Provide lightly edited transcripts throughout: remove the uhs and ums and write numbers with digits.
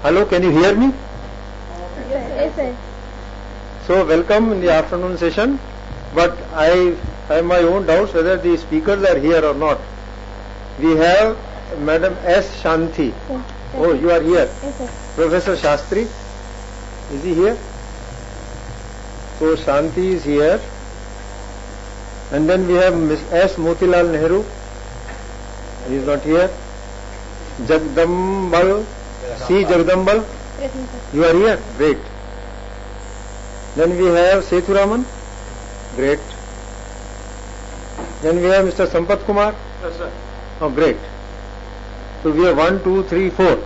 Hello, can you hear me? Yes, sir. So welcome in the afternoon session, but I have my own doubts whether the speakers are here or not. We have Madam S. Shanti. Yes, Oh, you are here. Yes, sir. Professor Shastri, is he here? So Shanti is here. And then we have Miss S. Motilal Nehru. He is not here. Jagdambal, C. Jagdambal. Present, sir. You are here? Great. Then we have Sethuraman. Great. Then we have Mr. Sampath Kumar. Yes, sir. Oh, great. So we have 1, 2, 3, 4.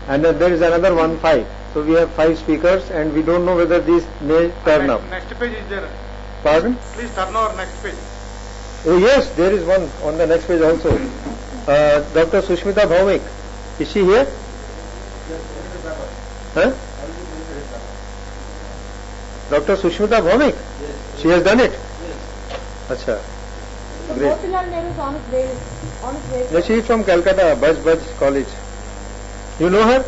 And then there is another 1, 5. So we have 5 speakers and we don't know whether these may turn up. Next page is there. Pardon? Please turn over next page. Oh yes, there is one on the next page also. Dr. Sushmita Bhaumik. Is she here? Huh? Dr. Sushmita Bhaumik? Yes. She has done it? Yes. Acha. Great. Motilal Nehru is on his way. No, she is from Calcutta, Baj College. You know her?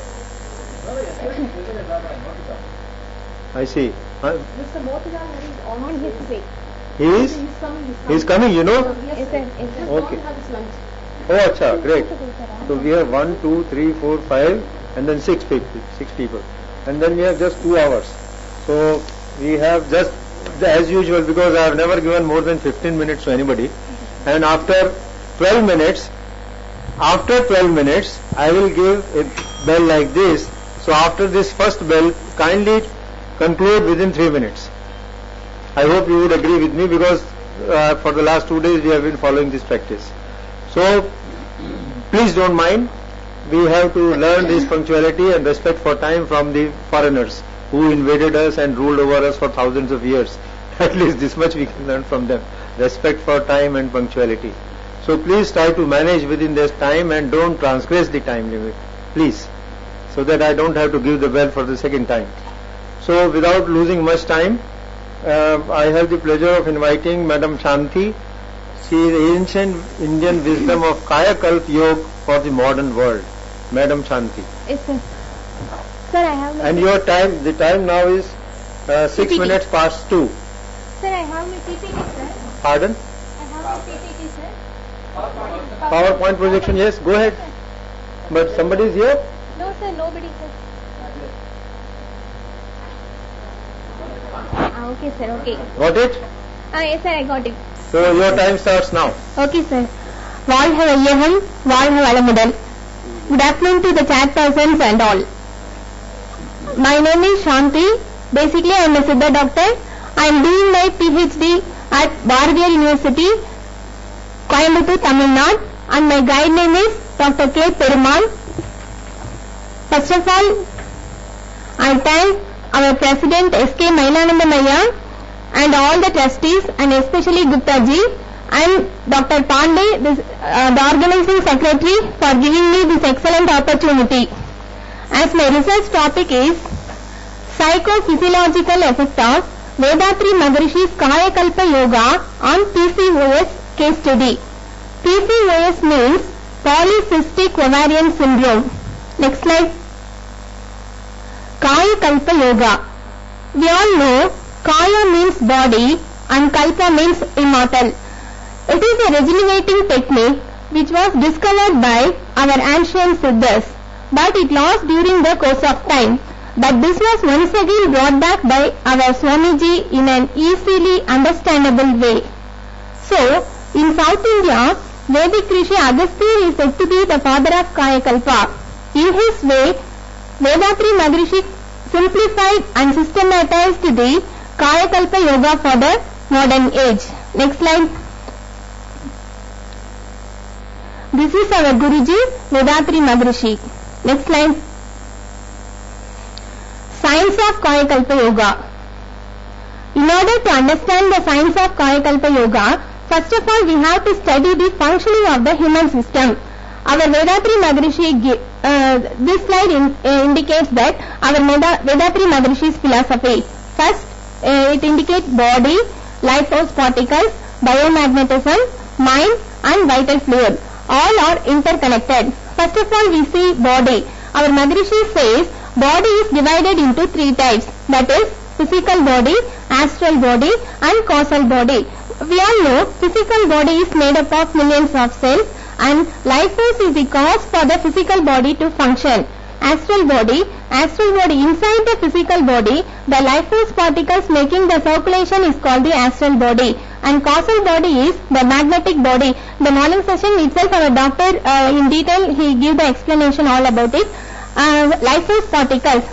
I see. Huh? Mr. Motilal Nehru is on his way. He is? He is coming, you know? Yes, sir. Yes, sir. Okay. Have his lunch. Oh, acha, great. So we have 1, 2, 3, 4, 5 and then 6 people. And then we have just 2 hours. So we have just as usual, because I have never given more than 15 minutes to anybody. And after 12 minutes, I will give a bell like this. So after this first bell, kindly conclude within 3 minutes. I hope you would agree with me, because for the last 2 days we have been following this practice. So please don't mind. We have to learn this punctuality and respect for time from the foreigners who invaded us and ruled over us for thousands of years. At least this much we can learn from them. Respect for time and punctuality. So please try to manage within this time and don't transgress the time limit. Please. So that I don't have to give the bell for the second time. So without losing much time, I have the pleasure of inviting Madam Shanti. She is the ancient Indian wisdom of KAYAKALPA Yoga for the modern world. Madam Shanti. Yes, sir. Sir, I have my... And your time, the time now is 6 PPT. minutes past 2. Sir, I have my PPT, sir. Pardon? I have my PPT, sir. PowerPoint projection, yes, go ahead. But somebody is here? No, sir, nobody, sir. Okay, sir, okay. Got it? Yes, sir, I got it. So your time starts now. Okay, sir. வாழ்க வையகம், வாழ்க வளமுடன். Good afternoon to the chairpersons and all. My name is Shanti. Basically, I am a Siddha doctor. I am doing my PhD at Bharatiya University, Coimbatore, Tamil Nadu, and my guide name is Dr. K. Perumal. First of all, I thank our President S.K. Mailanandamaya and all the trustees, and especially Gupta ji and Dr. Pandey, the organizing secretary, for giving me this excellent opportunity. As my research topic is psychophysiological effect of Vedatri Maharishi's KAYAKALPA Yoga on PCOS case study. PCOS means Polycystic Ovarian Syndrome. Next slide. KAYAKALPA Yoga. We all know Kaya means body and Kalpa means immortal. It is a regenerating technique which was discovered by our ancient Siddhas, but it lost during the course of time. But this was once again brought back by our Swamiji in an easily understandable way. So, in South India, Vedic Rishi Agastya is said to be the father of KAYAKALPA. In his way, Vedatri Maharishi simplified and systematized the KAYAKALPA Yoga for the modern age. Next slide. This is our Guruji, Vedatri Maharishi. Next slide. Science of KAYAKALPA Yoga. In order to understand the science of KAYAKALPA Yoga, first of all we have to study the functioning of the human system. Our Vedatri Maharishi, this slide indicates that our Vedatri Maharishi's philosophy. First, it indicates body, life force particles, biomagnetism, mind and vital fluid. All are interconnected. First of all, we see body. Our Maharishi says body is divided into three types. That is physical body, astral body and causal body. We all know physical body is made up of millions of cells and life force is the cause for the physical body to function. Astral body inside the physical body, the life force particles making the circulation is called the astral body, and causal body is the magnetic body. The morning session itself our doctor in detail he give the explanation all about it. Life force particles,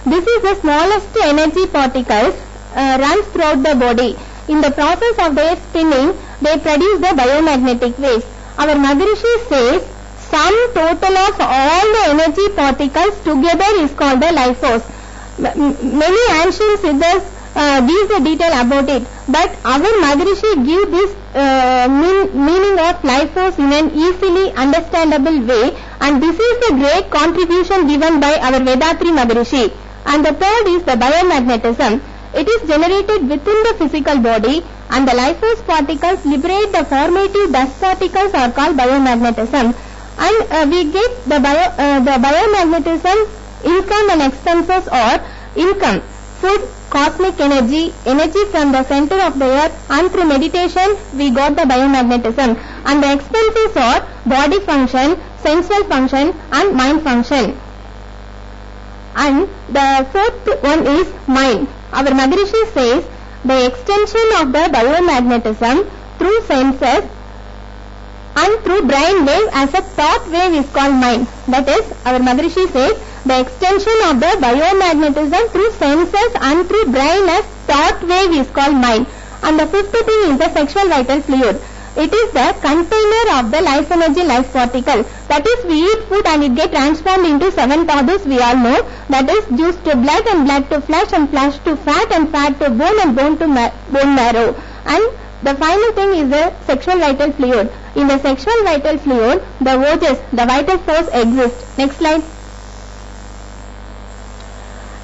this is the smallest energy particles runs throughout the body. In the process of their spinning, they produce the biomagnetic waves. Our Maharishi says sum total of all the energy particles together is called the life force. Many ancient siddhas give the detail about it, but our Maharishi give this meaning of life force in an easily understandable way, and this is the great contribution given by our Vedatri Maharishi. And the third is the biomagnetism. It is generated within the physical body, and the life force particles liberate the formative dust particles are called biomagnetism. And we get the biomagnetism income and expenses or income, food, cosmic energy, energy from the center of the earth, and through meditation we got the biomagnetism. And the expenses are body function, sensual function and mind function. And the fourth one is mind. Our Maharishi says the extension of the biomagnetism through senses and through brain wave as a thought wave is called mind. That is, our Maharishi says the extension of the biomagnetism through senses and through brain as thought wave is called mind. And the fifth thing is the sexual vital fluid. It is the container of the life energy, life particle. That is, we eat food and it gets transformed into seven powders, we all know. That is, juice to blood and blood to flesh and flesh to fat and fat to bone and bone to bone marrow. And the final thing is the sexual vital fluid. In the sexual vital fluid, the ojas, the vital force exists. Next slide.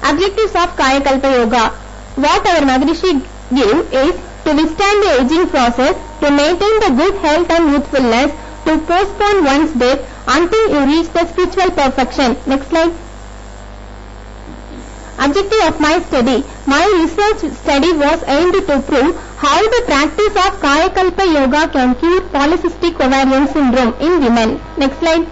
Objectives of KAYAKALPA Yoga. What our Maharishi give is to withstand the aging process, to maintain the good health and youthfulness, to postpone one's death until you reach the spiritual perfection. Next slide. Objective of my study. My research study was aimed to prove how the practice of KAYAKALPA Yoga can cure polycystic ovarian syndrome in women. Next slide.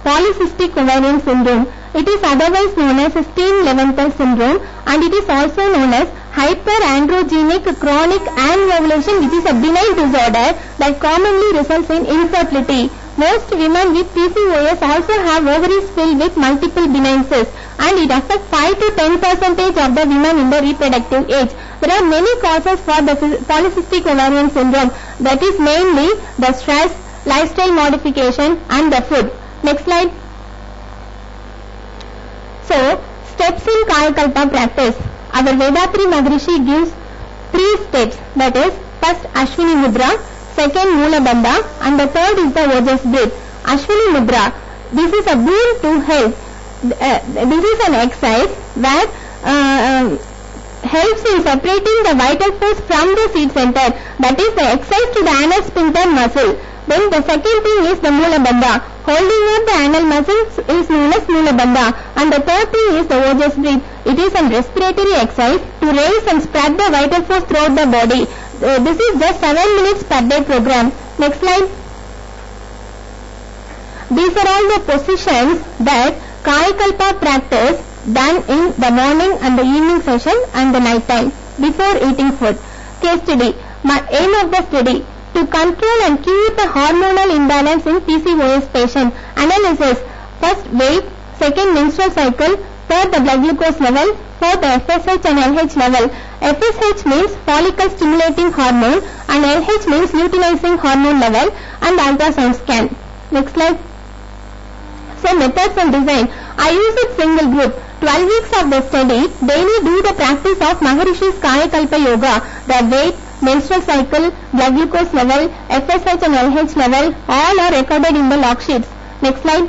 Polycystic ovarian syndrome. It is otherwise known as Steen-Leventhal syndrome, and it is also known as hyperandrogenic chronic anovulation, which is a benign disorder that commonly results in infertility. Most women with PCOS also have ovaries filled with multiple benign cysts, and it affects 5 to 10% of the women in the reproductive age. There are many causes for the polycystic ovarian syndrome. That is mainly the stress, lifestyle modification and the food. Next slide. So, steps in KAYAKALPA practice. Our Vedatri Maharishi gives 3 steps. That is, first Ashwini Mudra, second Mula Bandha, and the third is the Ojas breath. Ashwini Mudra. This is a boon to health. This is an exercise that helps in separating the vital force from the seed center. That is the exercise to the anal sphincter muscle. Then the second thing is the Mula Bandha. Holding up the anal muscles is known as Mula Bandha. And the third thing is the Ojas breath. It is a respiratory exercise to raise and spread the vital force throughout the body. This is just 7 minutes per day program. Next slide. These are all the positions that KAYAKALPA practice done in the morning and the evening session and the night time before eating food. Case study. My aim of the study: to control and cure the hormonal imbalance in PCOS patient. Analysis: first weight, second menstrual cycle, third the blood glucose level, fourth the FSH and LH level. FSH means follicle stimulating hormone and LH means luteinizing hormone level, and ultrasound scan. Next slide. So methods and design. I use it single group. 12 weeks of the study, daily do the practice of Maharishi's KAYAKALPA Yoga. The weight, menstrual cycle, blood glucose level, FSH and LH level, all are recorded in the log sheets. Next slide.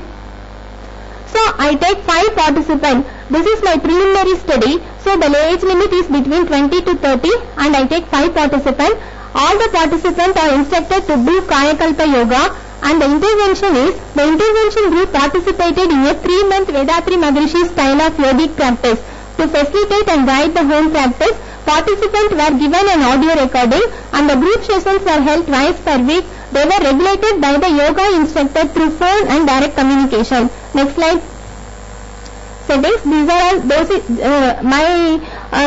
So I take 5 participants. This is my preliminary study. So the age limit is between 20 to 30 and I take 5 participants. All the participants are instructed to do KAYAKALPA yoga, and the intervention group participated in a 3-month Vedatri Maharishi style of yogic practice. To facilitate and guide the home practice, participants were given an audio recording, and the group sessions were held twice per week. They were regulated by the yoga instructor through phone and direct communication. Next slide. Settings. These are all those. My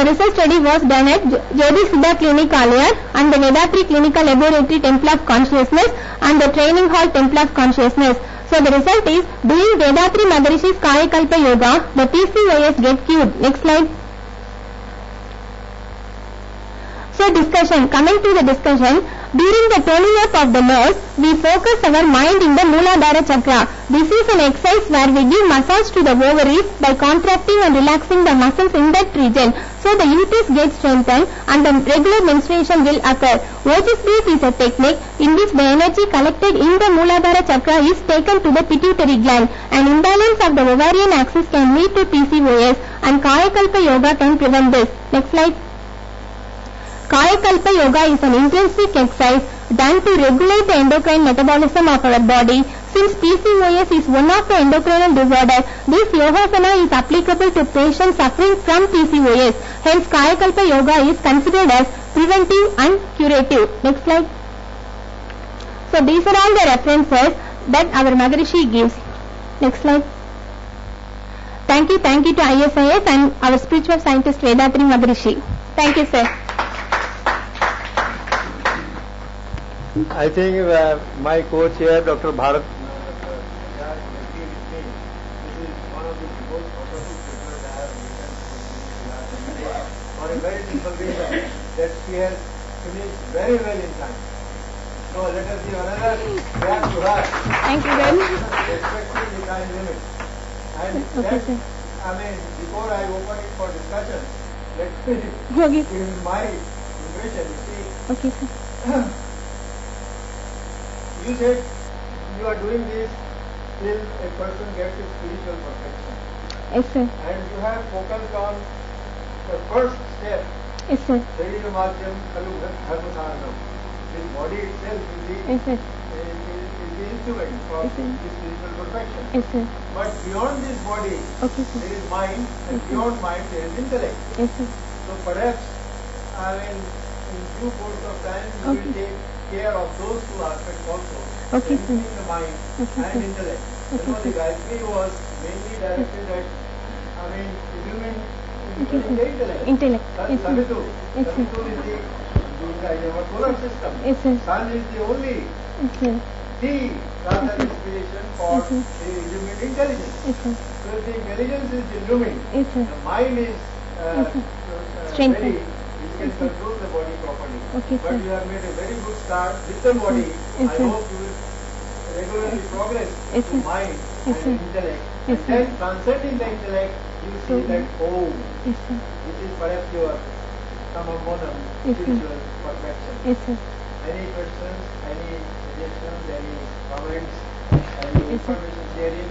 research study was done at Jyoti Siddha Clinic, Aliar, and the Vedatri Clinical Laboratory Temple of Consciousness, and the Training Hall Temple of Consciousness. So the result is, doing Vedatri Maharishi's KAYAKALPA yoga, the PCOS get cured. Next slide. So discussion. Coming to the discussion, during the toning up of the nerves, we focus our mind in the Mooladhara chakra. This is an exercise where we give massage to the ovaries by contracting and relaxing the muscles in that region. So the uterus gets strengthened and the regular menstruation will occur. Otis breath is a technique in which the energy collected in the Mooladhara chakra is taken to the pituitary gland. An imbalance of the ovarian axis can lead to PCOS, and KAYAKALPA yoga can prevent this. Next slide. KAYAKALPA yoga is an intensive exercise done to regulate the endocrine metabolism of our body. Since PCOS is one of the endocrinal disorders, this yogasana is applicable to patients suffering from PCOS. Hence, KAYAKALPA yoga is considered as preventive and curative. Next slide. So, these are all the references that our Maharishi gives. Next slide. Thank you to ISIS and our spiritual scientist Vedatri Maharishi. Thank you, sir. I think my co-chair, Dr. Bharat, for a very simple reason, that she has finished very well in time. So let us give another clap to her. Thank you very much. Respecting the time limit. And Okay, sir. before I open it for discussion, let me give my impression. You Okay, sir. see, you said you are doing this till a person gets his spiritual perfection. Yes, sir. And you have focused on the first step, Yes, sir. Shariramajyam Khalu Dharmasaranam. This body itself is Yes, sir. the instrument for Yes, sir. this spiritual perfection. Yes, sir. But beyond this body, Okay, sir. there is mind, and Yes, sir. beyond mind there is intellect. Yes, sir. So perhaps, in due course of time, you Okay. will take care of those two aspects also. Okay, sir. Strengthening the mind Okay, and sir. intellect. Okay, The sir. Gayatri was mainly directed at, improving Okay, the sir. intellect. Intellect. Yes, sir. Savitu. Yes, sir. Savitu is our solar system. Yes, sir. Sun is the only Yes, sir. rather inspiration for Yes, sir. the illumined intelligence. Yes, sir. So if the intelligence is illumined, Yes, sir. the mind is Yes, sir. ready, Strengthened. it can control the body properly. Okay, But sir. you have made a very good start with the body. Yes, I sir. hope you will regularly progress Yes, to sir. mind Yes, and sir. intellect. Yes, And sir. then transcending the intellect, you see that, Yes, sir. which is perhaps your samabodham, Yes, sir. spiritual perfection. Yes, sir. Any questions, any suggestions, any comments, any Yes, sir. information sharing?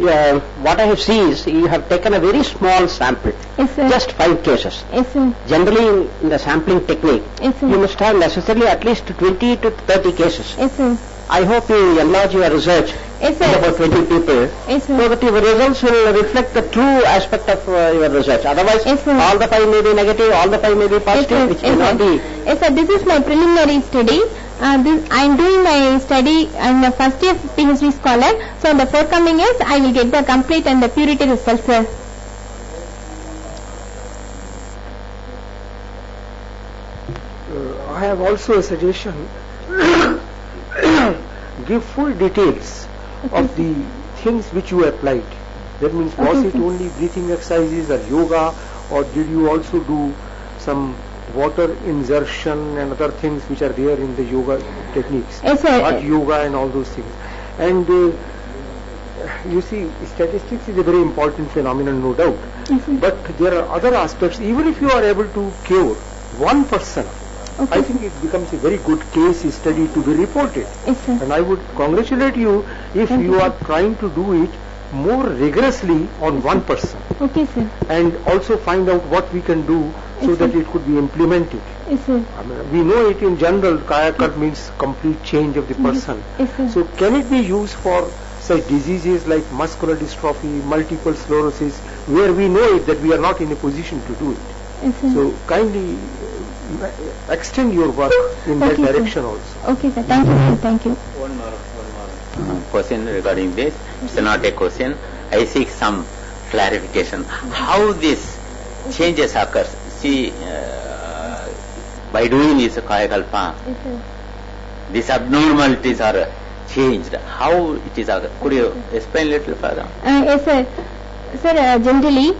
Yeah, what I have seen is you have taken a very small sample, Yes, sir. just 5 cases. Yes, sir. Generally in the sampling technique, Yes, sir. you must have necessarily at least 20 to 30 cases. Yes, sir. I hope you enlarge your research Yes, to sir. about 20 people, Yes, so sir. that your results will reflect the true aspect of your research. Otherwise, Yes, sir. all the 5 may be negative, all the 5 may be Yes, positive, sir. which Yes, may not sir. be. Yes, sir. This is my preliminary study. I am doing my study. I am a first year PhD scholar. So in the forthcoming years, I will get the complete and the purity results, sir. I have also a suggestion. Give full details of the things which you applied. That means, was Okay, it sir. only breathing exercises or yoga, or did you also do some water insertion and other things which are there in the yoga techniques? Yes, sir. Hot yoga and all those things. And you see, statistics is a very important phenomenon, no doubt. Yes, sir. But there are other aspects. Even if you are able to cure one person, Okay. I think it becomes a very good case study to be reported. Yes, sir. And I would congratulate you if Thank you you, are sir. trying to do it more rigorously on one person, Okay, sir. and also find out what we can do so Yes, that sir. it could be implemented. Yes, sir. I mean, we know it in general, Kayakalpa means complete change of the person. Yes, sir. So can it be used for such diseases like muscular dystrophy, multiple sclerosis, where we know it that we are not in a position to do it? Yes, sir. So kindly extend your work in that Okay, sir. direction also. Okay, sir. Thank you, sir. Thank you. One more question regarding this. It's not a question. I seek some clarification. How this changes occurs? See, by doing this Kayakalpa, Yes, sir. these abnormalities are changed. How it is occur? Could you explain little further? Yes, sir. Sir, generally,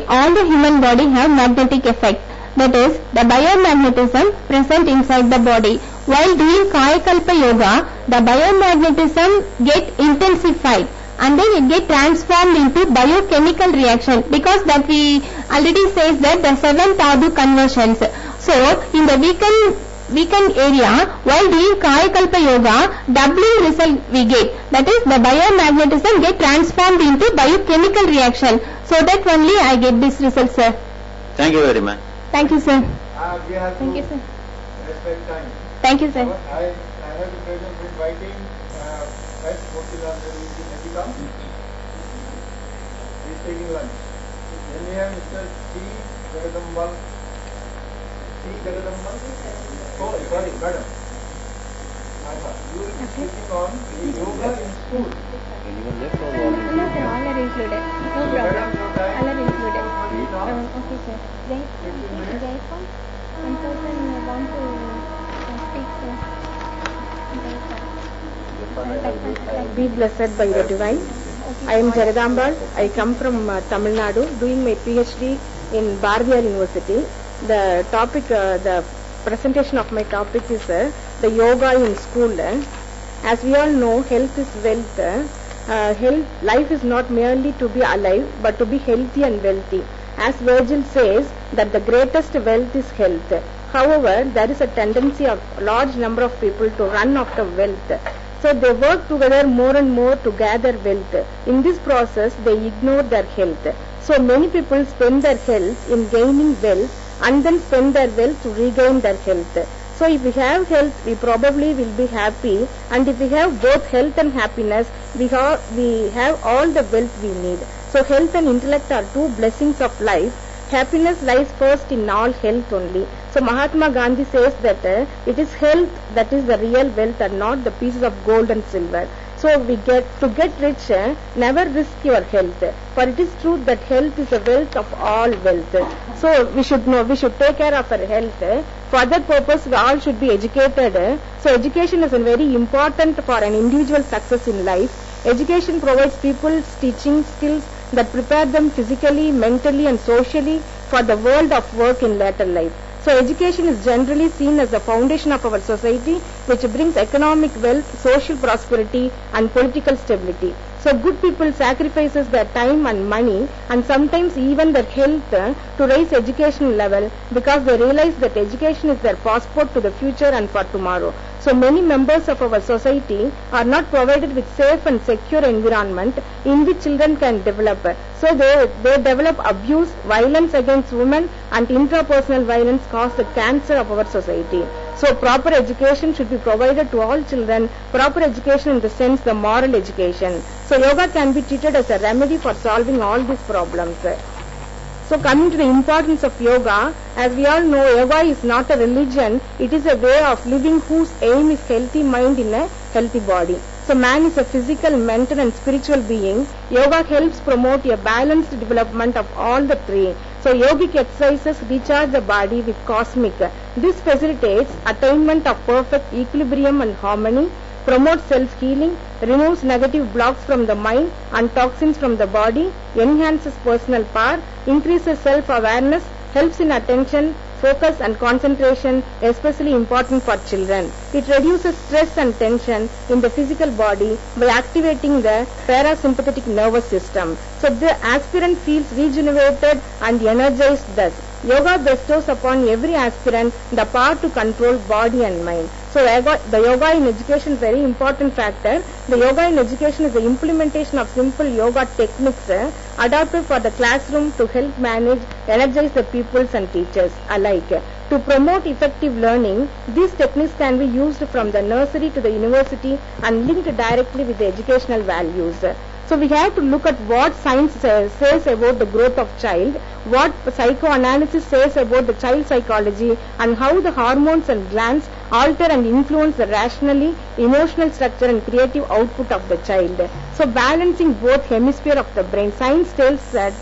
all the human body have magnetic effect. That is, the biomagnetism present inside the body. While doing Kayakalpa yoga, the biomagnetism get intensified and then it get transformed into biochemical reaction, because that we already says that the 7th Adu conversions. So, in the weakened area, while doing Kayakalpa yoga, doubling result we get. That is, the biomagnetism get transformed into biochemical reaction. So that only I get this result, sir. Thank you very much. Thank you, sir. We have Thank to you, sir. respect time. Thank you, sir. I have the pleasure of inviting S. Motilal Nehru. He is taking lunch. Then we have Mr. C. Jagadambal. Oh, sorry, madam. You will be speaking on yoga in school. No, sir, all are included. No problem. All are included. Okay, sir. Jaipan, one person want to speak, sir. Be blessed by the divine. I am Jagadambal. I come from Tamil Nadu, doing my PhD in Bardiyar University. The topic, the presentation of my topic is the yoga in school. As we all know, health is wealth. Life is not merely to be alive, but to be healthy and wealthy. As Virgil says that the greatest wealth is health. However, there is a tendency of a large number of people to run after wealth. So they work together more and more to gather wealth. In this process, they ignore their health. So many people spend their health in gaining wealth and then spend their wealth to regain their health. So if we have health, we probably will be happy, and if we have both health and happiness, we have all the wealth we need. So health and intellect are two blessings of life. Happiness lies first in all health only. So Mahatma Gandhi says that it is health that is the real wealth and not the pieces of gold and silver. So to get rich, never risk your health. For it is true that health is the wealth of all wealth. So we should take care of our health. For that purpose, we all should be educated. So education is very important for an individual success in life. Education provides people teaching skills that prepare them physically, mentally and socially for the world of work in later life. So education is generally seen as the foundation of our society, which brings economic wealth, social prosperity and political stability. So good people sacrifices their time and money and sometimes even their health to raise education level, because they realize that education is their passport to the future and for tomorrow. So many members of our society are not provided with safe and secure environment in which children can develop. So they develop abuse, violence against women and intrapersonal violence cause the cancer of our society. So proper education should be provided to all children, proper education in the sense the moral education. So yoga can be treated as a remedy for solving all these problems. So coming to the importance of yoga, as we all know, yoga is not a religion, it is a way of living whose aim is healthy mind in a healthy body. So man is a physical, mental and spiritual being. Yoga helps promote a balanced development of all the three. So yogic exercises recharge the body with cosmic. This facilitates attainment of perfect equilibrium and harmony, promotes self-healing, removes negative blocks from the mind and toxins from the body, enhances personal power, increases self-awareness, helps in attention, focus and concentration, especially important for children. It reduces stress and tension in the physical body by activating the parasympathetic nervous system. So the aspirant feels rejuvenated and energized thus. yoga bestows upon every aspirant the power to control body and mind. So the yoga in education is a very important factor. The yoga in education is the implementation of simple yoga techniques adapted for the classroom to help manage, energize the pupils and teachers alike. To promote effective learning, these techniques can be used from the nursery to the university and linked directly with the educational values. So we have to look at what science says about the growth of child, what psychoanalysis says about the child psychology, and how the hormones and glands alter and influence the rationally, emotional structure and creative output of the child. So balancing both hemispheres of the brain. Science tells that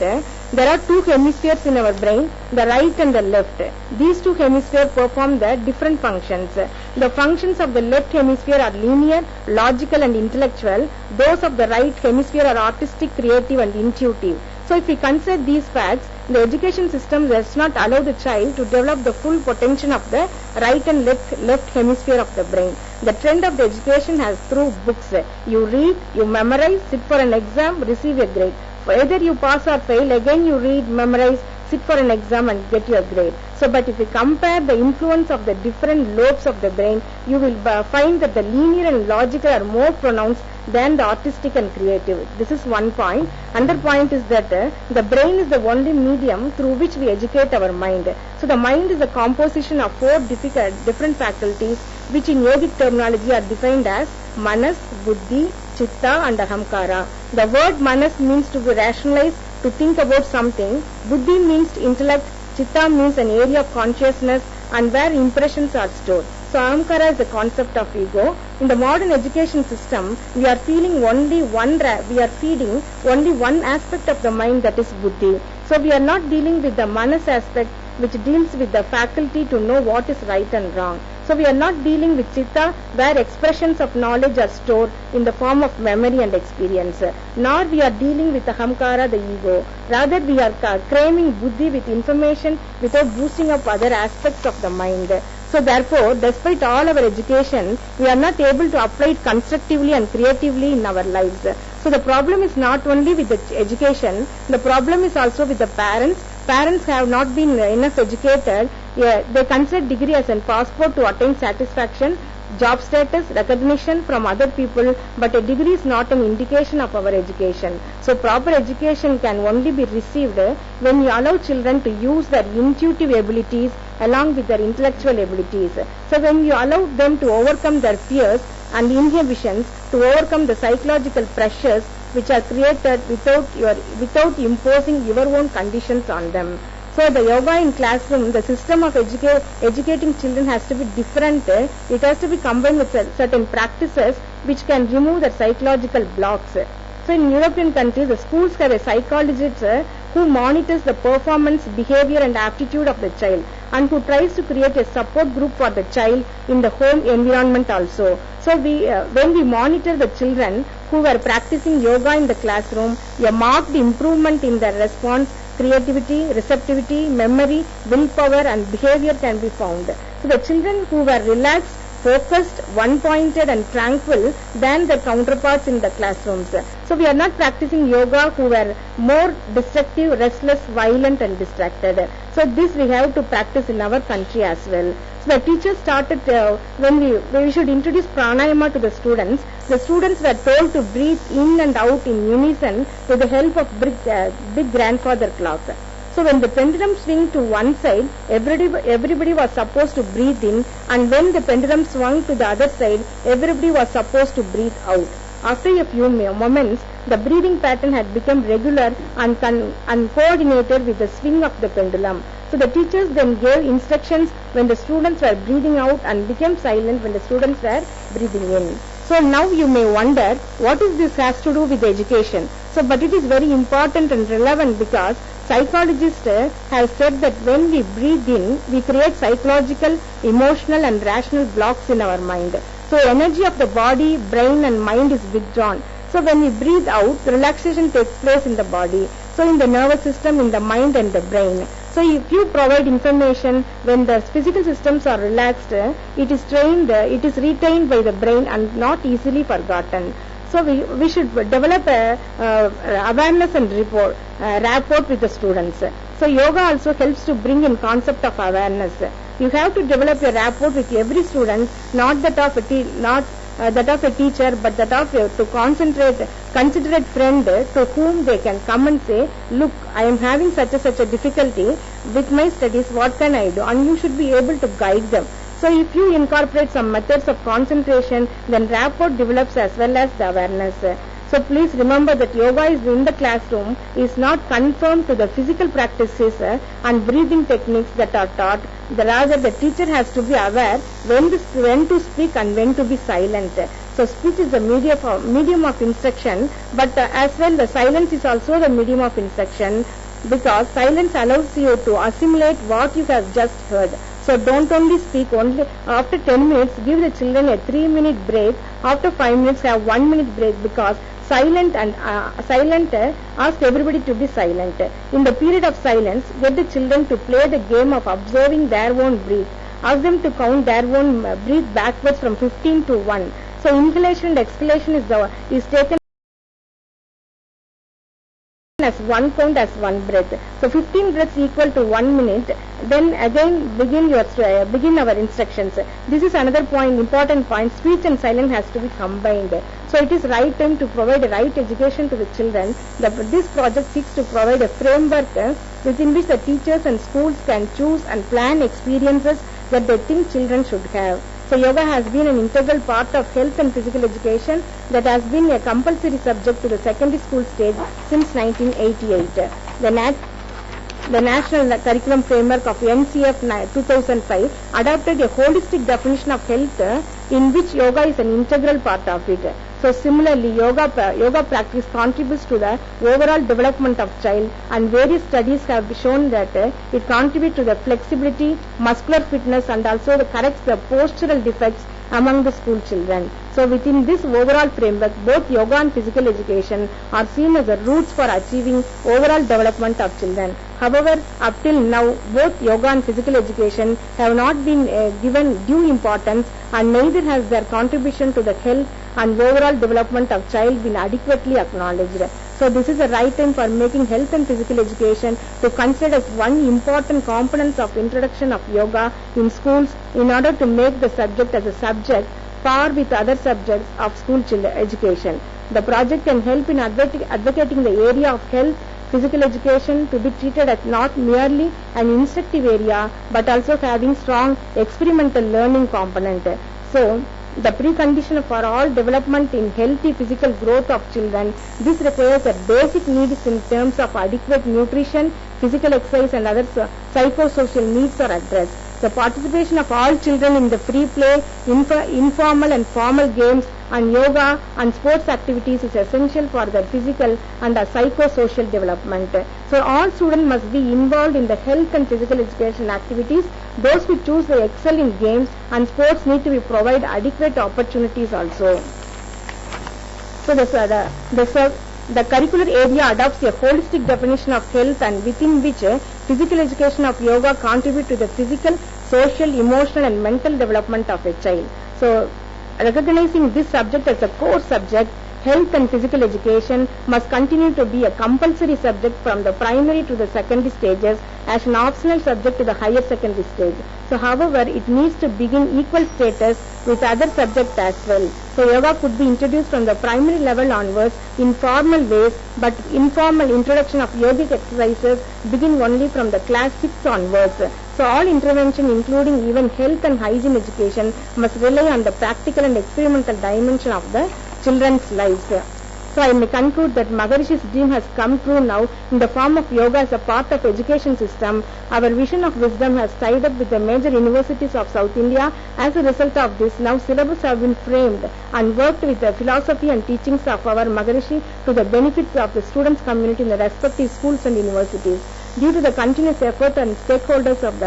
there are two hemispheres in our brain, the right and the left. These two hemispheres perform the different functions. The functions of the left hemisphere are linear, logical and intellectual. Those of the right hemisphere are artistic, creative and intuitive. So if we consider these facts, the education system does not allow the child to develop the full potential of the right and left hemisphere of the brain. The trend of the education has through books. You read, you memorize, sit for an exam, receive a grade. Either you pass or fail, again you read, memorize, sit for an exam and get your grade. So, but if you compare the influence of the different lobes of the brain, you will find that the linear and logical are more pronounced than the artistic and creative. This is one point. Another point is that the brain is the only medium through which we educate our mind. So the mind is a composition of four different faculties which in yogic terminology are defined as manas, buddhi, chitta and ahamkara. The word manas means to be rationalized, to think about something. Buddhi means intellect, chitta means an area of consciousness and where impressions are stored. So ahamkara is the concept of ego. In the modern education system, we are feeding only one aspect of the mind, that is buddhi. So we are not dealing with the manas aspect, which deals with the faculty to know what is right and wrong. So we are not dealing with chitta, where expressions of knowledge are stored in the form of memory and experience. Nor we are dealing with the ahamkara, the ego. Rather we are cramming buddhi with information without boosting up other aspects of the mind. So therefore, despite all our education, we are not able to apply it constructively and creatively in our lives. So the problem is not only with the education, the problem is also with the parents. Parents have not been enough educated. They consider degree as a passport to attain satisfaction, job status, recognition from other people, but a degree is not an indication of our education. So proper education can only be received when we allow children to use their intuitive abilities along with their intellectual abilities. So when you allow them to overcome their fears and inhibitions, to overcome the psychological pressures which are created without imposing your own conditions on them. So the yoga in classroom, the system of educating children has to be different. It has to be combined with certain practices which can remove the psychological blocks. So in European countries, the schools have a psychologist who monitors the performance, behavior and aptitude of the child and who tries to create a support group for the child in the home environment also. So when we monitor the children who were practicing yoga in the classroom, a marked improvement in their response, creativity, receptivity, memory, willpower and behavior can be found. So the children who were relaxed, focused, one-pointed and tranquil than their counterparts in the classrooms. So we are not practicing yoga who were more destructive, restless, violent and distracted. So this we have to practice in our country as well. So the teachers started, when we should introduce pranayama to the students were told to breathe in and out in unison with the help of big grandfather clock. So when the pendulum swung to one side, everybody was supposed to breathe in, and when the pendulum swung to the other side, everybody was supposed to breathe out. After a few moments, the breathing pattern had become regular and coordinated with the swing of the pendulum. So the teachers then gave instructions when the students were breathing out and became silent when the students were breathing in. So now you may wonder, what is this has to do with education? So but it is very important and relevant because psychologists have said that when we breathe in, we create psychological, emotional and rational blocks in our mind. So energy of the body, brain and mind is withdrawn. So when we breathe out, relaxation takes place in the body. So in the nervous system, in the mind and the brain. So if you provide information when the physical systems are relaxed, it is retained by the brain and not easily forgotten. So we should develop awareness and rapport with the students. So So yoga also helps to bring in concept of awareness. You have to develop a rapport with every student, not that of a teacher, but that of to considerate friend to whom they can come and say, look, I am having such a difficulty with my studies, what can I do? And you should be able to guide them. So if you incorporate some methods of concentration, then rapport develops as well as the awareness. So please remember that yoga is in the classroom is not confined to the physical practices and breathing techniques that are taught. Rather, the teacher has to be aware when to speak and when to be silent. So speech is the medium of instruction, but as well the silence is also the medium of instruction, because silence allows you to assimilate what you have just heard. So don't only speak only after 10 minutes, give the children a 3-minute break. After 5 minutes, have 1 minute break, because silent ask everybody to be silent. In the period of silence, get the children to play the game of observing their own breath. Ask them to count their own breath backwards from 15 to 1. So inhalation and exhalation is taken as one count, as one breath. So 15 breaths equal to 1 minute. Then again begin our instructions. This is another point, important point. Speech and silence has to be combined. So it is right time to provide a right education to the children. This project seeks to provide a framework within which the teachers and schools can choose and plan experiences that they think children should have. So yoga has been an integral part of health and physical education that has been a compulsory subject to the secondary school stage since 1988. The National Curriculum Framework of NCF 2005 adopted a holistic definition of health in which yoga is an integral part of it. So similarly, yoga practice contributes to the overall development of child, and various studies have shown that it contributes to the flexibility, muscular fitness, and also corrects the postural defects among the school children. So within this overall framework, both yoga and physical education are seen as the roots for achieving overall development of children. However, up till now, both yoga and physical education have not been given due importance, and neither has their contribution to the health and overall development of child been adequately acknowledged. So this is the right time for making health and physical education to consider as one important component of introduction of yoga in schools in order to make the subject as a subject par with other subjects of school education. The project can help in advocating the area of health, physical education to be treated as not merely an instructive area but also having strong experimental learning component. So the precondition for all development in healthy physical growth of children, this requires a basic needs in terms of adequate nutrition, physical exercise, and other psychosocial needs are addressed. The participation of all children in the free play, informal and formal games, and yoga and sports activities is essential for their physical and psychosocial development. So all students must be involved in the health and physical education activities. Those who choose to excel in games and sports need to be provided adequate opportunities also. So the curricular area adopts a holistic definition of health, and within which physical education of yoga contribute to the physical, social, emotional, and mental development of a child. So recognizing this subject as a core subject, health and physical education must continue to be a compulsory subject from the primary to the secondary stages as an optional subject to the higher secondary stage. So however, it needs to begin equal status with other subjects as well. So yoga could be introduced from the primary level onwards in formal ways, but informal introduction of yogic exercises begin only from the class 6 onwards. So all intervention, including even health and hygiene education, must rely on the practical and experimental dimension of the children's lives. So I may conclude that Maharishi's dream has come true now in the form of yoga as a part of education system. Our vision of wisdom has tied up with the major universities of South India. As a result of this, now syllabus have been framed and worked with the philosophy and teachings of our Maharishi to the benefits of the students' community in the respective schools and universities. Due to the continuous effort and stakeholders of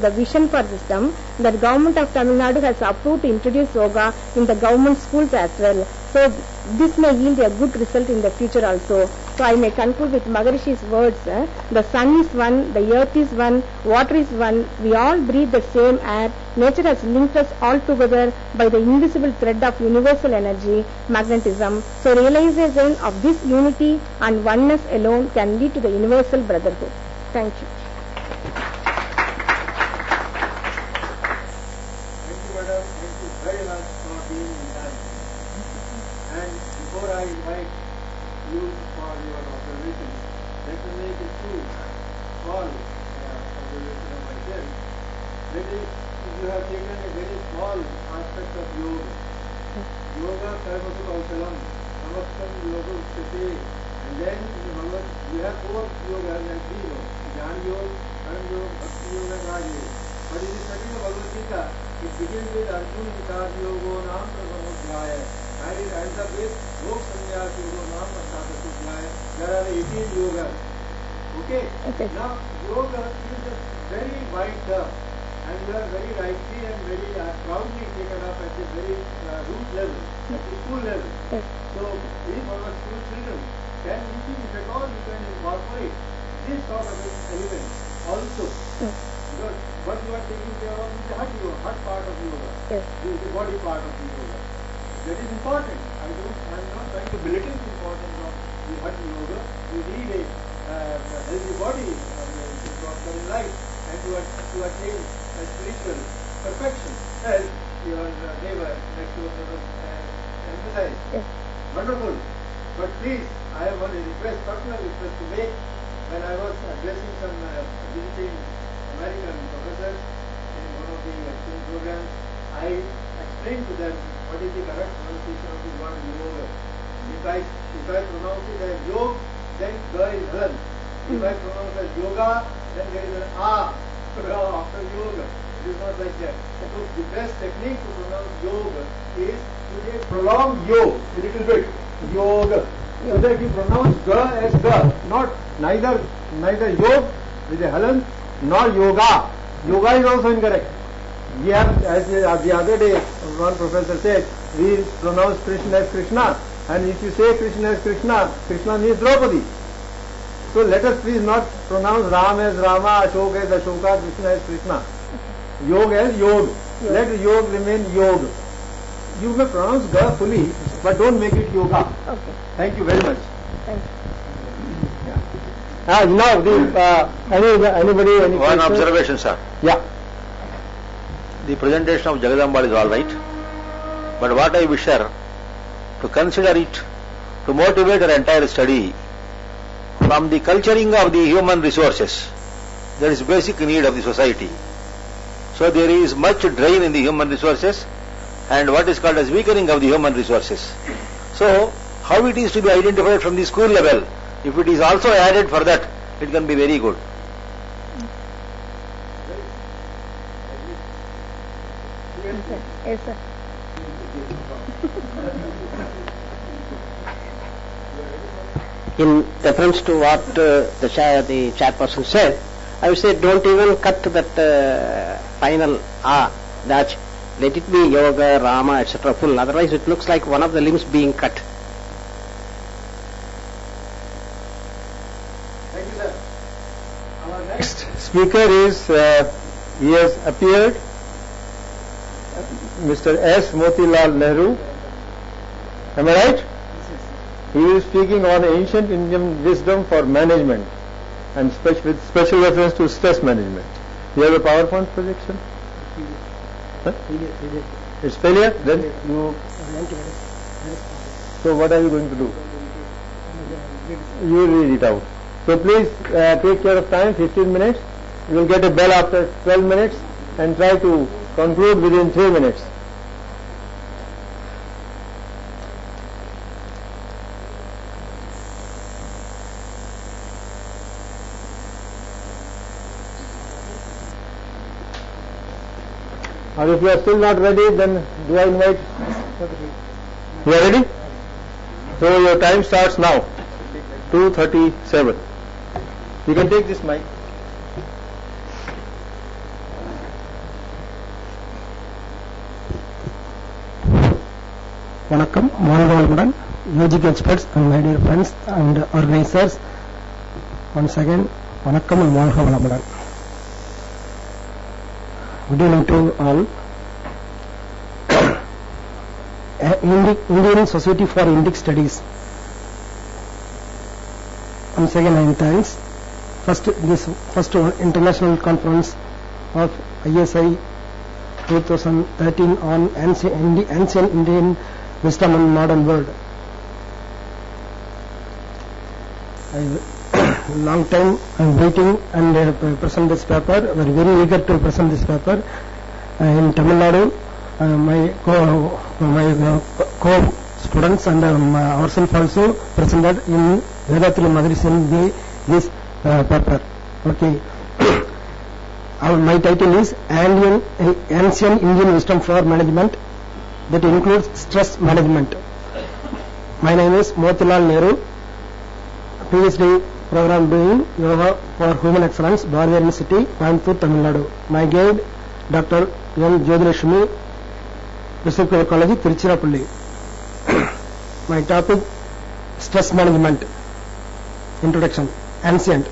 the vision for system, the government of Tamil Nadu has approved to introduce yoga in the government schools as well. So this may yield a good result in the future also. So I may conclude with Maharishi's words, the sun is one, the earth is one, water is one, we all breathe the same air, nature has linked us all together by the invisible thread of universal energy, magnetism. So realization of this unity and oneness alone can lead to the universal brotherhood. Thank you. Thank you, madam. Thank you very much for being in time. And before I invite you for your observations, let me make a few small observation of myself. That is, you have taken a very small aspect of yoga. Yoga sarvatu kausalam, samastam yoga uchyate. And then in the Bhagavad, we have 4 yogas like we know. Jnana yoga, karma yoga, bhakti yoga, and raja yoga. But in the second Bhagavad Gita, it begins with Arjun Vikas Yogo Nam Prasamudhyaya. And it ends up with Yog Sannyas Yogo Nam Prasamudhyaya. There are 18 yogas. Okay? Now, yoga is a very wide term. And you are very rightly and very proudly taken up at the very root level, at the school level. So, we for our school children can easily, if at all, you can incorporate this sort of elements also. Because what you are taking care of is the heart part of yoga, the body part of the yoga. That is important. I am not trying to belittle the importance of the heart yoga. You need a healthy body to prosper in life and to attain a spiritual perfection, as your neighbor next to us emphasized. Wonderful. But please, I have one request, personal request to make. When I was addressing some visiting American professors in one of the exchange programs, I explained to them what is the correct pronunciation of the word yoga. If I pronounce it as yog, then ga is halan. If I pronounce it as yoga, then there is an a after yoga. It is not like that. So the best technique to pronounce yoga is to take prolonged yo a little bit. Yoga. So that you pronounce ga as ga, not neither yog with a halan nor yoga. Yoga is also incorrect. We have, as the other day, one professor said, we pronounce Krishna as Krishna, and if you say Krishna as Krishna, Krishna means Draupadi. So let us please not pronounce Ram as Rama, Ashok as Ashoka, Krishna as Krishna. Yoga as Yog. Let Yog remain Yog. You may pronounce Ga fully, but don't make it Yoga. Okay. Thank you very much. Thank you. Now, anybody, any One question? observation, sir. Yeah. The presentation of Jagadamba is all right, but what I wish her to consider it to motivate her entire study from the culturing of the human resources. That is basic need of the society. So there is much drain in the human resources and what is called as weakening of the human resources. So how it is to be identified from the school level, if it is also added for that, it can be very good. Yes, sir. In reference to what the chairperson said, I would say don't even cut that final that let it be yoga, Rama, etc. full. Otherwise it looks like one of the limbs being cut. Thank you, sir. Our next Speaker is, he has appeared, Mr. S. Motilal Nehru. Am I right? He is speaking on ancient Indian wisdom for management and with special reference to stress management. You have a PowerPoint projection? Huh? It's failure? Then you... So what are you going to do? You will read it out. So please take care of time, 15 minutes. You will get a bell after 12 minutes and try to conclude within 3 minutes. Or if you are still not ready, then do I invite? You are ready? So your time starts now, 2:37. You can take this mic. Vanakkam, Mohangalan, yogic experts and my dear friends and organizers. Once again, Vanakkam and Mohangalan. Good evening to all. Indian Society for Indic Studies. Once again, I am thanks. First international conference of ISI 2013 on ancient Indian wisdom and modern world. Long time I am waiting and present this paper. We are very eager to present this paper. In Tamil Nadu, my co-students and ourselves also presented in Vedatri Madrasa this paper. Okay. My title is Ancient Indian Wisdom for Management, that includes stress management. My name is Motilal Nehru, PhD program doing Yoga for Human Excellence, Bharatiya University, Coimbatore, Tamil Nadu. My guide, Dr. N. Jyotirashmi, Vishnu College, Tiruchirappalli. My topic, stress management. Introduction. Ancient.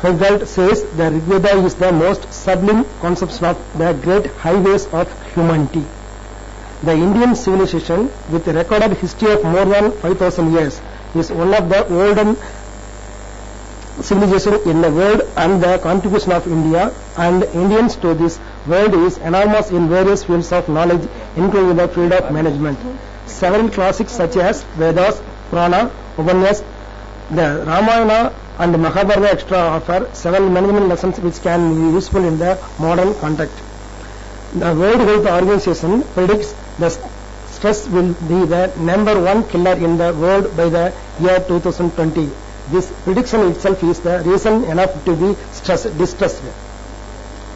Hegel says the Rigveda is the most sublime conception of the great highways of humanity. The Indian civilization, with a recorded history of more than 5,000 years, is one of the olden civilizations in the world, and the contribution of India and Indians to this world is enormous in various fields of knowledge, including the field of management. Several classics such as Vedas, Purana, Upanishads, the Ramayana and Mahabharata extra offer several management lessons which can be useful in the modern context. The World Health Organization predicts the stress will be the #1 killer in the world by the year 2020. This prediction itself is the reason enough to be distressed.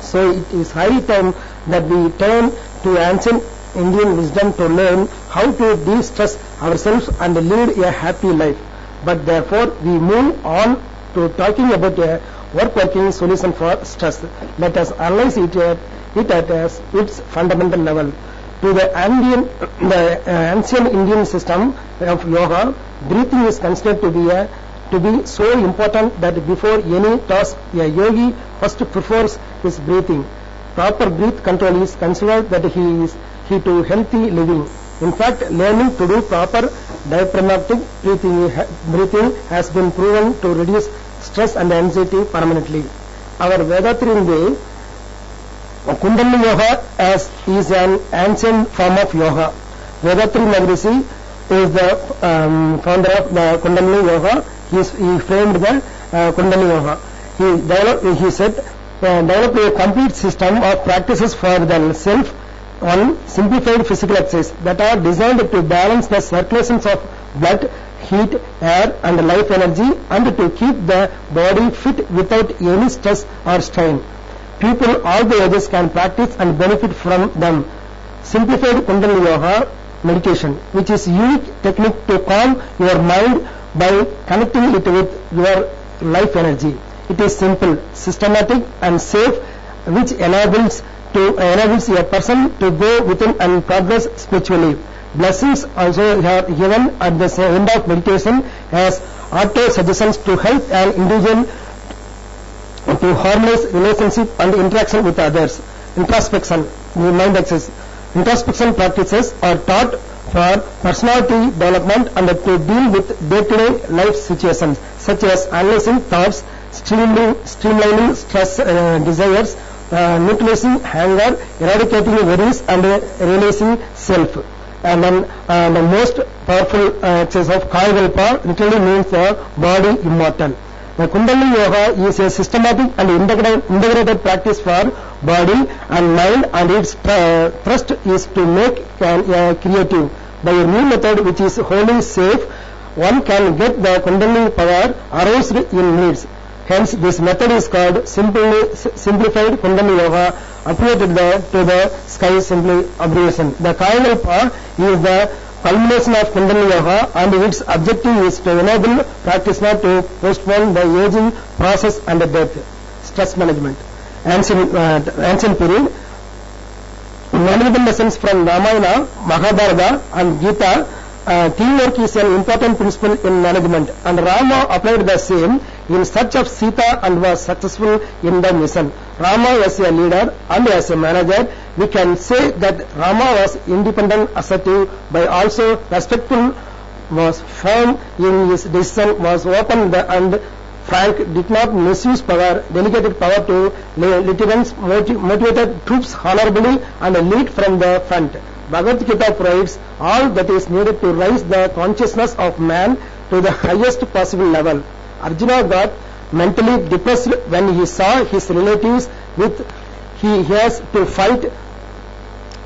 So it is high time that we turn to ancient Indian wisdom to learn how to de-stress ourselves and lead a happy life. But therefore we move on to talking about a working solution for stress. Let us analyze it at its fundamental level. To the ancient Indian system of yoga, breathing is considered to be so important that before any task a yogi first prefers his breathing. Proper breath control is considered that he to healthy living. In fact, learning to do proper diaphragmatic breathing has been proven to reduce stress and anxiety permanently. Our Vedatrin way, Kundalini Yoga is an ancient form of yoga. Vedatri Maharishi is the founder of the Kundalini Yoga. He framed the Kundalini Yoga. He said, develop a complete system of practices for the self on simplified physical exercise that are designed to balance the circulations of blood, heat, air and life energy, and to keep the body fit without any stress or strain. People all the ages can practice and benefit from them. Simplified Kundalini Yoga meditation, which is unique technique to calm your mind by connecting it with your life energy. It is simple, systematic and safe, which enables a person to go within and progress spiritually. Blessings also are given at the end of meditation as auto suggestions to help an individual to harmonize relationship and interaction with others. Introspection, mind exercise. Introspection practices are taught for personality development and to deal with day-to-day life situations such as analyzing thoughts, streamlining stress desires, neutralizing anger, eradicating worries and realizing self. And then the most powerful exercise of KAYAKALPA literally means the body immortal. The Kundalini Yoga is a systematic and integrated practice for body and mind, and its thrust is to make creative. By a new method which is wholly safe, one can get the Kundalini power aroused in needs. Hence, this method is called simplified Kundalini Yoga, applied to the sky simply abbreviation. The KAYAKALPA is the culmination of Kundalini Yoga, and its objective is to enable practitioner to postpone the aging process and death. Stress management. Ancient period. Management lessons from Ramayana, Mahabharata and Gita Teamwork is an important principle in management, and Rama applied the same in search of Sita and was successful in the mission. Rama as a leader and as a manager, we can say that Rama was independent, assertive, but also respectful, was firm in his decision, was open and frank, did not misuse power, delegated power to lieutenants, motivated troops honorably, and lead from the front. Bhagavad Gita provides all that is needed to raise the consciousness of man to the highest possible level. Arjuna got mentally depressed when he saw his relatives with he has to fight.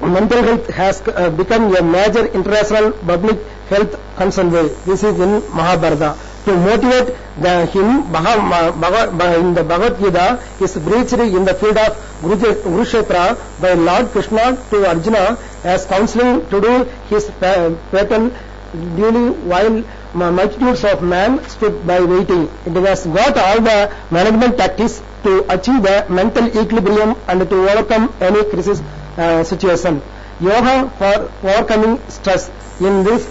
Mental health has become a major international public health concern. This is in Mahabharata. To motivate him, in the Bhagavad Gita is breached in the field of Kurukshetra by Lord Krishna to Arjuna as counseling to do his pattern duly while multitudes of men stood by waiting. It has got all the management tactics to achieve the mental equilibrium and to overcome any crisis situation. Yoga for overcoming stress in this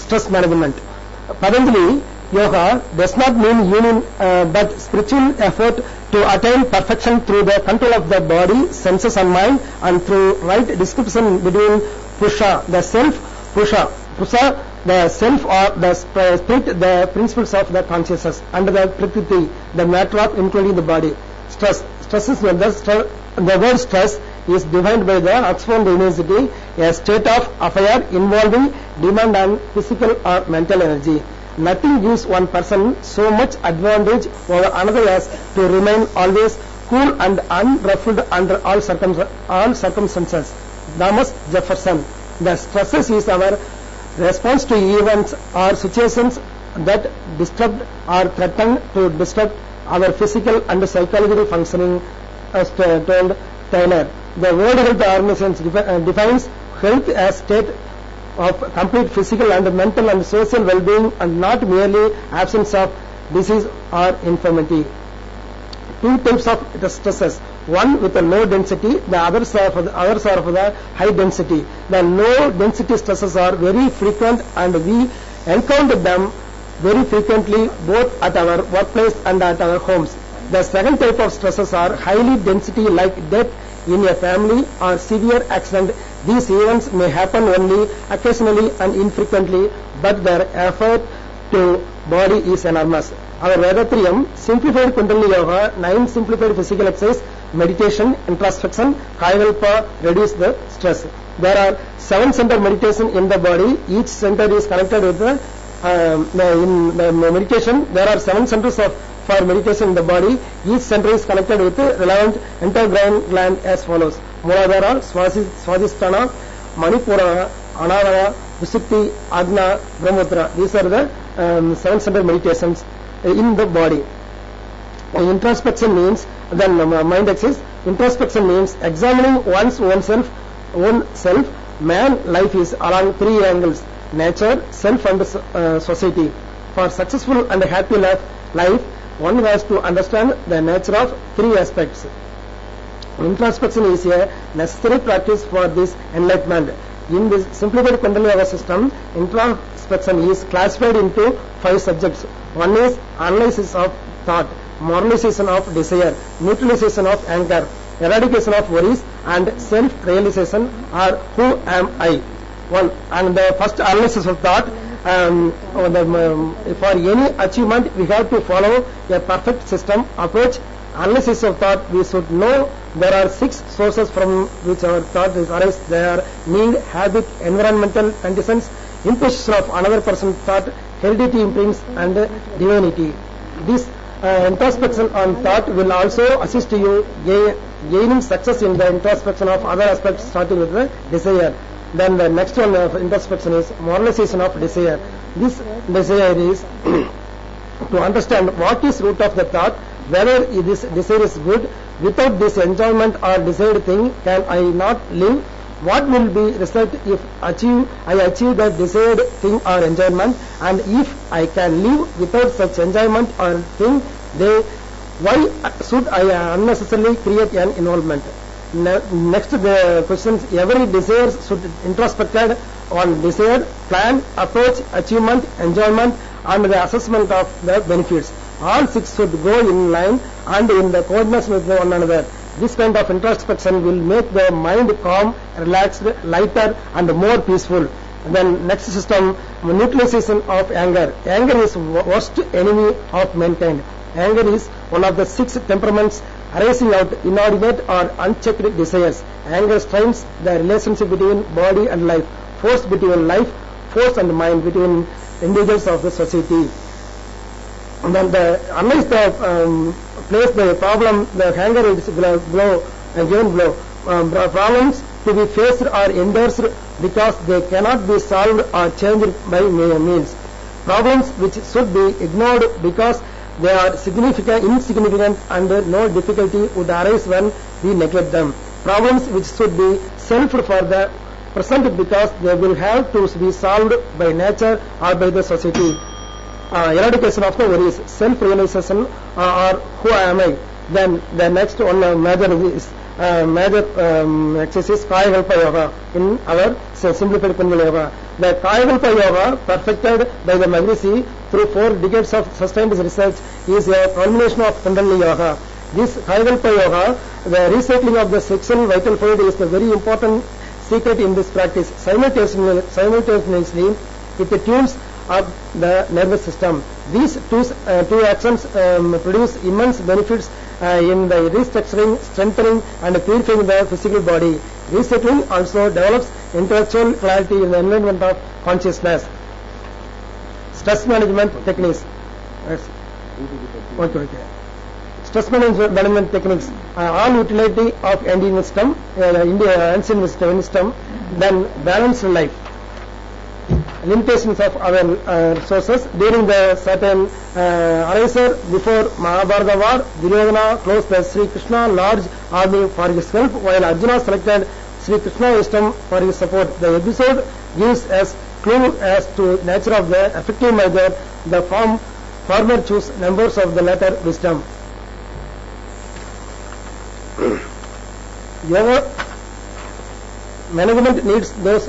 stress management. Patanjali Yoga does not mean union but spiritual effort to attain perfection through the control of the body, senses and mind, and through right description between Pusha, the self, Pusha, the self or the spirit, the principles of the consciousness, and the Prakriti, the matter of including the body. Stress is the word stress is defined by the Oxford University a state of affair involving demand on physical or mental energy. Nothing gives one person so much advantage over another as to remain always cool and unruffled under all circumstances. Thomas Jefferson. The stresses is our response to events or situations that disturb or threaten to disturb our physical and psychological functioning, as told Taylor. The World Health Organization defines health as state of complete physical and mental and social well-being and not merely absence of disease or infirmity. Two types of stresses, one with a low density, the others are of the high density. The low density stresses are very frequent and we encounter them very frequently both at our workplace and at our homes. The second type of stresses are highly density like death in a family or severe accident. These events may happen only occasionally and infrequently, but their effort to body is enormous. Our Vedatriyam, simplified Kundalini Yoga, 9 simplified physical exercise, meditation, introspection, KAYAKALPA reduce the stress. There are 7 center meditation in the body. Each center is connected with the in the meditation. There are 7 centers for meditation in the body. Each center is connected with the relevant endocrine gland as follows: Muladhara, Swadhisthana, Manipura, Anavara, Visukti, Agna, Brahmatra. These are the 7 center meditations in the body. Introspection means then mind exercise. Introspection means examining one's own self. Man life is along 3 angles: nature, self and society. For successful and happy life, one has to understand the nature of 3 aspects. Introspection is a necessary practice for this enlightenment. In this simplified Kundalini Yoga system, introspection is classified into 5 subjects. One is analysis of thought, moralization of desire, neutralization of anger, eradication of worries, and self-realization or who am I. And the first analysis of thought, for any achievement we have to follow a perfect system approach. Analysis of thought, we should know there are 6 sources from which our thought is arise. They are need, habit, environmental conditions, imposition of another person's thought, heredity imprints, and divinity. This introspection on thought will also assist you gaining success in the introspection of other aspects, starting with the desire. Then the next one of introspection is moralization of desire. This desire is to understand what is root of the thought, whether this desire is good. Without this enjoyment or desired thing, can I not live? What will be result if I achieve the desired thing or enjoyment? And if I can live without such enjoyment or thing, why should I unnecessarily create an involvement? Next, the questions, every desire should introspected on desired, plan, approach, achievement, enjoyment, and the assessment of the benefits. All six should go in line and in the coordination with one another. This kind of introspection will make the mind calm, relaxed, lighter, and more peaceful. Then next system, neutralization of anger. Anger is worst enemy of mankind. Anger is one of the 6 temperaments arising out inordinate or unchecked desires. Anger strains the relationship between body and life, force between life, force and mind between individuals of the society. And then unless the place the problem, the anger is given blow. Problems to be faced or endured because they cannot be solved or changed by means. Problems which should be ignored because they are insignificant and no difficulty would arise when we neglect them. Problems which should be solved for the present because they will have to be solved by nature or by the society. Eradication of the worries, self-realization or who am I. Then the next one major exercise is KAYAKALPA yoga in our simplified Kundalini yoga. The KAYAKALPA yoga perfected by the Maharishi through 4 decades of sustained research is a culmination of Kundalini yoga. This KAYAKALPA yoga, the recycling of the sexual vital fluid is the very important secret in this practice. Simultaneously it tunes up the nervous system. These two actions produce immense benefits in the restructuring, strengthening and purifying the physical body. Resettling also develops intellectual clarity in the environment of consciousness. Stress management techniques. Stress management techniques. All utility of Indian wisdom, ancient wisdom, then balanced life. Limitations of our resources. During the certain eraser before Mahabharata war, Duryodhana closed the Sri Krishna large army for his help, while Arjuna selected Sri Krishna wisdom for his support. The episode gives us clue as to nature of the effective measure. The former choose members of the latter wisdom. Yoga management needs those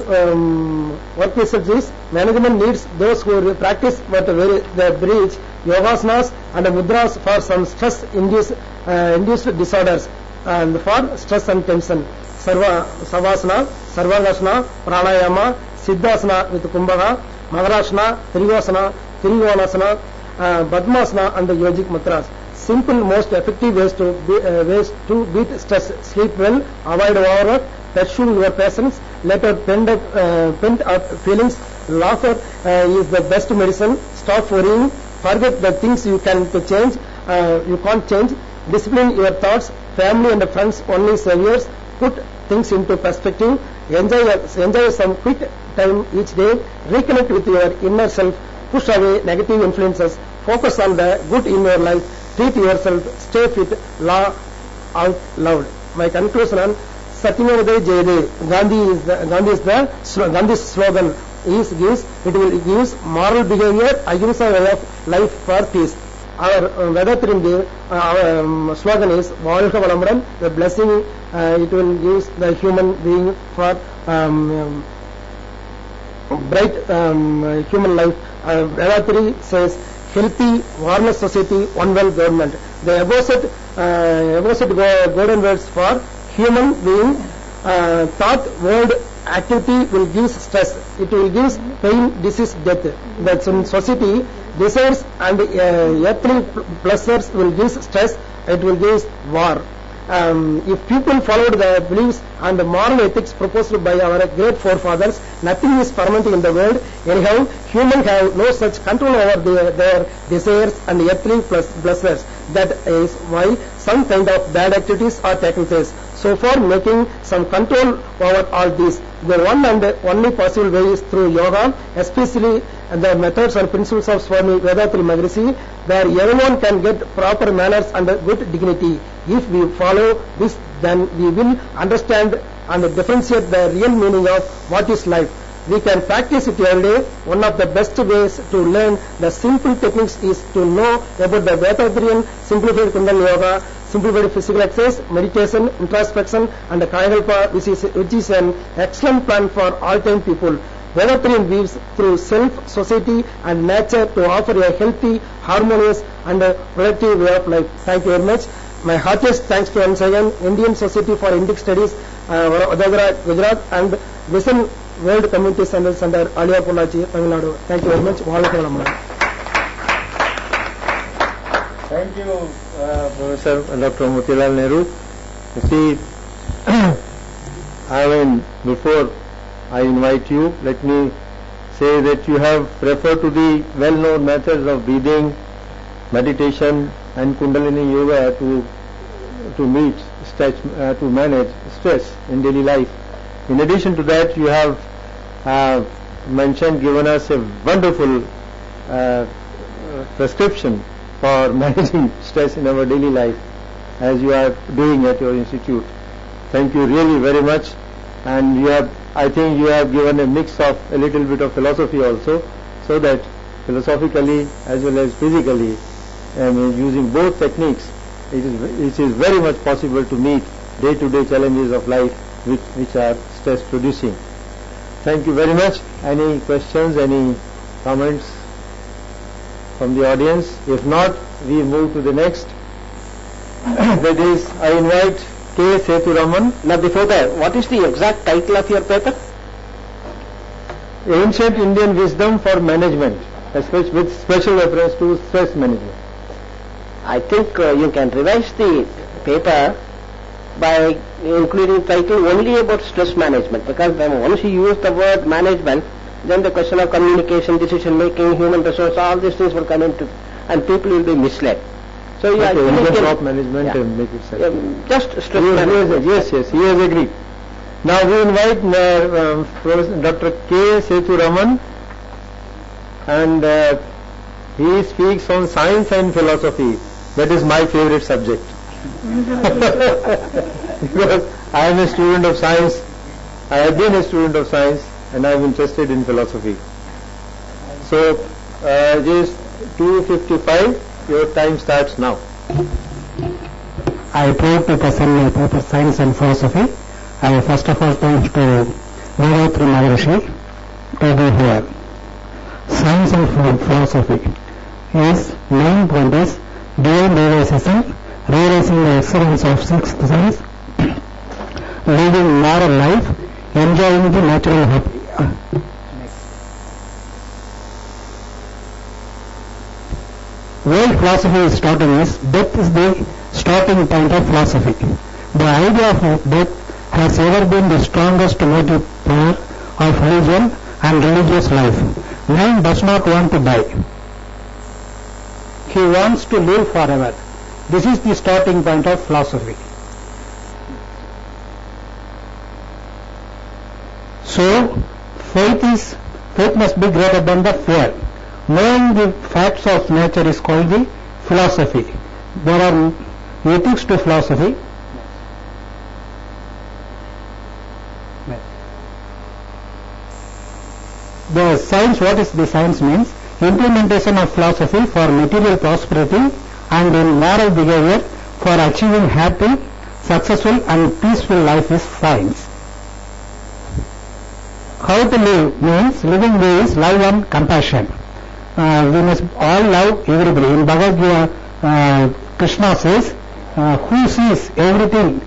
work researches. Management needs those who practice but they breach yogasanas and mudras for some stress induced disorders and for stress and tension. Savasana, Sarvangasana, Pranayama, Siddhasana with Kumbhaka, Maharashana, Trigonasana, Padmasana and the yogic mudras. Simple, most effective ways to beat stress. Sleep well, avoid overwork, pursue your passions, let out pent up feelings. Laughter is the best medicine. Stop worrying, forget the things you can't change. Discipline your thoughts. Family and friends only saviors. Put things into perspective. Enjoy some quick time each day. Reconnect with your inner self. Push away negative influences. Focus on the good in your life. Treat yourself. Stay fit. Laugh out loud. My conclusion on Satyamavade Jayade. Gandhi's slogan is gives moral behavior, ahimsa way of life for peace. Our Vedatrimdev, our slogan is Valka Valamudan, the blessing it will give the human being for bright human life. Vedatri says healthy, warmer society, one world government. The opposite golden words for human being, thought, word, activity will give stress. It will give pain, disease, death. That's in society. Desires and earthly pleasures will give stress. It will give war. If people followed the beliefs and the moral ethics proposed by our great forefathers, nothing is permanent in the world. Anyhow, humans have no such control over their desires and earthly pleasures. That is why some kind of bad activities are taking place. So for making some control over all these, the one and only possible way is through yoga, especially the methods and principles of Swami Vedatri Maharishi, where everyone can get proper manners and good dignity. If we follow this, then we will understand and differentiate the real meaning of what is life. We can practice it every day. One of the best ways to learn the simple techniques is to know about the Vedatrian simplified Kundalini yoga, simplified physical exercise, meditation, introspection, and KAYAKALPA, which is an excellent plan for all-time people. Everything weaves through self, society, and nature to offer a healthy, harmonious, and productive way of life. Thank you very much. My heartiest thanks to once again Indian Society for Indic Studies, Vadodara, Gujarat, and Vision World Community Centers under Alia Pollachi, Tamil Nadu. Thank you very much. Thank you, Professor Dr. Motilal Nehru. You see, before I invite you, let me say that you have referred to the well-known methods of breathing, meditation, and Kundalini Yoga to meet stress, to manage stress in daily life. In addition to that, you have given us a wonderful prescription for managing stress in our daily life, as you are doing at your institute. Thank you really very much. And I think you have given a mix of a little bit of philosophy also, so that philosophically as well as physically, using both techniques, it is very much possible to meet day-to-day challenges of life which are stress-producing. Thank you very much. Any questions, any comments from the audience? If not, we move to the next. That is, I invite K. Sethuraman. Now before that, what is the exact title of your paper? Ancient Indian Wisdom for Management, with special reference to stress management. I think you can revise the paper by including title only about stress management, because once you use the word management, then the question of communication, decision making, human resource, all these things will come into, and people will be misled. So you can stop management and make it simple. Just stress management. Yes, he has agreed. Now we invite Dr. K. Sethuraman, and he speaks on science and philosophy. That is my favorite subject. Because I am a student of science, I have been a student of science, and I am interested in philosophy. So it is 2:55, your time starts now. I proud to present my paper Science and Philosophy. I first of all thank to Gayatri Maharishi to be here. Science and Philosophy is main point is dual realization, realizing the excellence of sixth sense, living moral life, enjoying the natural happy. World philosophy is starting as death is the starting point of philosophy. The idea of death has ever been the strongest motive power of religion and religious life. Man does not want to die. He wants to live forever. This is the starting point of philosophy. So, faith must be greater than the fear. Knowing the facts of nature is called the philosophy. There are ethics to philosophy. The science, what is the science means? Implementation of philosophy for material prosperity and in moral behavior for achieving happy, successful and peaceful life is science. How to live means living way is love and compassion. We must all love everybody. In Bhagavad Gita, Krishna says, who sees everything,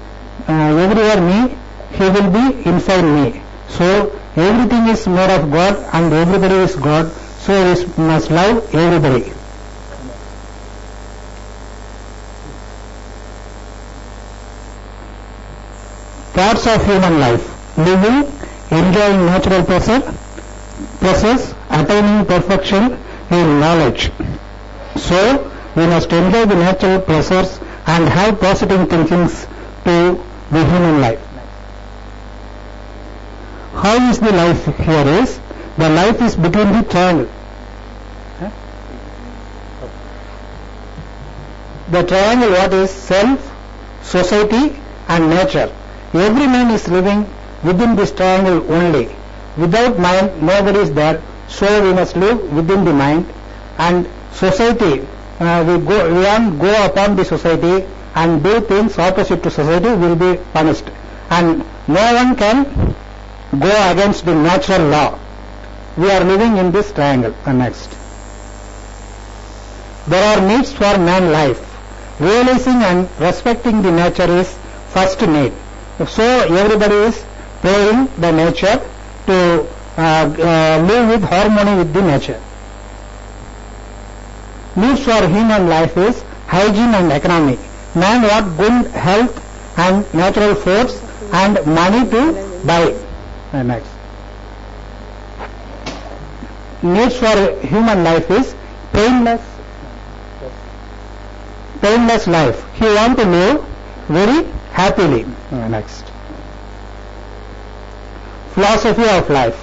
everywhere me, he will be inside me. So everything is made of God and everybody is God, so we must love everybody. Parts of human life: living, enjoying natural process, attaining perfection in knowledge. So we must enjoy the natural pleasures and have positive thinkings to the human life. How is the life here is? The life is between the triangle. The triangle, what is? Self, society and nature. Every man is living within this triangle only. Without mind, nobody is there. So we must live within the mind. And society, we go upon the society and do things opposite to society will be punished. And no one can go against the natural law. We are living in this triangle. Next. There are needs for man life. Realizing and respecting the nature is first need. So everybody is praying the nature to live with harmony with the nature. Needs for human life is hygiene and economy. Man wants good health and natural foods and money to buy. Next. Needs for human life is painless life. He wants to live very happily. Next. Philosophy of life.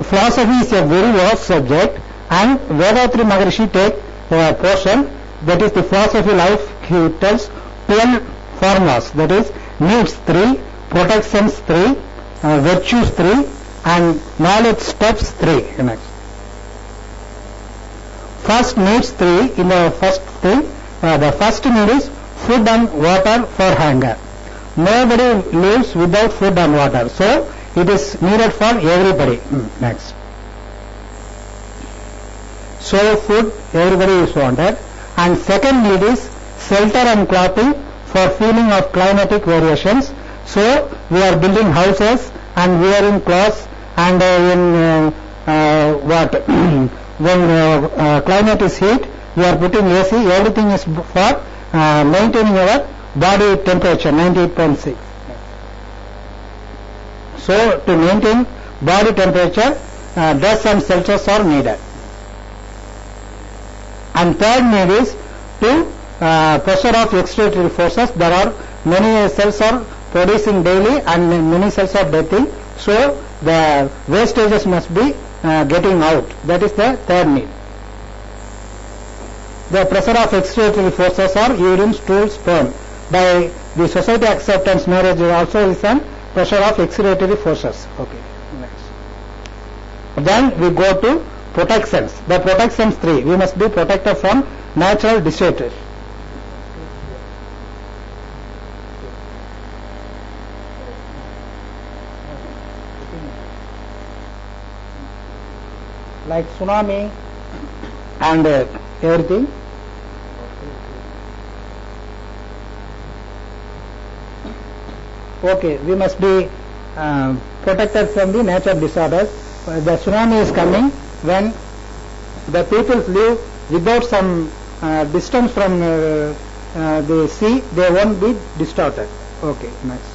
Philosophy is a very vast subject, and Vedatri Maharishi take a portion, that is the philosophy life. He tells 12 formulas, that is needs 3, protections 3, virtues 3, and knowledge steps 3. Next. First needs 3. In the first thing, the first need is food and water for hunger. Nobody lives without food and water, so it is needed for everybody. Next. So food everybody is wanted. And second need is shelter and clothing for feeling of climatic variations. So we are building houses and wearing clothes, and when climate is heat, we are putting AC. Everything is for maintaining our body temperature 98.6. So to maintain body temperature, dress and shelters are needed. And third need is to pressure of excretory forces. There are many cells are producing daily and many cells are deathing. So the wastages must be getting out. That is the third need. The pressure of excretory forces are urine, stool, sperm. By the society acceptance marriage also is an pressure of excretory forces. Okay. Next. Then we go to protections. The protections 3. We must be protected from natural disasters. Like tsunami and everything. Okay, we must be protected from the natural disorders. The tsunami is coming when the people live without some distance from the sea, they won't be distorted. Okay, next.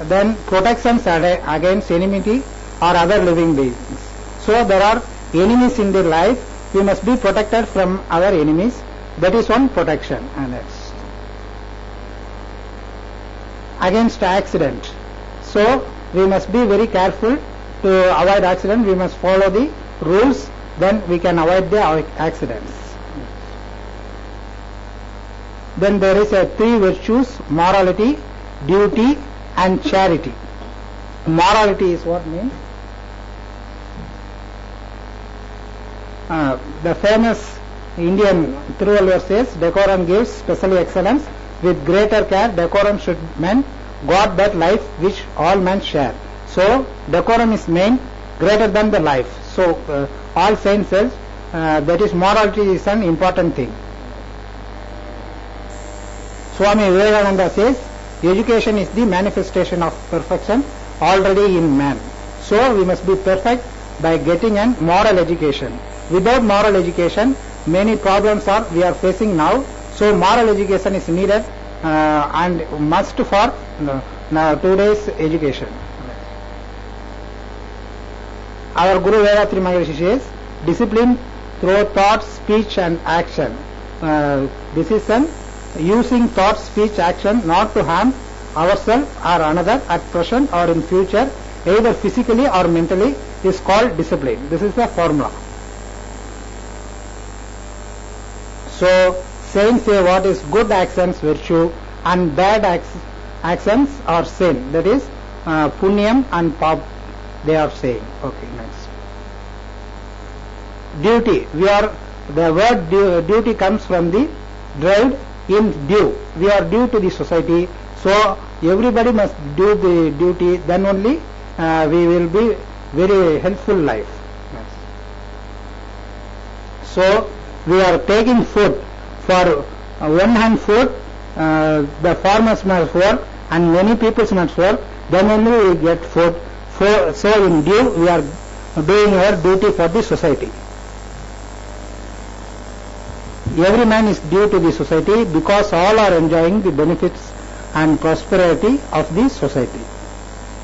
Then protections against enmity or other living beings. So there are enemies in their life. We must be protected from our enemies. That is one protection. And next. Against accident. So we must be very careful to avoid accident. We must follow the rules. Then we can avoid the accidents. Then there is a 3 virtues: morality, duty, and charity. Morality is what means? The famous Indian Thiruvalluvar says, decorum gives special excellence. With greater care, decorum should men guard that life which all men share. So decorum is main, greater than the life. So all saints says that is morality is an important thing. Swami Vivekananda says, education is the manifestation of perfection already in man. So we must be perfect by getting a moral education. Without moral education, many problems we are facing now. So moral education is needed and must for today's education. Our Guru Vedatri Maharishi says, discipline through thought, speech and action. This is an using thought, speech, action not to harm ourselves or another at present or in future, either physically or mentally, is called discipline. This is the formula. So saints say what is good actions, virtue, and bad actions are sin. That is punyam and pap, they are saying. Okay, next. Duty. We are The word duty comes from the derived in due. We are due to the society, so everybody must do the duty, then only we will be very helpful life. So we are taking food for one hand food, the farmers must work and many people must work, then only we get food. So in due we are doing our duty for the society. Every man is due to the society because all are enjoying the benefits and prosperity of the society.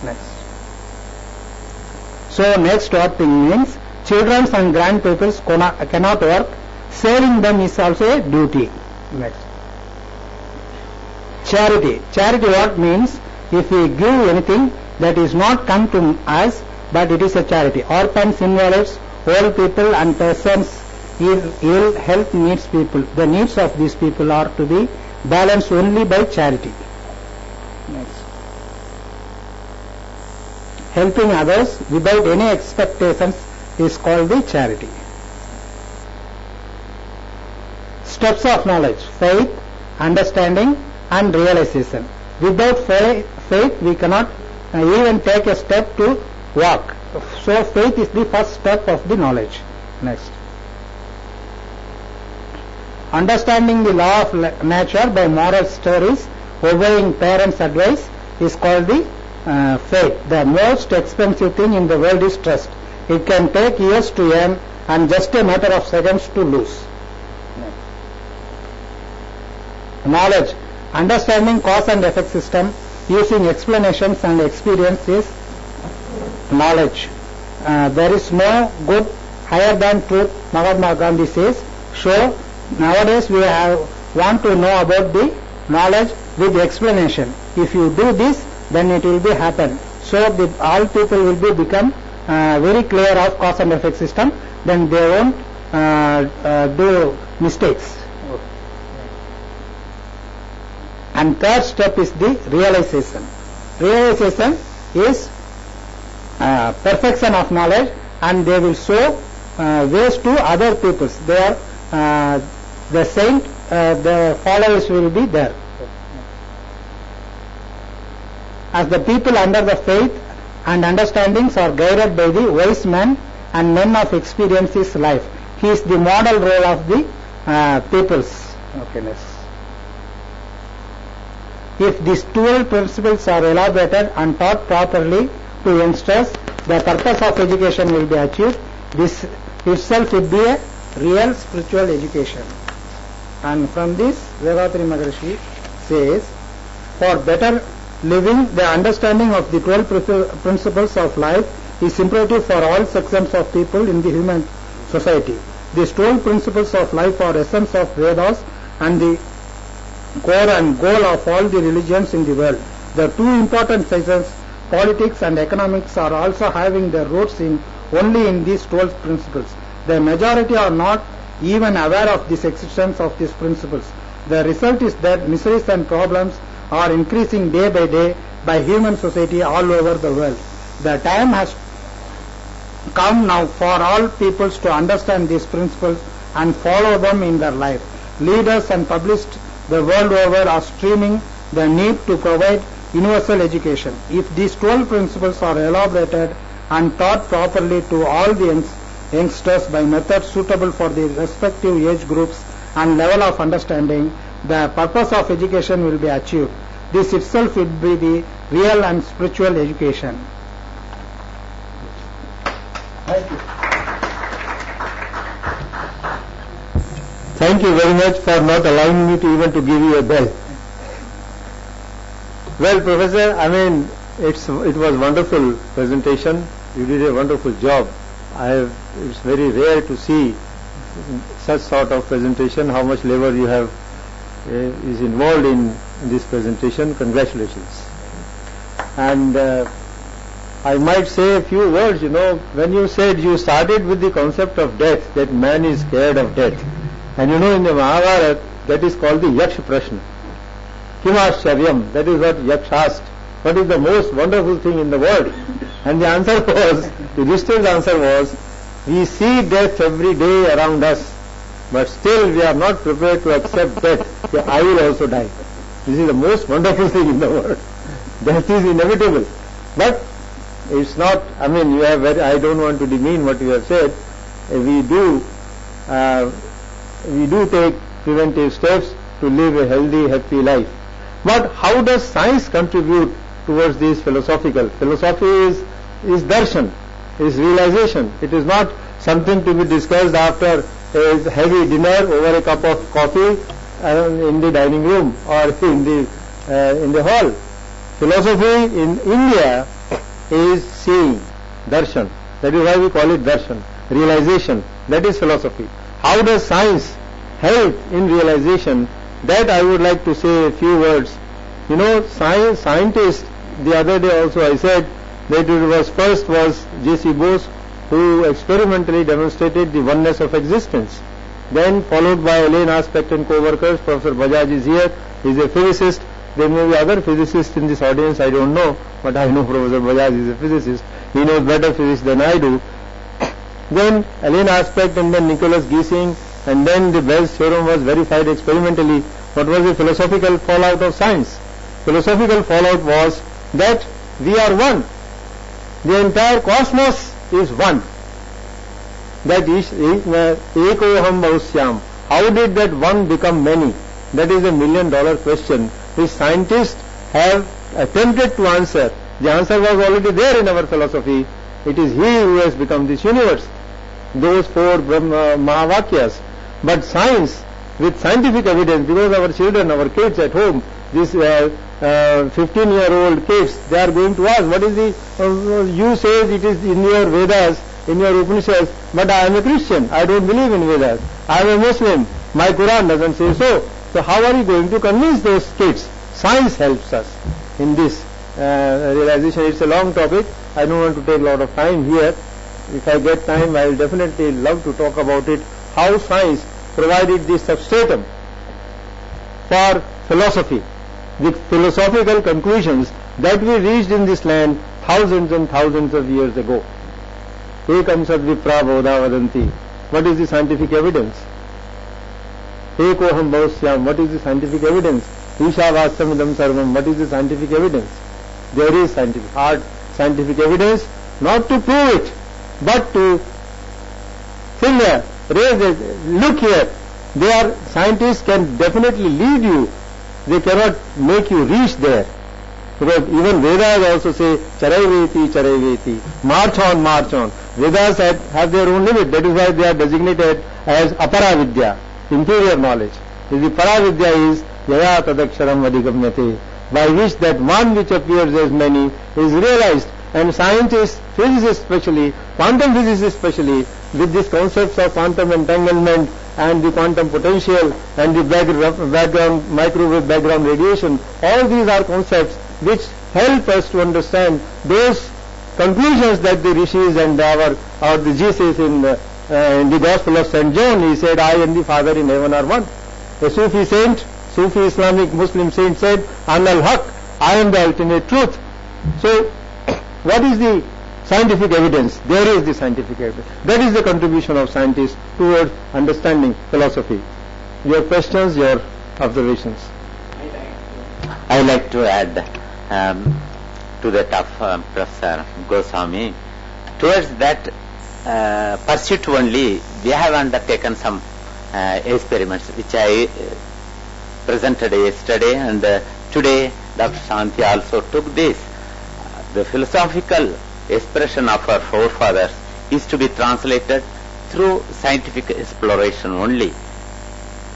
Next. So next what thing means, children and grandpeoples cannot work, saving them is also a duty. Next. Charity. Charity what means, if we give anything that is not come to us, but it is a charity. Orphans, invalids, old people and persons ill health needs people. The needs of these people are to be balanced only by charity. Next. Helping others without any expectations is called the charity. Steps of knowledge: faith, understanding and realization. Without faith we cannot even take a step to walk. So faith is the first step of the knowledge. Next. Understanding the law of nature by moral stories, obeying parents' advice is called the faith. The most expensive thing in the world is trust. It can take years to earn and just a matter of seconds to lose. Knowledge. Understanding cause and effect system using explanations and experience is knowledge. There is no good higher than truth, Mahatma Gandhi says. So nowadays we want to know about the knowledge with explanation. If you do this, then it will be happen. So all people will be become very clear of cause and effect system, then they won't do mistakes. And third step is the realization. Realization is perfection of knowledge, and they will show ways to other peoples. They are the saint, the followers will be there. As the people under the faith and understandings are guided by the wise man and men of experience's life. He is the model role of the peoples. Okay, next. If these 12 principles are elaborated and taught properly to youngsters, the purpose of education will be achieved. This itself would be a real spiritual education. And from this, Vedatri Maharishi says, for better living, the understanding of the 12 principles of life is imperative for all sections of people in the human society. These 12 principles of life are essence of Vedas and the core and goal of all the religions in the world. The two important sections, politics and economics, are also having their roots only in these 12 principles. The majority are not even aware of the existence of these principles. The result is that miseries and problems are increasing day by day by human society all over the world. The time has come now for all peoples to understand these principles and follow them in their life. Leaders and publicists the world over are streaming the need to provide universal education. If these 12 principles are elaborated and taught properly to all the youngsters by methods suitable for the respective age groups and level of understanding, the purpose of education will be achieved. This itself will be the real and spiritual education. Thank you. Thank you very much for not allowing me to even to give you a bell. Well, Professor, I mean, it was wonderful presentation. You did a wonderful job. It's very rare to see such sort of presentation. How much labor you have is involved in this presentation. Congratulations. And I might say a few words. You know, when you said you started with the concept of death, that man is scared of death. And you know, in the Mahabharata, that is called the Yaksha Prashna. Kimascharyam, that is what Yaksha asked. What is the most wonderful thing in the world? And the answer was, the Yudhishthira's answer was, we see death every day around us. but still we are not prepared to accept that I will also die. This is the most wonderful thing in the world. Death is inevitable. But it's not, I mean, you have I don't want to demean what you have said. We do take preventive steps to live a healthy, happy life. But how does science contribute towards this philosophical? Philosophy is darshan, is realization. It is not something to be discussed after a heavy dinner over a cup of coffee in the dining room or in the hall. Philosophy in India is seeing, darshan. That is why we call it darshan, realization. That is philosophy. How does science help in realization? That I would like to say a few words. You know, scientists, the other day also I said that first was J.C. Bose, who experimentally demonstrated the oneness of existence. Then followed by Elaine Aspect and co-workers. Professor Bajaj is here. He is a physicist. There may be other physicists in this audience, I don't know, but I know Professor Bajaj is a physicist. He knows better physics than I do. Then Elaine Aspect and then Nicholas Giesing, and then the Bell's theorem was verified experimentally. What was the philosophical fallout of science? Philosophical fallout was that we are one. The entire cosmos is one. That is ekoham bahusyam. How did that one become many? That is a $1 million question which scientists have attempted to answer. The answer was already there in our philosophy. It is He who has become this universe. Those 4 Mahavakyas. But science, with scientific evidence, because our children, our kids at home, these 15-year-old kids, they are going to ask, what is the, you say it is in your Vedas, in your Upanishads, but I am a Christian, I don't believe in Vedas, I am a Muslim, my Quran doesn't say so. So how are you going to convince those kids? Science helps us in this realization. It's a long topic, I don't want to take a lot of time here. If I get time, I will definitely love to talk about it, how science provided this substratum for philosophy, the philosophical conclusions that we reached in this land thousands and thousands of years ago. Ekam sad vipra bodha vadanti. What is the scientific evidence? Ekoham bahusyam. What is the scientific evidence? Ishavastamidam sarvam. What is the scientific evidence? There is hard scientific evidence, not to prove it, but to finger, raise it, look here. Scientists can definitely lead you. They cannot make you reach there. Because even Vedas also say, Charaiveti, Charaiveti, march on, march on. Vedas have their own limit. That is why they are designated as Aparavidya, inferior knowledge. The Paravidya is Yaya Tadaksharam Vadigamyate, by which that one which appears as many is realized. And scientists, physicists especially, quantum physicists especially, with these concepts of quantum entanglement and the quantum potential and the background microwave background radiation, all these are concepts which help us to understand those conclusions that the rishis and the Jesus in the Gospel of St. John, he said, I and the Father in heaven are one. A Sufi saint, Sufi Islamic Muslim saint said, Ana al-Haq, I am the ultimate truth. So, what is the scientific evidence? There is the scientific evidence. That is the contribution of scientists towards understanding philosophy. Your questions, your observations. I like to add to that of Professor Goswami. Towards that pursuit only, we have undertaken some experiments which I presented yesterday, and today Dr. Shanti also took this. The philosophical expression of our forefathers is to be translated through scientific exploration only.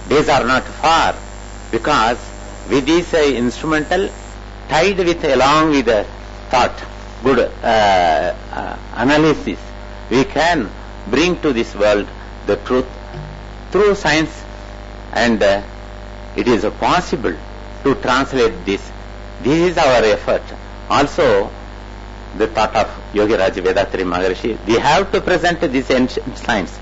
These are not far, because with this instrumental tied with along with the thought, good analysis, we can bring to this world the truth through science, and it is possible to translate this. This is our effort. Also, the thought of Yogi Raj Vedatri Maharishi, we have to present this ancient science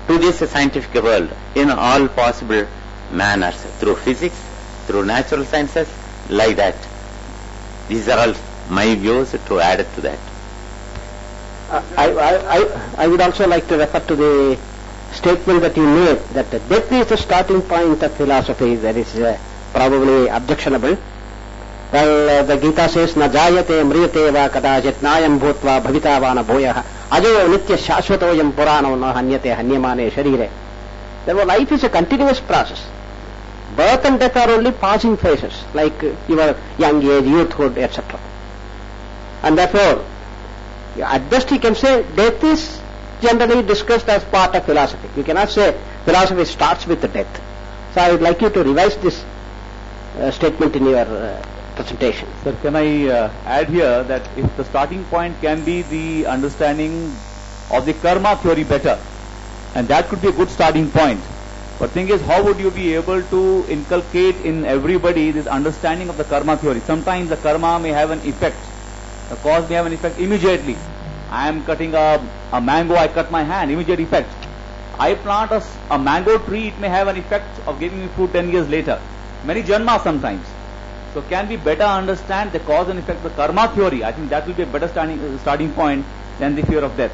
to this scientific world in all possible manners, through physics, through natural sciences, like that. These are all my views to add to that. I would also like to refer to the statement that you made, that death is the starting point of philosophy, that is probably objectionable. Well, the Gita says, na jayate mriyate va kadajit nayam bhutva bhavita vana bhoyah ajo nitya shashvatoyam puranam na hanyate hanyamane sharire. Therefore, life is a continuous process. Birth and death are only passing phases, like your young age, youthhood, etc. And therefore, at best you can say death is generally discussed as part of philosophy. You cannot say philosophy starts with the death. So I would like you to revise this statement in your presentation. Sir, can I add here that if the starting point can be the understanding of the karma theory better, and that could be a good starting point. But thing is, how would you be able to inculcate in everybody this understanding of the karma theory? Sometimes the karma may have an effect. The cause may have an effect immediately. I am cutting a mango, I cut my hand, immediate effect. I plant a mango tree, it may have an effect of giving me fruit 10 years later. Many janmas sometimes. So can we better understand the cause and effect of the karma theory? I think that will be a better starting point than the fear of death.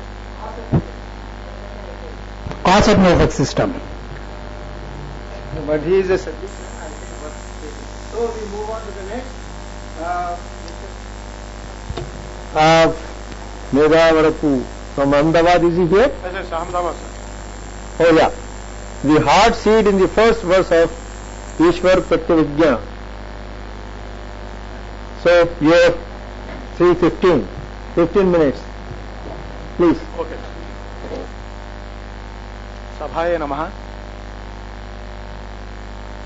Cause and effect system. But he is a So we move on to the next. Medavarapu from Ahmedabad, is he here? Yes, Ahmedabad, sir. Oh yeah. The heart seed in the first verse of Ishwar Pratyavijna. So you have 15 minutes. Please. Okay. Sabhaya Namaha.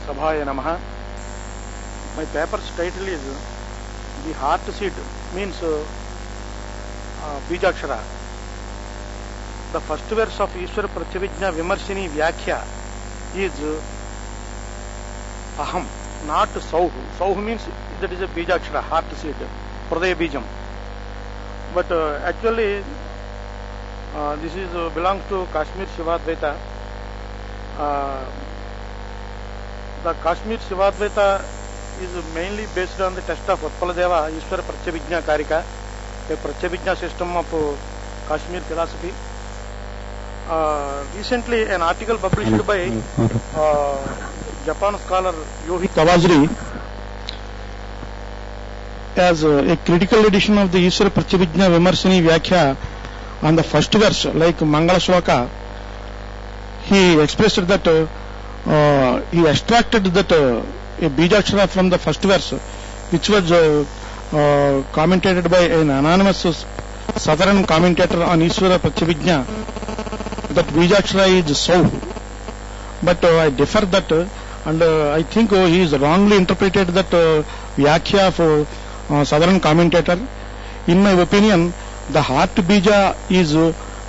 Sabhaya Namaha. My paper's title is The Heart Seed, means Bijakshara. The first verse of Ishwar Pratyavijna Vimarshini Vyakhya is Aham, not Sauhu. Sauhu means that is a Bijakshara, heart seed, Pradaya Bijam. But actually this is belongs to Kashmir Shivadvaita. The Kashmir Shivadvaita is mainly based on the text of Utpaladeva, Ishwara Pratyavijna Karika, a Pratyavijna system of Kashmir philosophy. Recently an article published by Japan scholar Yohi Kawajiri as a critical edition of the Ishwara Pratyavijna Vimarshini Vyakhya on the first verse, like Mangala Shloka. He expressed that he extracted that a Bijakshara from the first verse, which was commentated by an anonymous southern commentator on Ishwara Pratyavijna, that Bijakshara is Sau. But I differ that, and I think he is wrongly interpreted that Vyakhya of southern commentator. In my opinion, the heart bija is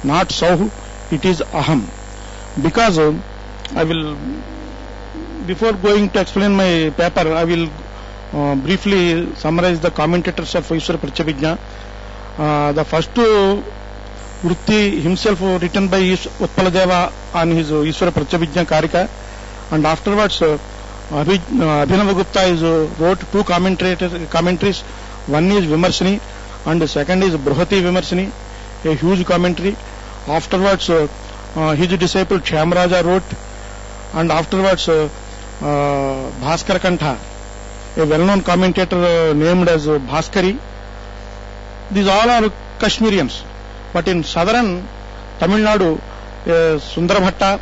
not Sau, it is Aham. Because I will, before going to explain my paper, I will briefly summarize the commentators of Ishwara Pratyavijna. The first Vritti himself written by Utpaladeva on his Ishwara Pratyavijna Karika, and afterwards Abhinavagupta wrote two commentaries. One is Vimarshini and the second is Bruhati Vimarshini, a huge commentary. Afterwards his disciple Chamraja wrote, and afterwards Bhaskara Kantha, a well-known commentator named as Bhaskari. These all are Kashmirians. But in southern Tamil Nadu, Sundara Bhatta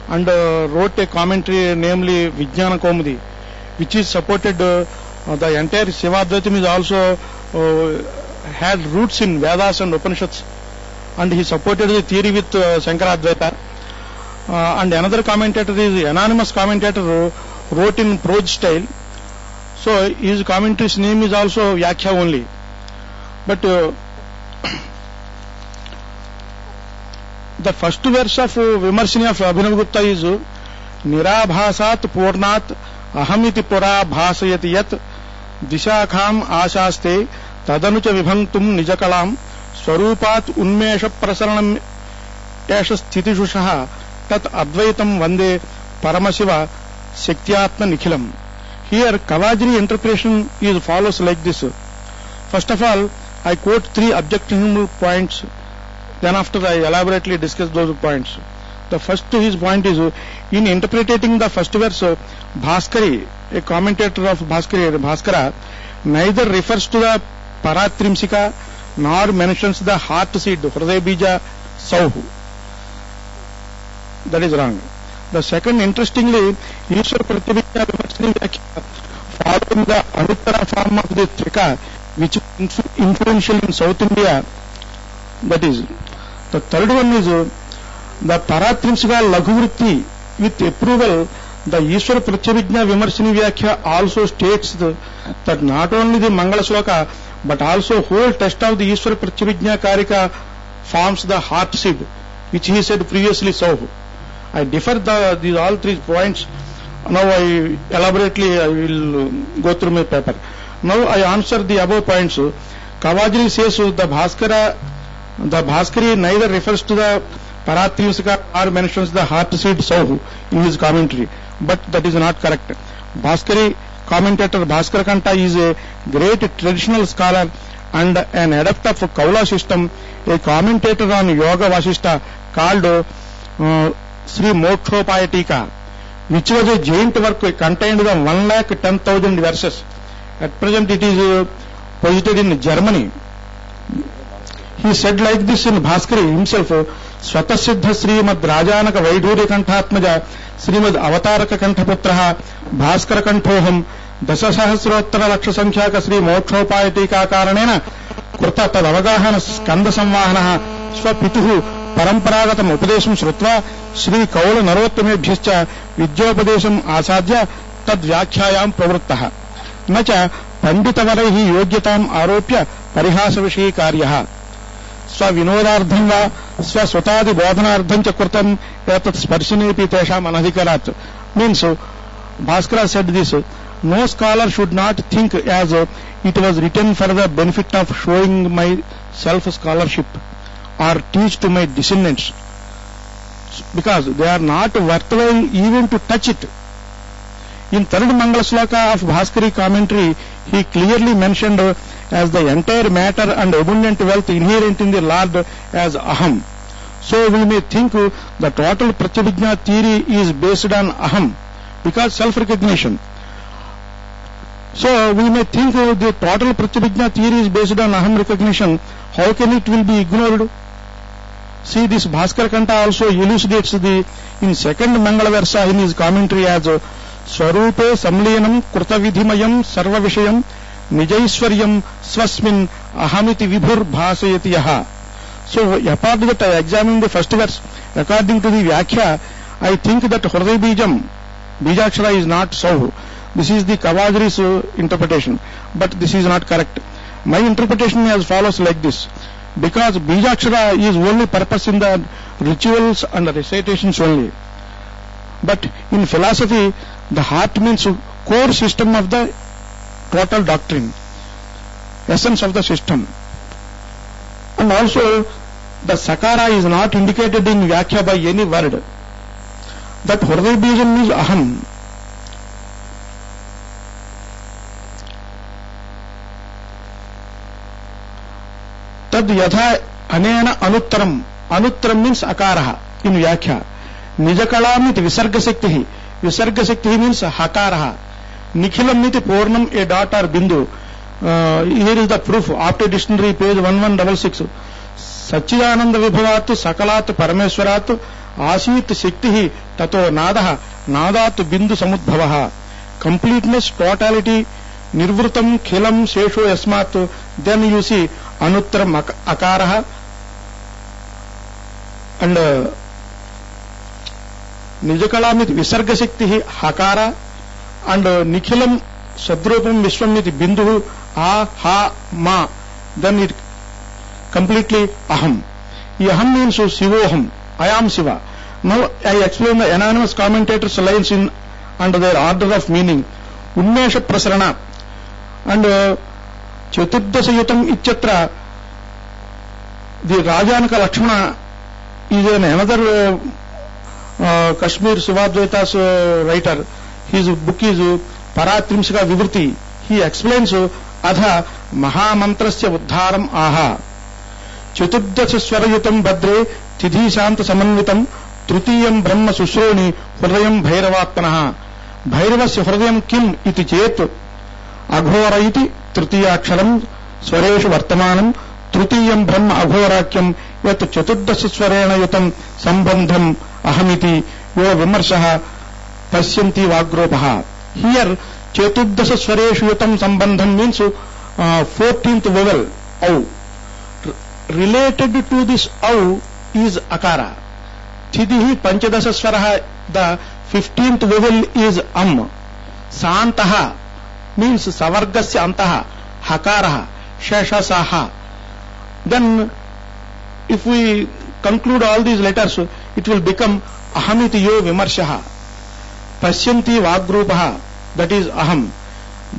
and wrote a commentary namely Vijnana Kaumudi, which is supported, the entire Shivadvaitam is also had roots in Vedas and Upanishads, and he supported the theory with Shankaradvaita. And another commentator is anonymous commentator, wrote in prose style, so his commentary's name is also Vyakhya only. But the first verse of Vimarshini of Abhinavagupta is Nirabhasat Purnat Ahamiti Pura Bhasayati Yat Dishakham Ashaste Tadanucha Vibhanktum Nijakalam Swarupat Unmesha Prasaranam Esha Sthitishusaha Tat Advaitam Vande Paramashiva Shaktyatma Nikhilam. Here Kawajiri interpretation is follows like this. First of all, I quote three objectionable points. Then after I elaborately discuss those points. The first his point is, in interpreting the first verse, Bhaskari, a commentator of Bhaskara, neither refers to the Paratrimsika nor mentions the heart seed, Hriday Bija Sauhu. That is wrong. The second, interestingly, Ishwar Pratyabhijna Vimarsini Vyakya, following the Anuttara form of the Trika, which is influential in South India. That is. The third one is the Paratrimsika Laghuvritti, with approval, the Ishwar Pratyabhijna Vimarsini Vyakya also states that not only the Mangala Sloka, but also whole text of the Ishwar Pratyabhijna Karika forms the heart seed, which he said previously so. I differ these all three points. Now I elaborately I will go through my paper. Now I answer the above points. Kavajri says the Bhaskari neither refers to the Paratrimsika or mentions the heart seed Sauhu in his commentary, but that is not correct. Bhaskari commentator Bhaskara Kanta is a great traditional scholar and an adept of Kaula system, a commentator on Yoga Vasishta called Sri Mokshopaya Tika, which was a giant work, contained the 110,000 verses. At present it is posited in Germany. He said like this in Bhaskari himself, Swatasiddha Srimad Rajanaka Vaidhuri Kanthatmaja Srimad Avataraka Kantaputraha Bhaskara Kantoham Dasasahasrottara Laksha Sankhyaka Sri Mokshopaya Tika Karanena Kurta Tad Avagahana Skanda Samvahanaha Swapituhu Paramparagatam Upadesham Shrutva Sri Kaula Narottmebhyascha Vidyopadesham Asadhya Tad Vyakhyayam Pravruttaha Nacha Panditavaraihi Yogyatam Aropya Parihasavishii Karyaha Swavinodardham va swaswatadi bodhanardham cha kurtam etat sparsinepi tesham anadhikarat. Means Bhaskara said this, no scholar should not think as it was written for the benefit of showing my self-scholarship or teach to my descendants, because they are not worthwhile even to touch it. In third Mangala Sloka of Bhaskari commentary, he clearly mentioned as the entire matter and abundant wealth inherent in the Lord as Aham. So we may think the total Pratyabhijna theory is based on Aham, because self-recognition. So we may think the total Pratyabhijna theory is based on Aham recognition. How can it will be ignored? See, this Bhaskara Kanta also elucidates in second Mangala Versa in his commentary as Swarupe Samliyanam Krutavidhimayam Sarva Vishayam Nijaiswaryam Swasmin Ahamiti Vibhur Bhasayati Yaha. So apart that I examine the first verse, according to the Vyakhya, I think that Hriday Bijam, Bijakshara is not so. This is the Kavajri's interpretation, but this is not correct. My interpretation as follows like this. Because Bijakshara is only purpose in the rituals and recitations only. But in philosophy, the heart means core system of the total doctrine, essence of the system. And also, the Sakara is not indicated in Vyakhya by any word. That Hriday Bijam is Aham. Tad yatha anena anuttaram. Anuttaram means akaraha in Vyakhya. Nijakalam iti visargasektihi. Visargasektihi means hakaraha. Nikhilam iti purnam, a dot or bindu. Here is the proof after dictionary page 1166. Sachidananda vibhavatu sakalat parameswaratu asit shaktihi tato nadaha nadatu bindu samudbhavaha. Completeness, totality, nirvrutam khilam shesho yasmat. Then you see anuttaram akaraha and nijakalamit visargasektihi hakara and nikhilam sadrupam vishwamiti bindu a ha ma. Then it completely aham. Aham means Sivoham. I am Siva. Now I explain the anonymous commentators' lines in under their order of meaning. Unmesha prasarana and Chaturdasayutam Ichatra. The Rajanaka Lakshmana is another Kashmir Sivadvaita's writer. His book is Paratrimsika Vivruti. He explains Adha Mahamantrasya Uddharam Aha Chaturdasa Swarayutam Badre Tidhi Shanta Samanvitam तृतीयं ब्रह्म शुश्रोणि हृदयं भैरवात्मनः भैरवस्य हृदयं किम् इति चेत् अघोर इति तृतीयाक्षरं स्वरेषु वर्तमानं तृतीयं ब्रह्म अघोराख्यं यत् चतुर्दशस्वरेण युतं सम्बन्धम् अहमिति यो विमर्शः पश्यन्ति वाग्रूपः. हियर चतुर्दशस्वरेषु युतं सम्बन्धं means 14th vowel au. Related to this au is akara. Thidihi panchadasaswaraha, the 15th vowel is Santaha means savargasya antaha, hakaraha, shashasaha. Then if we conclude all these letters, it will become ahamiti yo vimarshaha. Pashyanti vagrupaha, that is aham.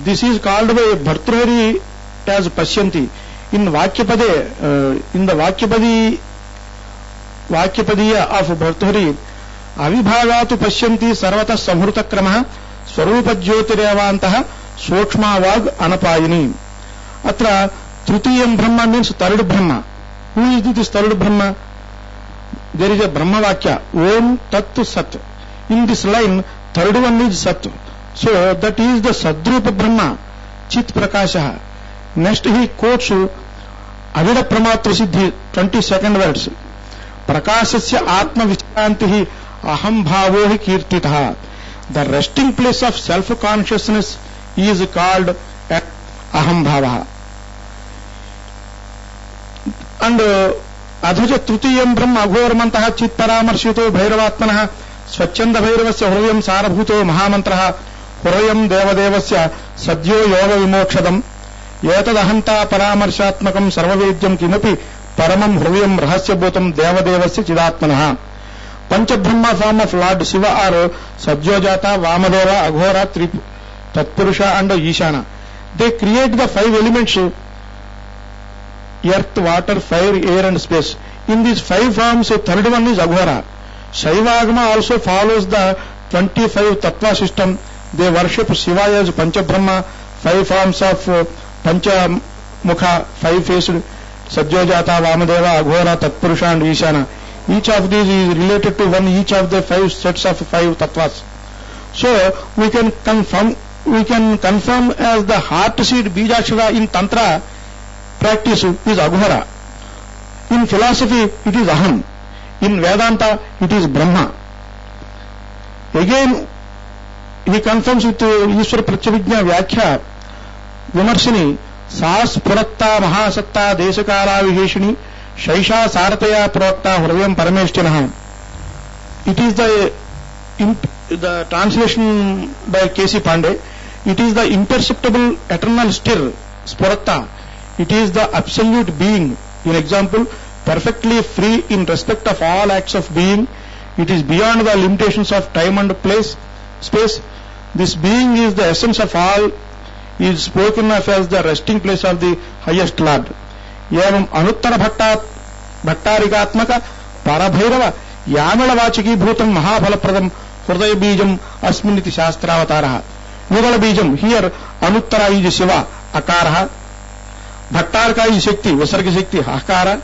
This is called by Bhartrihari as Pashyanti. In Vakyapade, in the Vakyapadiya of Bhartrihari, Avibhagatu Pashyanti Sarvata Samhruta Kramaha Swarupa Jyotirevantah Sokshma Vag Anapayini. Atra Trutiyam Brahma means third Brahma. Who is this third Brahma? There is a Brahma Vakya, Om Tat Sat. In this line, third one is Sat. So that is the Sadrupa Brahma, Chit Prakashaha. Next he quotes Avida Pramatra Siddhi, 22nd verse. Prakashasya Atma Vichyantihi Aham Bhavohi Kirtitaha. The resting place of self-consciousness is called Aham Bhavaha. And Adhaja Trutiyam Brahma Aghoramantaha Chit Paramarshito Bhairavatmanaha Swachanda Bhairavasya Hurayam Sarabhuto Mahamantraha Hurayam Devadevasya Sadhyo Yoga Vimokshadam Yetadahanta Paramarshatmakam Sarvavedyam Kimapi Paramam Hurayam Rahasyabhutam Devadevasya Chidatmanaha. Pancha Brahma form of Lord Shiva are Sajyojata, Vamadeva, Aghora, Tatpurusha and Ishana. They create the 5 elements: earth, water, fire, air and space. In these 5 forms, third one is Aghora. Shaivagama also follows the 25 Tattva system. They worship Shiva as Pancha Brahma, 5 forms of Pancha Mukha, 5-faced Sajyojata, Vamadeva, Aghora, Tatpurusha and Ishana. Each of these is related to each of the 5 sets of 5 tattvas. So we can confirm as the heart seed Bijashara in Tantra practice is Aghora. In philosophy it is Aham. In Vedanta it is Brahma. Again he confirms with Ishwara Pratyavijna Vyakhya Vimarshini Sas Puratta Mahasatta Deshakara Viheshini Shaisha Sarataya Prokta Hurayam Parameshtinaha. It is the translation by K.C. Pandey. It is the imperceptible eternal stir, Spuratta. It is the absolute being. In example, perfectly free in respect of all acts of being. It is beyond the limitations of time and space. This being is the essence of all, is spoken of as the resting place of the highest Lord. एवं अनुत्तर भट्टारिकात्मक परभैरव यामिळवाचिकी भूतं महाफलप्रदं हृदय बीजम अस्मिन्निति शास्त्रावतारः. युगल बीजम here अनुत्तर is Shiv अकारः, भट्टारका is शक्ति, विसर्ग शक्ति हकार.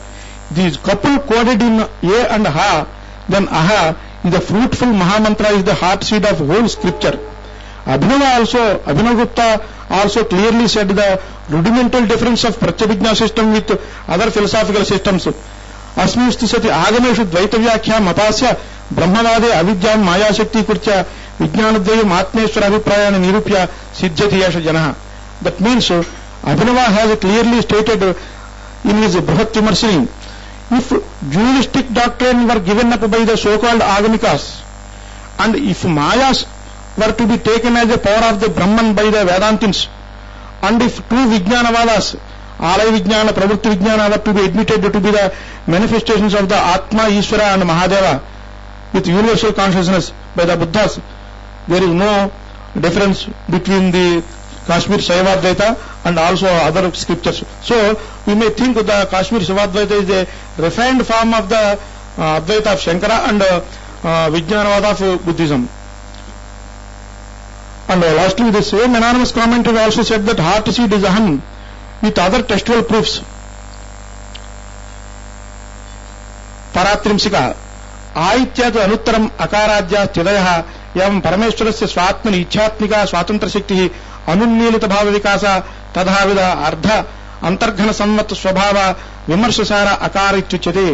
These couple coded in A and Ha, then Aha is the fruitful Mahamantra, is the heart seed of whole scripture. Abhinav Gupta also clearly said the rudimental difference of Pratyabhijna system with other philosophical systems. Asmisti sati agameshu dvaita vyakhyam apasya brahmavade avidyam maya shakti kurcha vijnanadvayam atmeshwara abhiprayana nirupya siddhyati yasha janaha. That means Abhinava has clearly stated in his Brihat Vimarshini, if dualistic doctrine were given up by the so-called Agamikas, and if Mayas were to be taken as a power of the Brahman by the Vedantins, and if 2 Vijnanavadas, Alaya Vijnana, Pravritti Vijnana, were to be admitted to be the manifestations of the Atma, Ishvara and Mahadeva with universal consciousness by the Buddhas, there is no difference between the Kashmir Shaivadvaita and also other scriptures. So we may think the Kashmir Shaivadvaita is a refined form of the Advaita of Shankara and Vijnanavada of Buddhism. And lastly, the same anonymous commentator also said that heart seed is Aham with other textual proofs. Paratrimsika, इत्यादि अनुत्तरम अकाराद्या स्थितयः एवं परमेश्वरस्य स्वात्मनि इच्छात्मिका स्वातंत्र्यशक्तिः अनुन्मीलित भाव विकास तथाविध अर्ध अंतर्घन संवत् स्वभाव विमर्शसार अकार इत्युच्यते.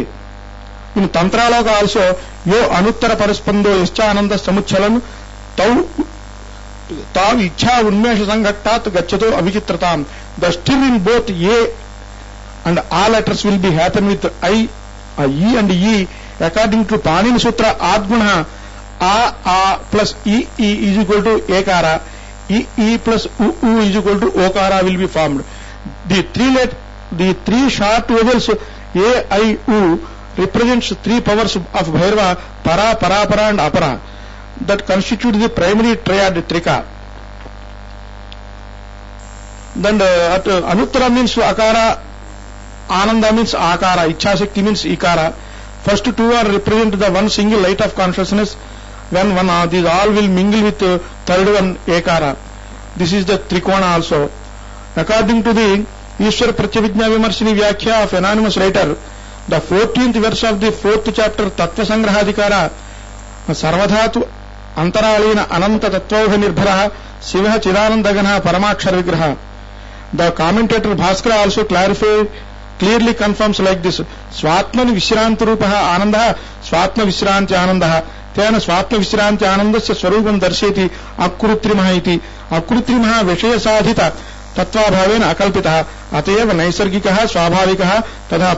इन तंत्रालोक also यो अनुत्तर परस्पंदो यश्चानंद समुच्छलन तौ ताव इच्छा उन्मेष संघट्टात् गच्छतो अविचित्रताम्. The stir in both a and all letters will be happen with I, E and E according to Panini Sutra Adguna A plus E is equal to Ekara, E plus U is equal to Okara will be formed. The three short vowels A, I, U represents three powers of Bhairava, Para, Parapara and Apara that constitute the primary triad Trika. Then Anuttara means Akara, Ananda means Akara, Ichhashakti means Ikara. First two are represent the one single light of consciousness. When these all will mingle with third one Ekara. This is the Trikona also. According to the Ishwar Pratyabhijna Vimarshini Vyakhya of anonymous writer, the 14th verse of the 4th chapter Tattva Sangrahadikara Sarvadhatu Antaralina Ananta Tattvauha Nirbharaha Sivaha Chidanandagana Paramakshar Vigraha. The commentator Bhaskara also clearly confirms like this: Swatman Vishranti Rupaha Anandaha Swatma Vishranti Anandaha Tena Swatma Vishranti Anandasya Swarupam Darsheti Akrutrimaha iti Akrutrimaha Vishaya Sadhita Tattva Bhavena Akalpitaha Atayeva Naisargikaha Swabhavikaha Tadha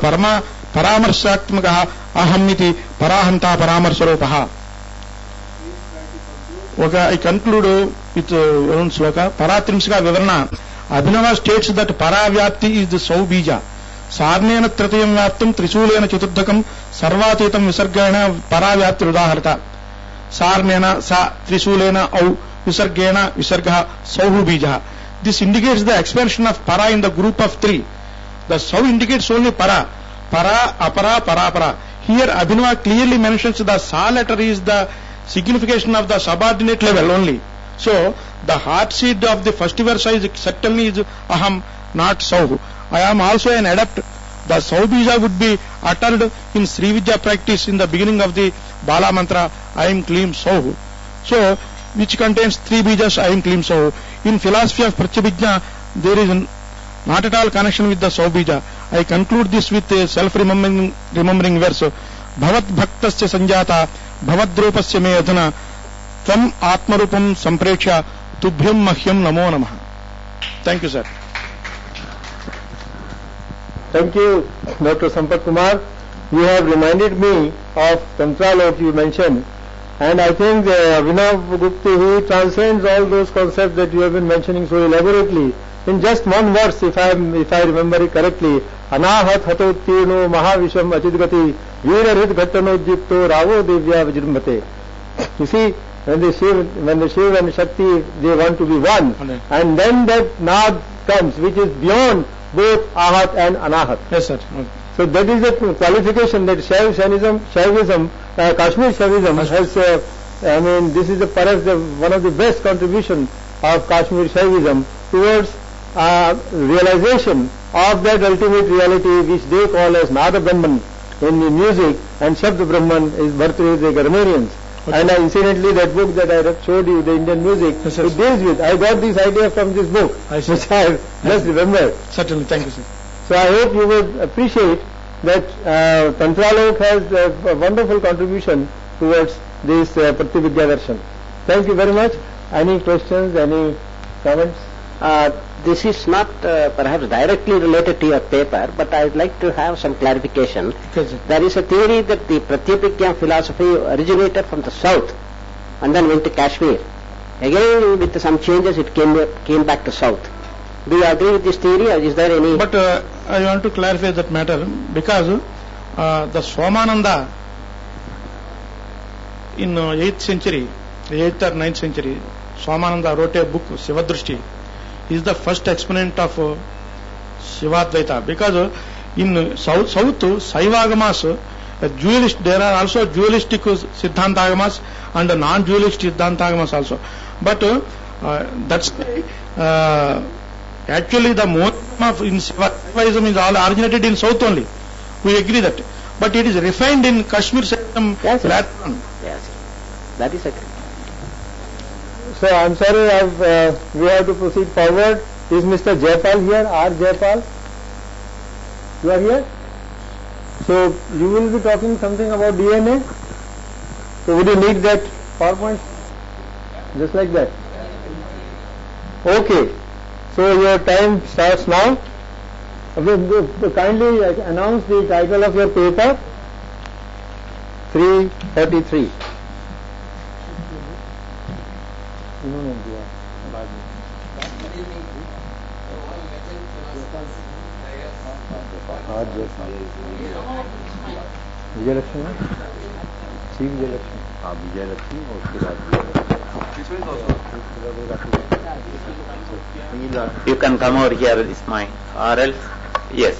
Paramarshatmakaha Ahamiti Parahanta Paramarsaropaha. Okay, I conclude with one sloka. Paratrimsika Vivarna. Abhinava states that Paravyapti is the Saubija. Sarnena Tratiyam Vyaptam Trisulena Chaturdhakam Sarvatitam Visargena Paravyapti Udaharta. Sarnena Sa Trisulena Au Visargena Visargaha Sauhu Bija. This indicates the expansion of Para in the group of three. The Sau indicates only Para. Para, Apara, Parapara. Here Abhinava clearly mentions the Sa letter is the signification of the subordinate level only. So the heart seed of the first verse is certainly is Aham, not Sauhu. I am also an adept. The Saubija would be uttered in Sri Vidya practice in the beginning of the Bala mantra, I am Klim Sauhu. So, which contains three bijas, I am Klim Sauhu. In philosophy of Pratyabhijna, there is not at all connection with the Saubija. I conclude this with a self-remembering verse. Bhavat Bhaktasya Sanjata, Bhavat Drupasya Me Adhana, Tvam Atmarupam Sampreksha, Tubhyam Mahyam Namo Namaha. Thank you, sir. Thank you, Dr. Sampat Kumar. You have reminded me of Tantralok you mentioned, and I think Abhinav Gupta, he transcends all those concepts that you have been mentioning so elaborately. In just one verse, if I remember it correctly, Anahat Hatottirno Mahavisham Achidgati Veerarit Ghattanojyukto Ravo Devya Vijrimbate. You see, when the Shiv and Shakti, they want to be one, and then that Nad comes, which is beyond both Ahat and Anahat. Yes, sir. So that is the qualification that Shaivism, Kashmir Shaivism has, this is perhaps one of the best contributions of Kashmir Shaivism towards realization of that ultimate reality which they call as Nada Brahman in the music, and Shabd Brahman is Bhartri, the Armenians. Okay. And incidentally, that book that I showed you, the Indian music, yes, it deals with. I got this idea from this book, which I just remembered. Certainly, thank you, sir. So I hope you would appreciate that Tantralok has a wonderful contribution towards this Pratyabhijna version. Thank you very much. Any questions, any comments? This is not perhaps directly related to your paper, but I would like to have some clarification. Okay. There is a theory that the Pratyabhijna philosophy originated from the south and then went to Kashmir. Again, with some changes, it came back to south. Do you agree with this theory, or is there any... But I want to clarify that matter, because the Swamananda in 8th century, 8th or 9th century, Swamananda wrote a book, Sivadrushti. He is the first exponent of Shivadvaita, because in South Saivagamas, there are also dualistic Siddhantagamas and non-dualist Siddhantagamas also. But that's actually the mode of in Shaivism is all originated in South only. We agree that. but it is refined in Kashmir Satyam Yes, later sir. on. Yes, that is agreed. So I'm sorry, we have to proceed forward. Is Mr. Jaipal here? R. Jaipal? You are here? So you will be talking something about DNA? So would you need that PowerPoint? Just like that? Okay. So your time starts now. Kindly announce the title of your paper. 333. Vijayalakshmi सी विजयलक्ष्मी हाँ विजयलक्ष्मी और उसके बाद You can come over here with this mic, or else, yes.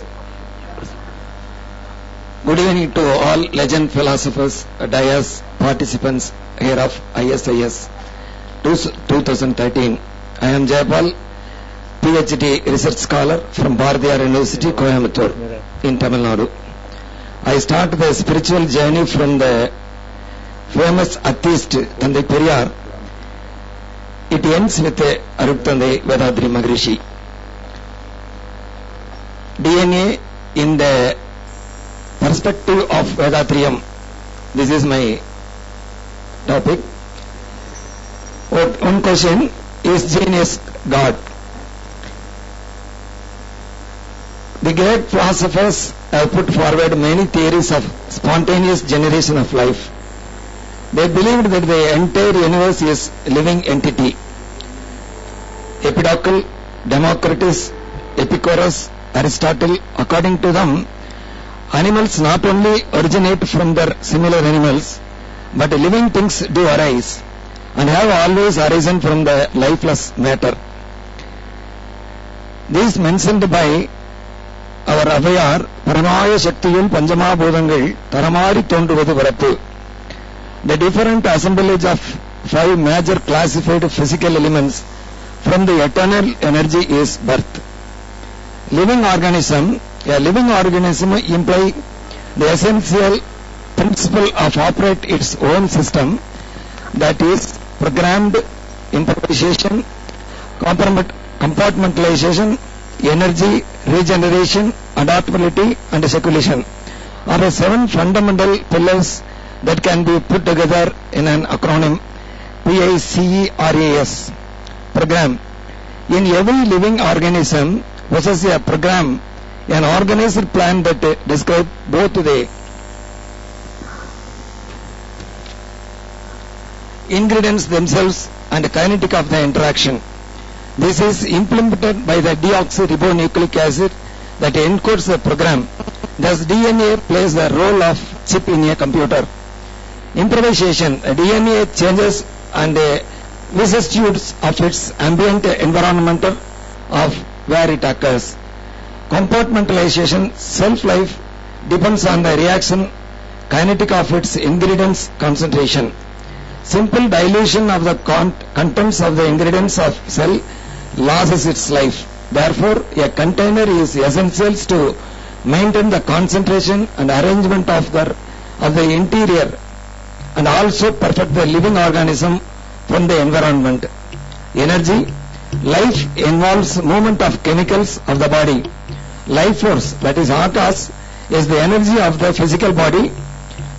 Good evening to all legend philosophers, dais, participants here of ISIS 2013. I am Jaipal, PhD research scholar from Bharatiya University, Coimbatore, in Tamil Nadu. I start the spiritual journey from the famous atheist Thandai Periyar. It ends with Aruptandai Vedadri Maharishi. DNA in the perspective of Vedatriyam. This is my topic. One question: is genius God? The great philosophers have put forward many theories of spontaneous generation of life. They believed that the entire universe is living entity. Empedocles, Democritus, Epicurus, Aristotle, according to them, animals not only originate from their similar animals, but living things do arise and have always arisen from the lifeless matter. This mentioned by our Avayar, Paramaya Shaktiyul Panjama Bodhangal, Taramari Tonduvathu Varappu. The different assemblage of 5 major classified physical elements from the eternal energy is birth. A living organism implies the essential principle of operate its own system, that is programmed improvisation, compartmentalization, energy, regeneration, adaptability and circulation are the 7 fundamental pillars that can be put together in an acronym PICERAS. Program. In every living organism possesses a program, an organized plan that describes both the ingredients themselves and the kinetic of the interaction. This is implemented by the deoxyribonucleic acid that encodes the program. Thus DNA plays the role of chip in a computer. Improvisation. DNA changes and vicissitudes of its ambient environment of where it occurs. Compartmentalization, self-life, depends on the reaction kinetic of its ingredients concentration. Simple dilution of the contents of the ingredients of cell loses its life. Therefore, a container is essential to maintain the concentration and arrangement of the interior and also perfect the living organism from the environment. Energy. Life involves movement of chemicals of the body. Life force, that is Akas, is the energy of the physical body.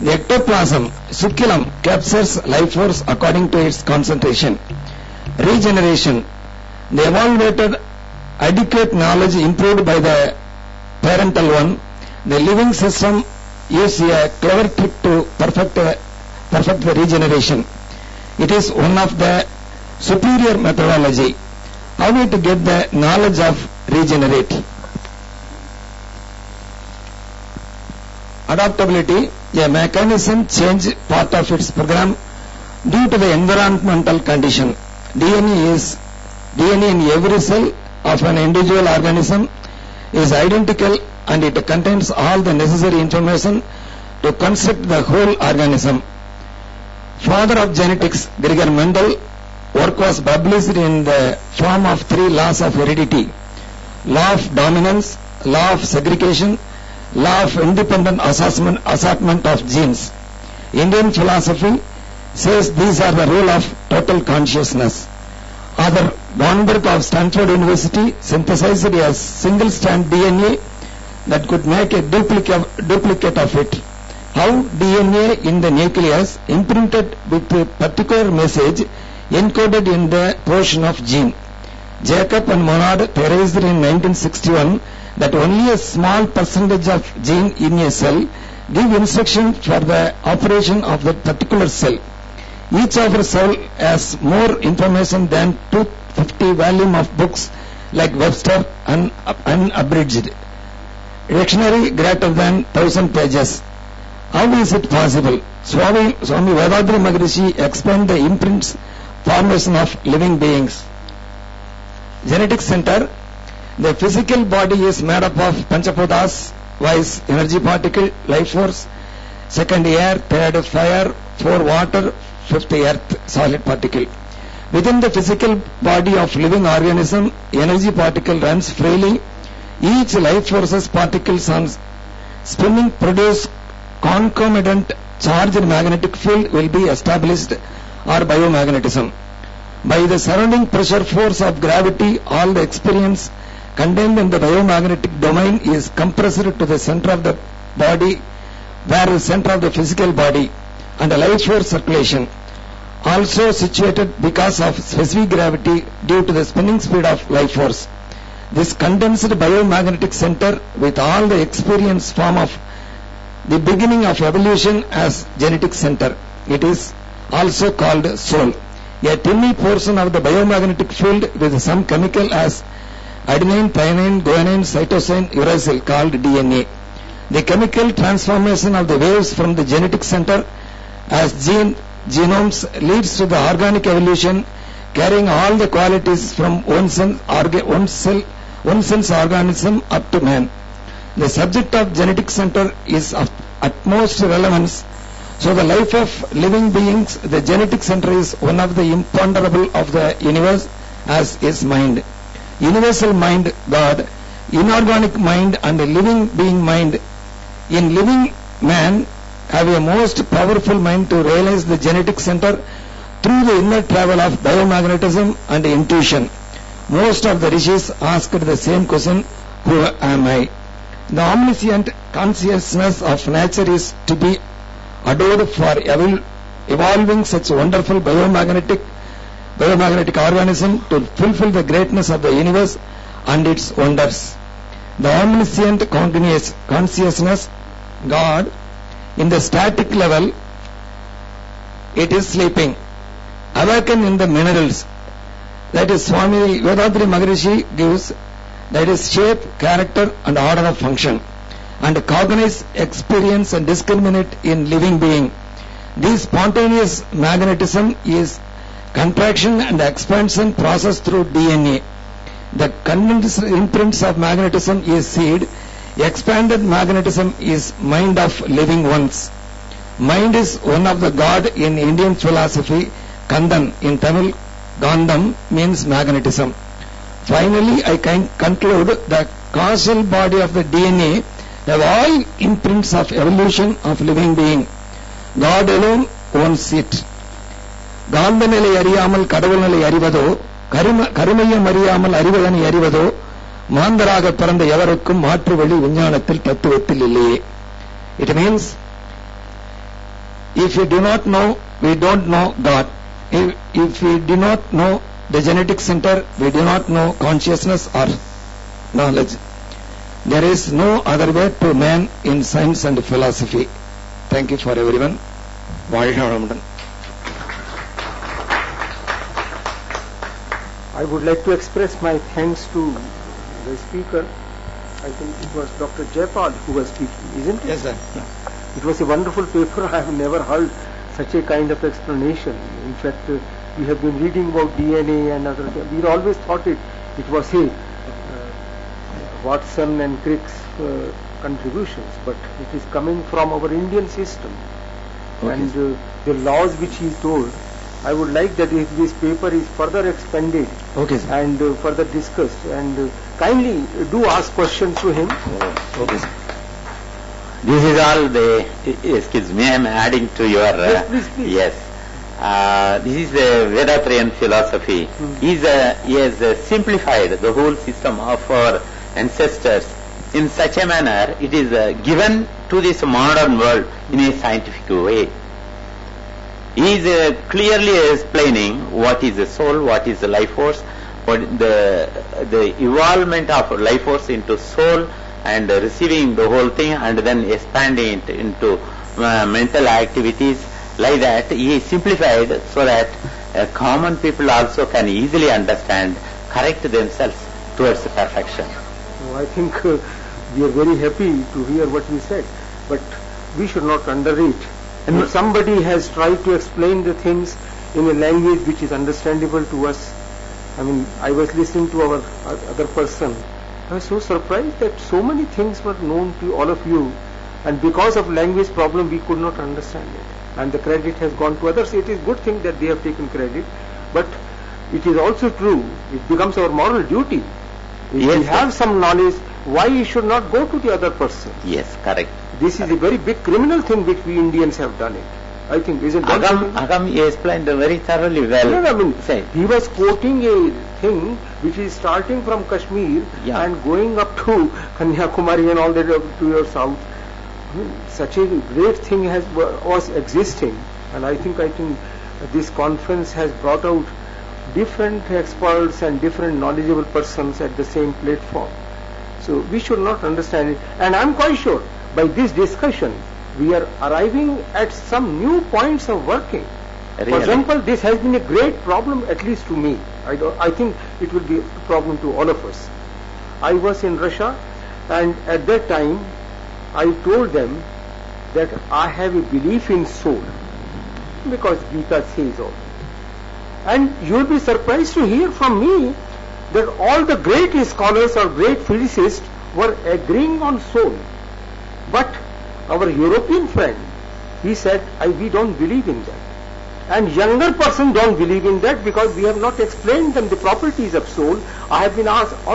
The ectoplasm, succulum, captures life force according to its concentration. Regeneration. The evaluated adequate knowledge improved by the parental one. The living system uses a clever trick to perfect the regeneration. It is one of the superior methodology. How to get the knowledge of regenerate? Adaptability. A mechanism change part of its program due to the environmental condition. DNA in every cell of an individual organism is identical and it contains all the necessary information to construct the whole organism. Father of genetics, Gregor Mendel, work was published in the form of 3 laws of heredity: law of dominance, law of segregation, law of independent assortment of genes. Indian philosophy says these are the role of total consciousness. Arthur Bornberg of Stanford University synthesized a single-strand DNA that could make a duplicate of it. How DNA in the nucleus imprinted with a particular message encoded in the portion of gene. Jacob and Monod theorized in 1961 that only a small percentage of gene in a cell give instruction for the operation of that particular cell. Each of our cell has more information than 250 volume of books like Webster and unabridged. Dictionary greater than 1000 pages. How is it possible? Swami Vedadri Maharishi explained the imprints formation of living beings. Genetic center. The physical body is made up of Panchapodas, vice, energy particle, life force, second air, third fire, four water, fifth earth, solid particle. Within the physical body of living organism, energy particle runs freely. Each life force's particles on spinning produce concomitant charged magnetic field will be established or biomagnetism. By the surrounding pressure force of gravity, all the experience contained in the biomagnetic domain is compressed to the center of the body, where the center of the physical body and the life force circulation, also situated because of specific gravity due to the spinning speed of life force. This condensed biomagnetic center with all the experience form of the beginning of evolution as genetic center. It is also called soul. A tiny portion of the biomagnetic field with some chemical as adenine, thymine, guanine, cytosine, uracil called DNA. The chemical transformation of the waves from the genetic center as genomes leads to the organic evolution carrying all the qualities from one sense organism up to man. The subject of genetic center is of utmost relevance. So the life of living beings, the genetic center is one of the imponderable of the universe as is mind. Universal mind, God, inorganic mind and a living being mind. In living man have a most powerful mind to realize the genetic center through the inner travel of biomagnetism and intuition. Most of the rishis asked the same question, who am I? The omniscient consciousness of nature is to be adored for evolving such wonderful biomagnetic organism to fulfill the greatness of the universe and its wonders. The omniscient consciousness, God, in the static level, it is sleeping. Awaken in the minerals. That is Swami Vedadri Maharishi gives, that is shape, character and order of function. And cognize, experience and discriminate in living being. This spontaneous magnetism is contraction and expansion process through DNA. The condensed imprints of magnetism is seed. Expanded magnetism is mind of living ones. Mind is one of the God in Indian philosophy. Kandan in Tamil, Gandham means magnetism. Finally, I can conclude the causal body of the DNA have all imprints of evolution of living being. God alone owns it. காந்தநிலை அறியாமல் கடவுள்நிலை அறிவதோ கருமையம் அறியாமல் அறிவதனை அறிவதோ மாந்தராக பிறந்த எவருக்கும் மாற்று வழி விஞ்ஞானத்தில் தத்துவத்தில் இல்லையே. It means if we do not know, we don't know God. If we do not know the genetic center, we do not know consciousness or knowledge. There is no other way to man in science and philosophy. Thank you for everyone. வாழ்க வளமுடன். I would like to express my thanks to the speaker. I think it was Dr. Jayapal who was speaking, isn't it? Yes, sir. It was a wonderful paper. I have never heard such a kind of explanation. In fact, we have been reading about DNA and other things. We always thought it was Watson and Crick's contributions, but it is coming from our Indian system. Okay. And the laws which he told, I would like that if this paper is further expanded, okay, and further discussed, and kindly do ask questions to him. Okay, sir. This is all the, excuse me, I am adding to your, Yes, please. yes. This is the Vedatrian philosophy. He has simplified the whole system of our ancestors in such a manner it is given to this modern world in a scientific way. He is clearly explaining what is the soul, what is the life force, what the evolvement of life force into soul, and receiving the whole thing and then expanding it into mental activities. Like that, he simplified so that common people also can easily understand, correct themselves towards perfection. So I think we are very happy to hear what you said, but we should not underrate. And if somebody has tried to explain the things in a language which is understandable to us, I mean, I was listening to our other person. I was so surprised that so many things were known to all of you, and because of language problem we could not understand it. And the credit has gone to others. It is good thing that they have taken credit, but it is also true, it becomes our moral duty. If we have some knowledge, why we should not go to the other person? Yes, correct. This is a very big criminal thing which we Indians have done it. I think, isn't that Agam explained very thoroughly well. No, I mean, he was quoting a thing which is starting from Kashmir and going up to Kanyakumari and all that up to your south. I mean, such a great thing was existing, and I think this conference has brought out different experts and different knowledgeable persons at the same platform. So we should not understand it, and I'm quite sure by this discussion we are arriving at some new points of working. Really? For example, this has been a great problem, at least to me. I think it will be a problem to all of us. I was in Russia, and at that time I told them that I have a belief in soul, because Gita says all. And you will be surprised to hear from me that all the great scholars or great physicists were agreeing on soul. But our European friend, he said, we don't believe in that. And younger person don't believe in that because we have not explained them the properties of soul. I have been asking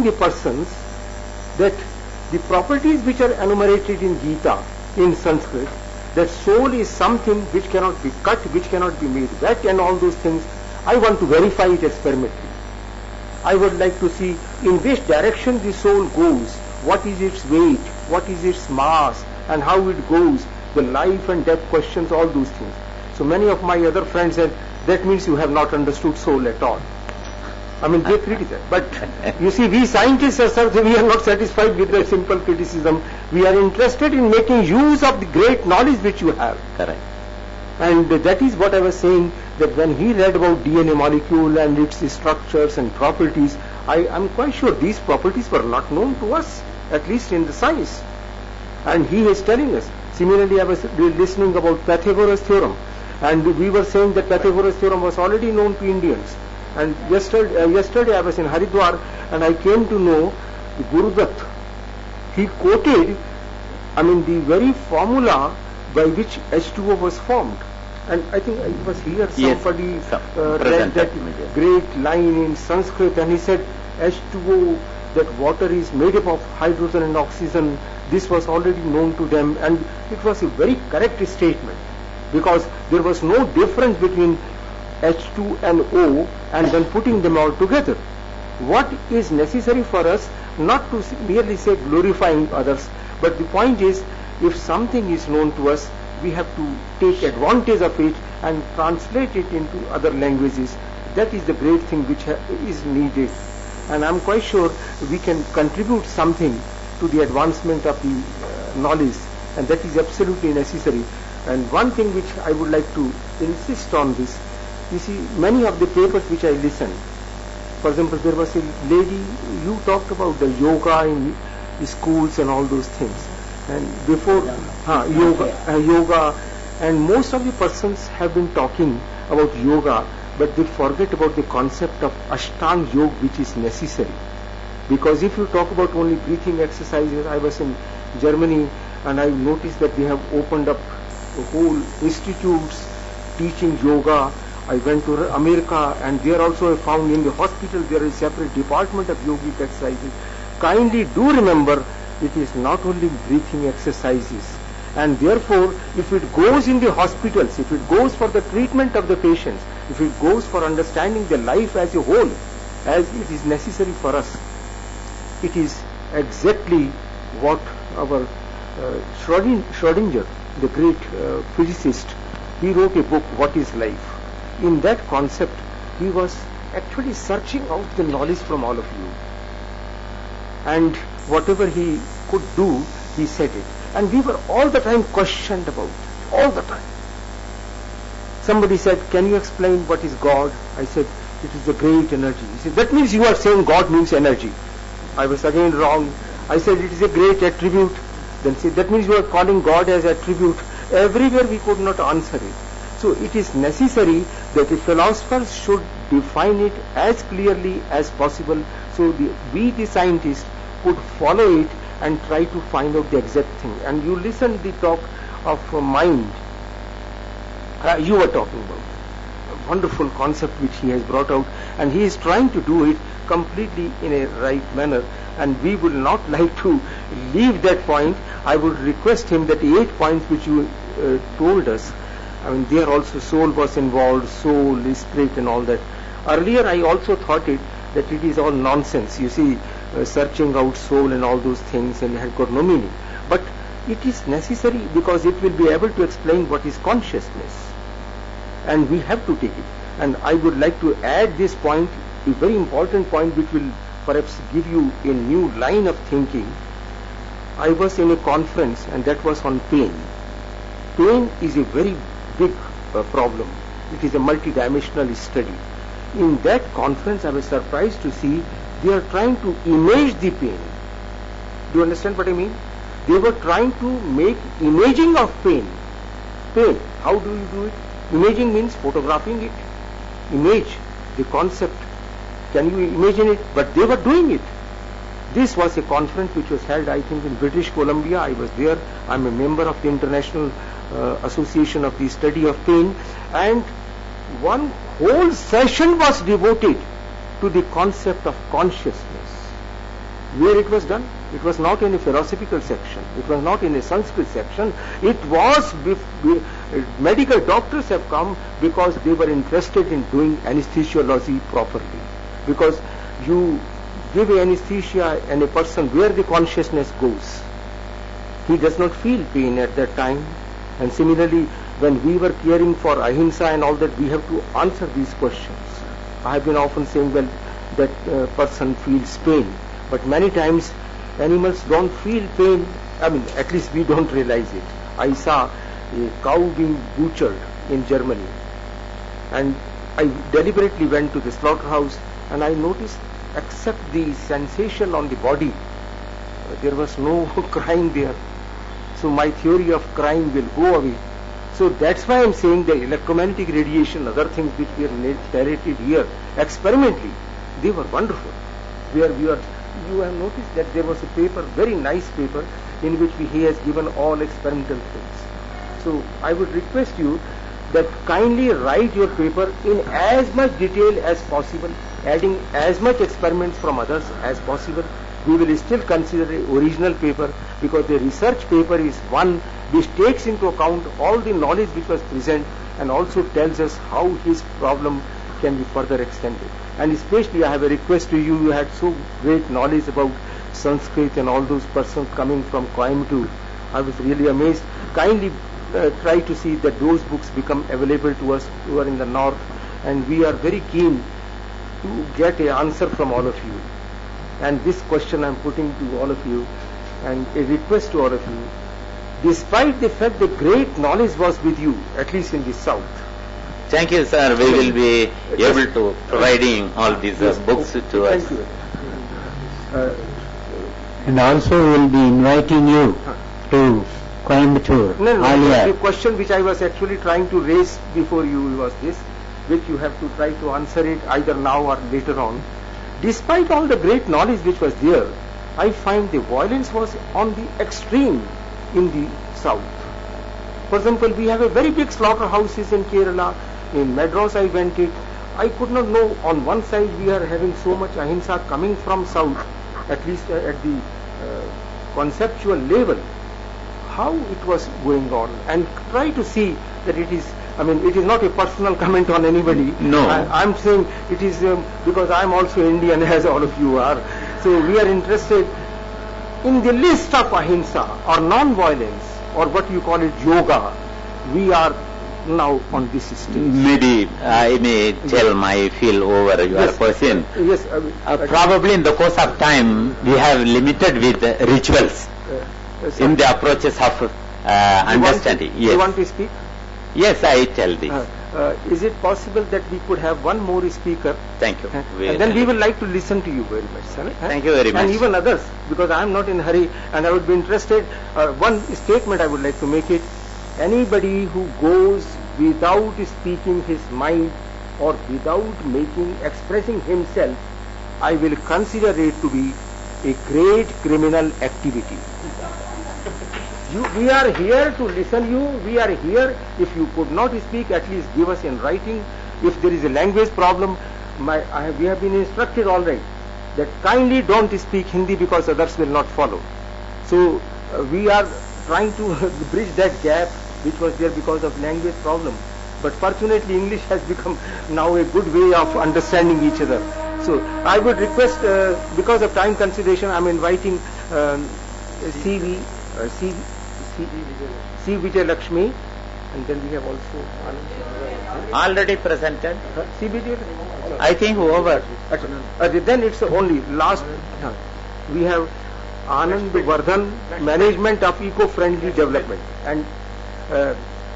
the persons that the properties which are enumerated in Gita, in Sanskrit, that soul is something which cannot be cut, which cannot be made wet, and all those things, I want to verify it experimentally. I would like to see in which direction the soul goes, what is its weight, what is its mass, and how it goes, the life and death questions, all those things. So many of my other friends said, that means you have not understood soul at all. I mean, they criticize. But you see, we scientists we are not satisfied with the simple criticism. We are interested in making use of the great knowledge which you have. Correct. And that is what I was saying, that when he read about DNA molecule and its structures and properties, I am quite sure these properties were not known to us, at least in the science. And he is telling us. Similarly, I was listening about Pythagoras theorem, and we were saying that Pythagoras theorem was already known to Indians. And yesterday I was in Haridwar, and I came to know the Gurudutt. He quoted, the very formula by which H2O was formed. And I think it was here somebody read that great line in Sanskrit, and he said H2O, that water is made up of hydrogen and oxygen. This was already known to them, and it was a very correct statement, because there was no difference between H2 and O and then putting them all together. What is necessary for us, not to merely say glorifying others, but the point is, if something is known to us, we have to take advantage of it and translate it into other languages. That is the great thing which is needed. And I am quite sure we can contribute something to the advancement of the knowledge, and that is absolutely necessary. And one thing which I would like to insist on this, you see, many of the papers which I listened, for example, there was a lady, you talked about the yoga in schools and all those things. And before, yoga, and most of the persons have been talking about yoga, but they forget about the concept of Ashtanga Yoga, which is necessary. Because if you talk about only breathing exercises, I was in Germany and I noticed that they have opened up whole institutes teaching yoga. I went to America, and there also I found in the hospital there is a separate department of yogic exercises. Kindly do remember it is not only breathing exercises. And therefore, if it goes in the hospitals, if it goes for the treatment of the patients, if it goes for understanding the life as a whole, as it is necessary for us, it is exactly what our Schrödinger, the great physicist, he wrote a book, What is Life? In that concept, he was actually searching out the knowledge from all of you. And whatever he could do, he said it. And we were all the time questioned about it, all the time. Somebody said, can you explain what is God? I said, it is the great energy. He said, that means you are saying God means energy. I was again wrong. I said, it is a great attribute. Then said, that means you are calling God as attribute. Everywhere we could not answer it. So it is necessary that the philosophers should define it as clearly as possible, so we the scientists could follow it and try to find out the exact thing. And you listen the talk of mind you were talking about, a wonderful concept which he has brought out, and he is trying to do it completely in a right manner, and we will not like to leave that point. I would request him that the 8 points which you told us, I mean, there also soul was involved, soul, spirit and all that. Earlier I also thought that it is all nonsense. You see, searching out soul and all those things, and it had got no meaning. But it is necessary because it will be able to explain what is consciousness. And we have to take it. And I would like to add this point, a very important point which will perhaps give you a new line of thinking. I was in a conference and that was on pain. Pain is a very big problem. It is a multidimensional study. In that conference I was surprised to see they are trying to image the pain. Do you understand what I mean? They were trying to make imaging of pain. Pain, how do you do it? Imaging means photographing it. Image, the concept. Can you imagine it? But they were doing it. This was a conference which was held, I think, in British Columbia. I was there. I'm a member of the International Association of the Study of Pain. And one whole session was devoted to the concept of consciousness. Where it was done? It was not in a philosophical section. It was not in a Sanskrit section. It was, medical doctors have come because they were interested in doing anesthesiology properly. Because you give anesthesia and a person where the consciousness goes, he does not feel pain at that time. And similarly, when we were caring for ahimsa and all that, we have to answer these questions. I have been often saying, well, that person feels pain. But many times animals don't feel pain. I mean, at least we don't realize it. I saw a cow being butchered in Germany, and I deliberately went to the slaughterhouse, and I noticed, except the sensation on the body, there was no crying there. So my theory of crying will go away. So that's why I'm saying the electromagnetic radiation, other things which we are narrated here experimentally, they were wonderful. You have noticed that there was a paper, very nice paper, in which he has given all experimental things. So I would request you that kindly write your paper in as much detail as possible, adding as much experiments from others as possible. We will still consider the original paper, because the research paper is one which takes into account all the knowledge which was present and also tells us how his problem can be further extended. And especially I have a request to you, you had so great knowledge about Sanskrit and all those persons coming from Coimbatore. I was really amazed. Kindly try to see that those books become available to us who are in the north, and we are very keen to get an answer from all of you. And this question I am putting to all of you, and a request to all of you, despite the fact that great knowledge was with you, at least in the south. Thank you, sir. We will be able to providing all these books to us. Thank you. And also we will be inviting you to Coimbatore. No, the question which I was actually trying to raise before you was this, which you have to try to answer it either now or later on. Despite all the great knowledge which was there, I find the violence was on the extreme in the south. For example, we have a very big slaughterhouses in Kerala. In Madras I went it. I could not know, on one side we are having so much ahimsa coming from south, at least at the conceptual level how it was going on, and try to see that it is, I mean, it is not a personal comment on anybody. No. I'm saying it is because I'm also Indian as all of you are. So we are interested in the list of ahimsa or non-violence or what you call it yoga. We are now on this stage. Maybe I may tell my feel over your question. Yes. Probably in the course of time we have limited with rituals in the approaches of understanding. You want to speak? Yes, I tell this. Is it possible that we could have one more speaker? Thank you. And then we would like to listen to you very much. Thank you very much. And even others, because I am not in a hurry and I would be interested. One statement I would like to make it. Anybody who goes without speaking his mind or without expressing himself, I will consider it to be a great criminal activity. We are here to listen you. We are here. If you could not speak, at least give us in writing. If there is a language problem, we have been instructed already that kindly don't speak Hindi because others will not follow. So we are trying to bridge that gap which was there because of language problem. But fortunately English has become now a good way of understanding each other. So I would request, because of time consideration, I am inviting C. Vijay Lakshmi, and then we have also already presented. C. Vijay. I think over. Then it's only last. We have Anand Vardhan, Management of Eco-Friendly Development, and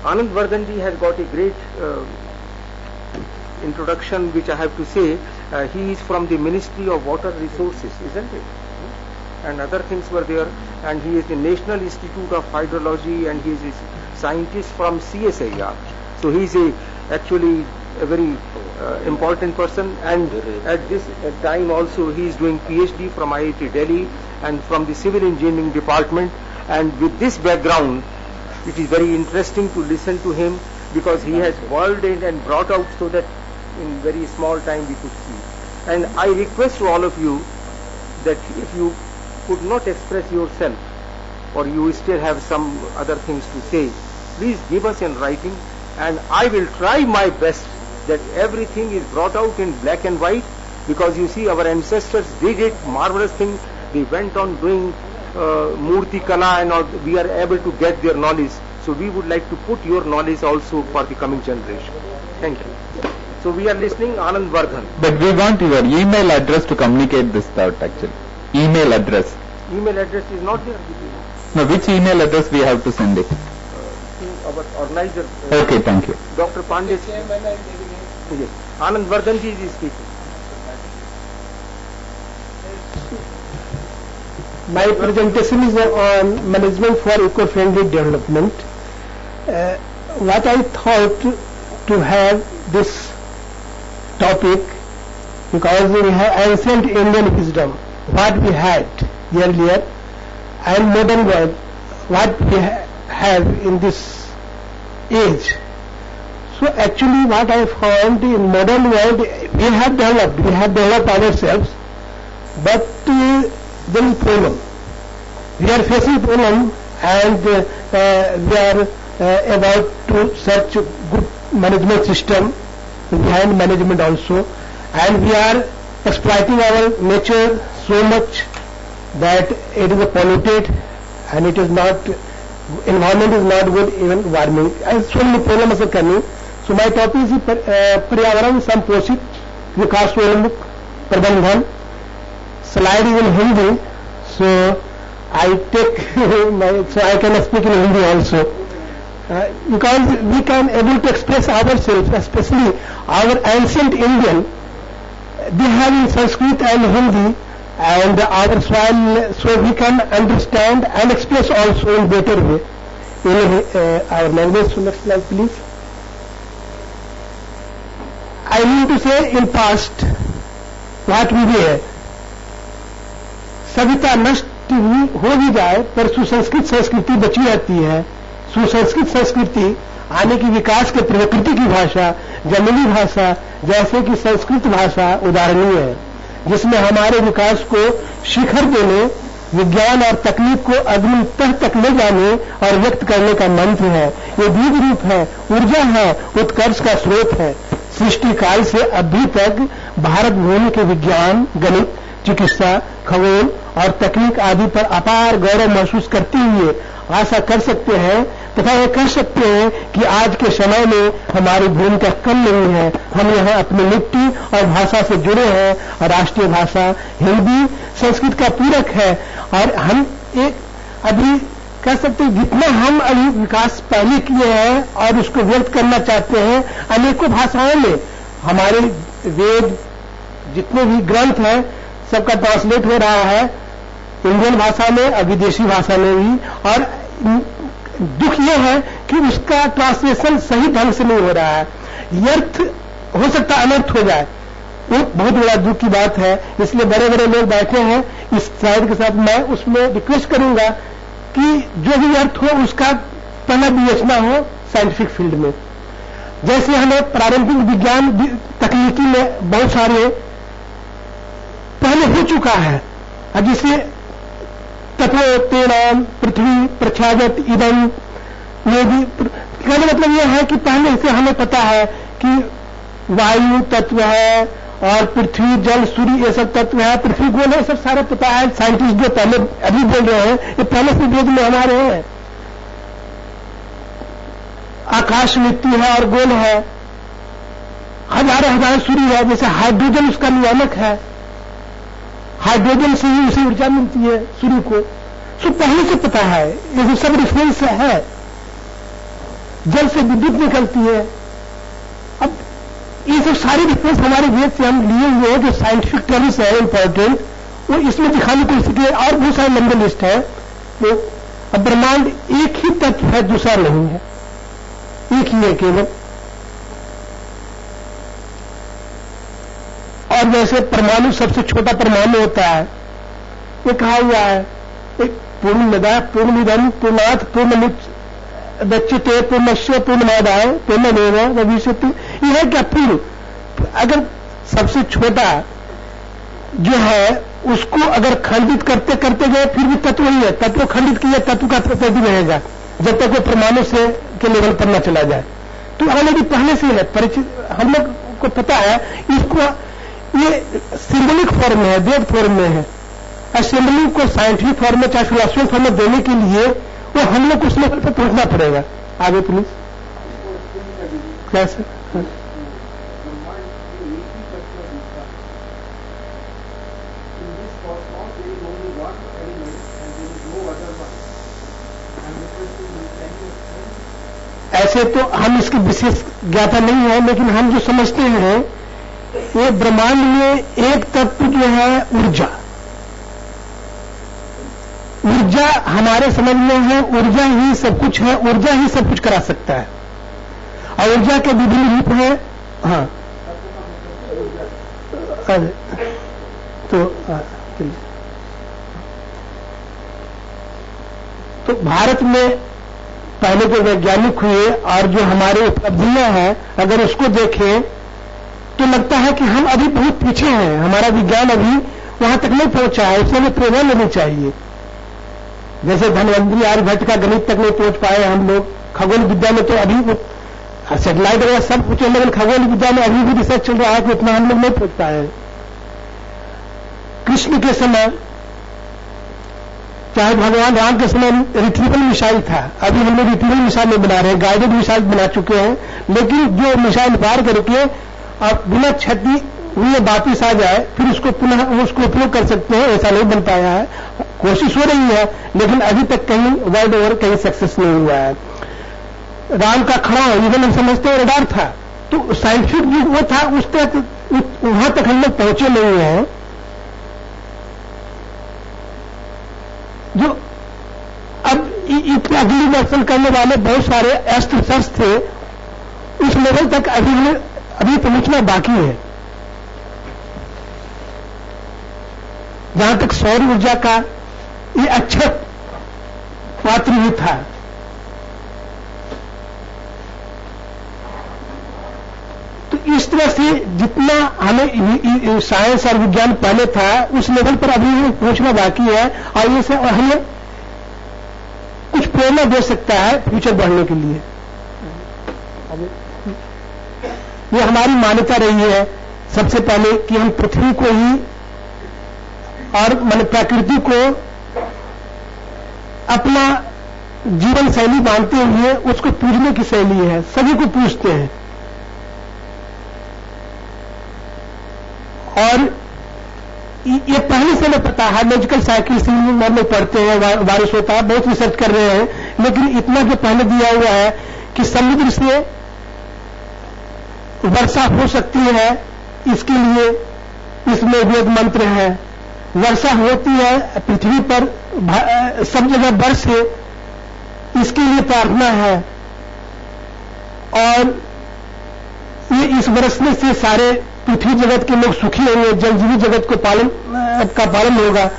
Anand Vardhan ji has got a great introduction which I have to say. He is from the Ministry of Water Resources, isn't it? And other things were there, and he is the National Institute of Hydrology, and he is a scientist from CSIR. So he is actually a very important person, and at this time also he is doing PhD from IIT Delhi and from the Civil Engineering Department. And with this background, it is very interesting to listen to him because he has boiled it and brought out so that in very small time we could see. And I request to all of you that if you could not express yourself or you still have some other things to say, please give us in writing, and I will try my best that everything is brought out in black and white, because you see our ancestors did it, marvelous thing. They went on doing Murti Kala and all. We are able to get their knowledge. So we would like to put your knowledge also for the coming generation. Thank you. So we are listening Anand Vardhan. But we want your email address to communicate this thought actually. Email address. Email address is not there. No, which email address we have to send it? To our organizer. Okay, thank you. Dr. Pandey. Yes. Anand Vardhan ji is speaking. My presentation is on management for eco-friendly development. What I thought to have this topic, because we have ancient Indian wisdom, what we had earlier, and modern world, what we have in this age. So actually what I found in modern world, we have developed ourselves, but there is problem. We are facing problem, and we are about to search good management system, behind management also, and we are exploiting our nature so much that it is polluted, and it is not, environment is not good, even warming, and so many problems are coming. So my topic is पर्यावरण संपोषित विकासोन्मुख प्रबंधन. Slide is in Hindi, so I take so I can speak in Hindi also, because we can able to express ourselves, especially our ancient Indian. They have in Sanskrit and Hindi and our soil, so we can understand and express also in better way in our language. So next slide please. I mean to say, in past what we were, सभ्यता नष्ट हो भी जाए पर सुसंस्कृत संस्कृति बची रहती है. सुसंस्कृत संस्कृति आने की विकास के प्रकृति की भाषा, जमीनी भाषा, जैसे कि संस्कृत भाषा उदाहरणीय है, जिसमें हमारे विकास को शिखर देने विज्ञान और तकनीक को अग्नि तह तक ले जाने और व्यक्त करने का मंत्र है। ये बीज रूप है, ऊर्जा है, उत्कर्ष का स्रोत है। सृष्टि काल से अभी तक भारत भूमि के विज्ञान, गणित, चिकित्सा, खगोल और तकनीक आदि पर अपार गौरव महसूस करते हुए आशा कर सकते हैं तथा ये कह सकते हैं कि आज के समय में हमारी भूमिका कम नहीं है। हम यहाँ अपनी मिट्टी और भाषा से जुड़े हैं और राष्ट्रीय भाषा हिंदी संस्कृत का पूरक है और हम एक अभी कह सकते हैं जितना हम अभी विकास पहले किए हैं और उसको व्यक्त करना चाहते हैं अनेकों भाषाओं में। हमारे वेद जितने भी ग्रंथ हैं सबका ट्रांसलेट हो रहा है इंडियन भाषा में और विदेशी भाषा में भी, और दुख यह है कि उसका ट्रांसलेशन सही ढंग से नहीं हो रहा है। व्यर्थ हो सकता अनर्थ हो जाए, वो बहुत बड़ा दुख की बात है। इसलिए बड़े बड़े लोग बैठे हैं इस स्लाइड के साथ। मैं उसमें रिक्वेस्ट करूंगा कि जो भी अर्थ हो उसका पहला विवेचना हो साइंटिफिक फील्ड में। जैसे हमें प्रारंभिक विज्ञान तकनीकी में बहुत सारे पहले हो चुका है, जिसे तत्व तेनाम पृथ्वी प्रख्यात इदम, ये भी कहने मतलब यह है कि पहले से हमें पता है कि वायु तत्व है और पृथ्वी जल सूर्य ये सब तत्व है, पृथ्वी गोल है, सब सारा पता है। साइंटिस्ट जो पहले अभी बोल रहे हैं ये पहले से वेद में हमारे हैं। आकाश मिट्टी है और गोल है, हजारों हजार सूर्य है, जैसे हाइड्रोजन उसका नियामक है, हाइड्रोजन से ही उसे ऊर्जा मिलती है सूर्य को, सो पहले से पता है। ये सब रिफरेंस है। जल से विद्युत निकलती है। अब ये सब सारे रिफरेंस हमारे वेद से हम लिए हुए हैं जो साइंटिफिक टर्म्स है इंपॉर्टेंट, वो इसमें दिखाने की कोशिश की और बहुत सारे लंबे लिस्ट है। तो अब ब्रह्मांड एक ही तत्व है, दूसरा नहीं है, एक ही है केवल। और जैसे परमाणु सबसे छोटा परमाणु होता है, ये कहा हुआ है एक पूर्णमदा पूर्णमिदं पूर्णात् पूर्णमुदच्यते पूर्णस्य पूर्णमादाय पूर्णमेव भविष्यति। यह है क्या पूर्ण? अगर सबसे छोटा जो है उसको अगर खंडित करते करते गए फिर भी तत्व ही है, तत्व खंडित किया तत्व का तत्व भी रहेगा जब तक वो परमाणु से के लेवल पर न चला जाए। तो ऑलरेडी पहले से है परिचित, हम लोग को पता है। इसको ये सिंबलिक फॉर्म में है, वेद फॉर्म में है। सिंबलिक को साइंटिफिक फॉर्म में चाहे फिलोसफिकल फॉर्म में देने के लिए वो हम लोग को उस लेवल पर पहुंचना पड़ेगा। आगे प्लीज। कैसे ऐसे तो हम इसकी विशेष ज्ञाता नहीं है, लेकिन हम जो समझते हैं ये ब्रह्मांड में एक तत्व जो है ऊर्जा, ऊर्जा हमारे समझ में है, ऊर्जा ही सब कुछ है, ऊर्जा ही सब कुछ करा सकता है। और ऊर्जा के विभिन्न रूप है। हाँ तो भारत में पहले जो वैज्ञानिक हुए और जो हमारे उपलब्धियां हैं अगर उसको देखें तो लगता है कि हम अभी बहुत पीछे हैं, हमारा विज्ञान अभी वहां तक नहीं पहुंचा है, उसमें प्रेरणा लेनी चाहिए। जैसे धनवंतरी आर्यभट्ट का गणित तक नहीं पहुंच पाए हम लोग। खगोल विद्या में तो अभी सैटेलाइट वगैरह सब कुछ है, लेकिन खगोल विद्या में अभी भी रिसर्च चल रहा है कि उतना हम लोग नहीं पहुंच पाए। कृष्ण के समय चाहे भगवान राम के समय रिट्रीवल मिसाइल था, अभी हम लोग रिट्रीवल मिसाइल नहीं बना रहे हैं, गाइडेड मिसाइल बना चुके हैं, लेकिन जो मिसाइल पार करके अब बिना क्षति हुए वापिस आ जाए फिर उसको पुनः उसको उपयोग कर सकते हैं, ऐसा नहीं बन पाया है। कोशिश हो रही है लेकिन अभी तक कहीं वर्ल्ड ओवर कहीं सक्सेस नहीं हुआ है। राम का खड़ा इवन हम समझते हैं रडार था, तो साइंटिफिक युग वो था, उस तक वहां तक हम लोग पहुंचे नहीं हैं। जो अब अगली वर्षन करने वाले बहुत सारे अस्त्र शस्त्र थे, उस लेवल तक अभी पहुंचना बाकी है। जहां तक सौर ऊर्जा का ये अच्छा पात्र ही था, तो इस तरह से जितना हमें साइंस और विज्ञान पहले था उस लेवल पर अभी पहुंचना बाकी है, और ये से हमें कुछ प्रेरणा दे सकता है फ्यूचर बढ़ने के लिए। ये हमारी मान्यता रही है सबसे पहले कि हम पृथ्वी को ही और मान प्रकृति को अपना जीवन शैली मानते हुए उसको पूजने की शैली है, सभी को पूजते हैं। और ये पहले से हमें पता है, मेडिकल साइकिल से में पढ़ते हैं, वायरस होता है, बहुत रिसर्च कर रहे हैं, लेकिन इतना जो पहले दिया हुआ है कि समुद्र से वर्षा हो सकती है, इसके लिए इसमें वेद मंत्र है। वर्षा होती है पृथ्वी पर सब जगह बरसे, इसके लिए प्रार्थना है। और ये इस बरसने से सारे पृथ्वी जगत के लोग सुखी होंगे, जलजीवी जगत को पालन होगा,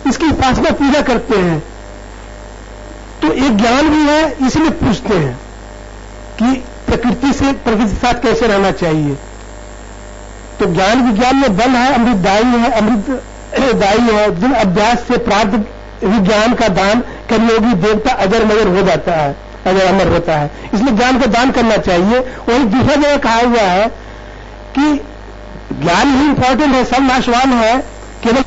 इसकी उपासना पूजा करते हैं। तो एक ज्ञान भी है, इसलिए पूछते हैं कि प्रकृति के साथ कैसे रहना चाहिए। तो ज्ञान विज्ञान में बल है, अमृतदायी है, अमृतदायी है। जिन अभ्यास से प्राप्त विज्ञान का दान कर्मयोगी देवता अजर मजर हो जाता है, अजर अमर होता है। इसलिए ज्ञान को दान करना चाहिए। वही दूसरा जगह कहा हुआ है कि ज्ञान ही इंपॉर्टेंट है, सब नाशवान है, केवल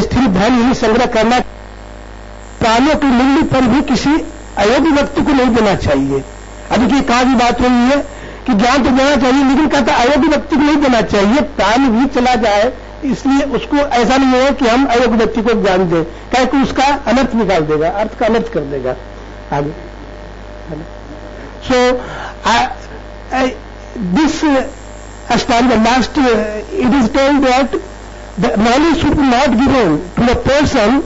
स्थिर धन ही संग्रह करना, प्राणों की मूल्य पर भी किसी अयोग्य व्यक्ति को नहीं देना चाहिए। अभी की कहा भी बात हुई है कि ज्ञान तो देना चाहिए, लेकिन कहता अयोग्य व्यक्ति को नहीं देना चाहिए, प्राण भी चला जाए, इसलिए उसको ऐसा नहीं है कि हम अयोग्य व्यक्ति को ज्ञान दें, क्या कि उसका अनर्थ निकाल देगा, अर्थ का अनर्थ कर देगा आगे। So this standard last it is told that the knowledge should be not given to the person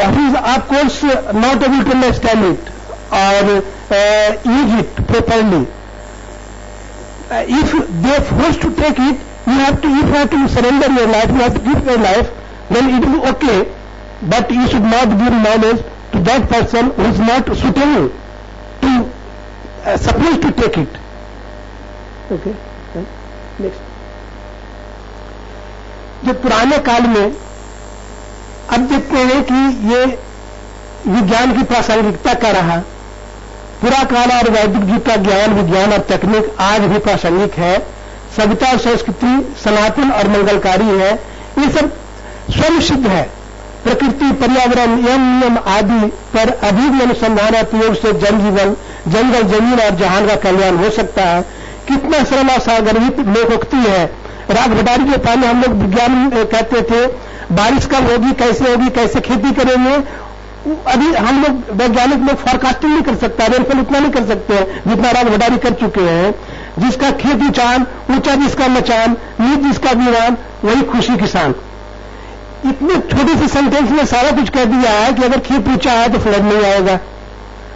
who is of course not able to understand it or use it properly. If they are forced to take it, you have to surrender your life, you have to give your life, then it is okay, but you should not give knowledge to that person who is not suitable to supposed to take it. Okay next. जो पुराने काल में अब देखते हैं कि ये विज्ञान की प्रासंगिकता का रहा, पुरा काल और वैदिक युग का ज्ञान विज्ञान और तकनीक आज भी प्रासंगिक है, सभ्यता और संस्कृति सनातन और मंगलकारी है। ये सब स्वयं सिद्ध है। प्रकृति पर्यावरण नियम आदि पर अभिन्न अनुसंधान और प्रयोग से जनजीवन जंगल जमीन और जहान का कल्याण हो सकता है। कितना सरल और सागरहित लोकोक्ति है। राग भटारी के पहले हम लोग विज्ञान कहते थे, बारिश कब होगी, कैसे होगी, कैसे खेती करेंगे, अभी हम लोग वैज्ञानिक लोग फोरकास्टिंग नहीं कर सकता, रेनफॉल उतना नहीं कर सकते हैं जितना राग भटारी कर चुके हैं। जिसका खेत ऊंचा जिसका मचान, नीच जिसका दीवान, वही खुशी किसान। इतने छोटे से सेंटेंस में सारा कुछ कह दिया है कि अगर खेत ऊंचा है तो फ्लड नहीं आएगा,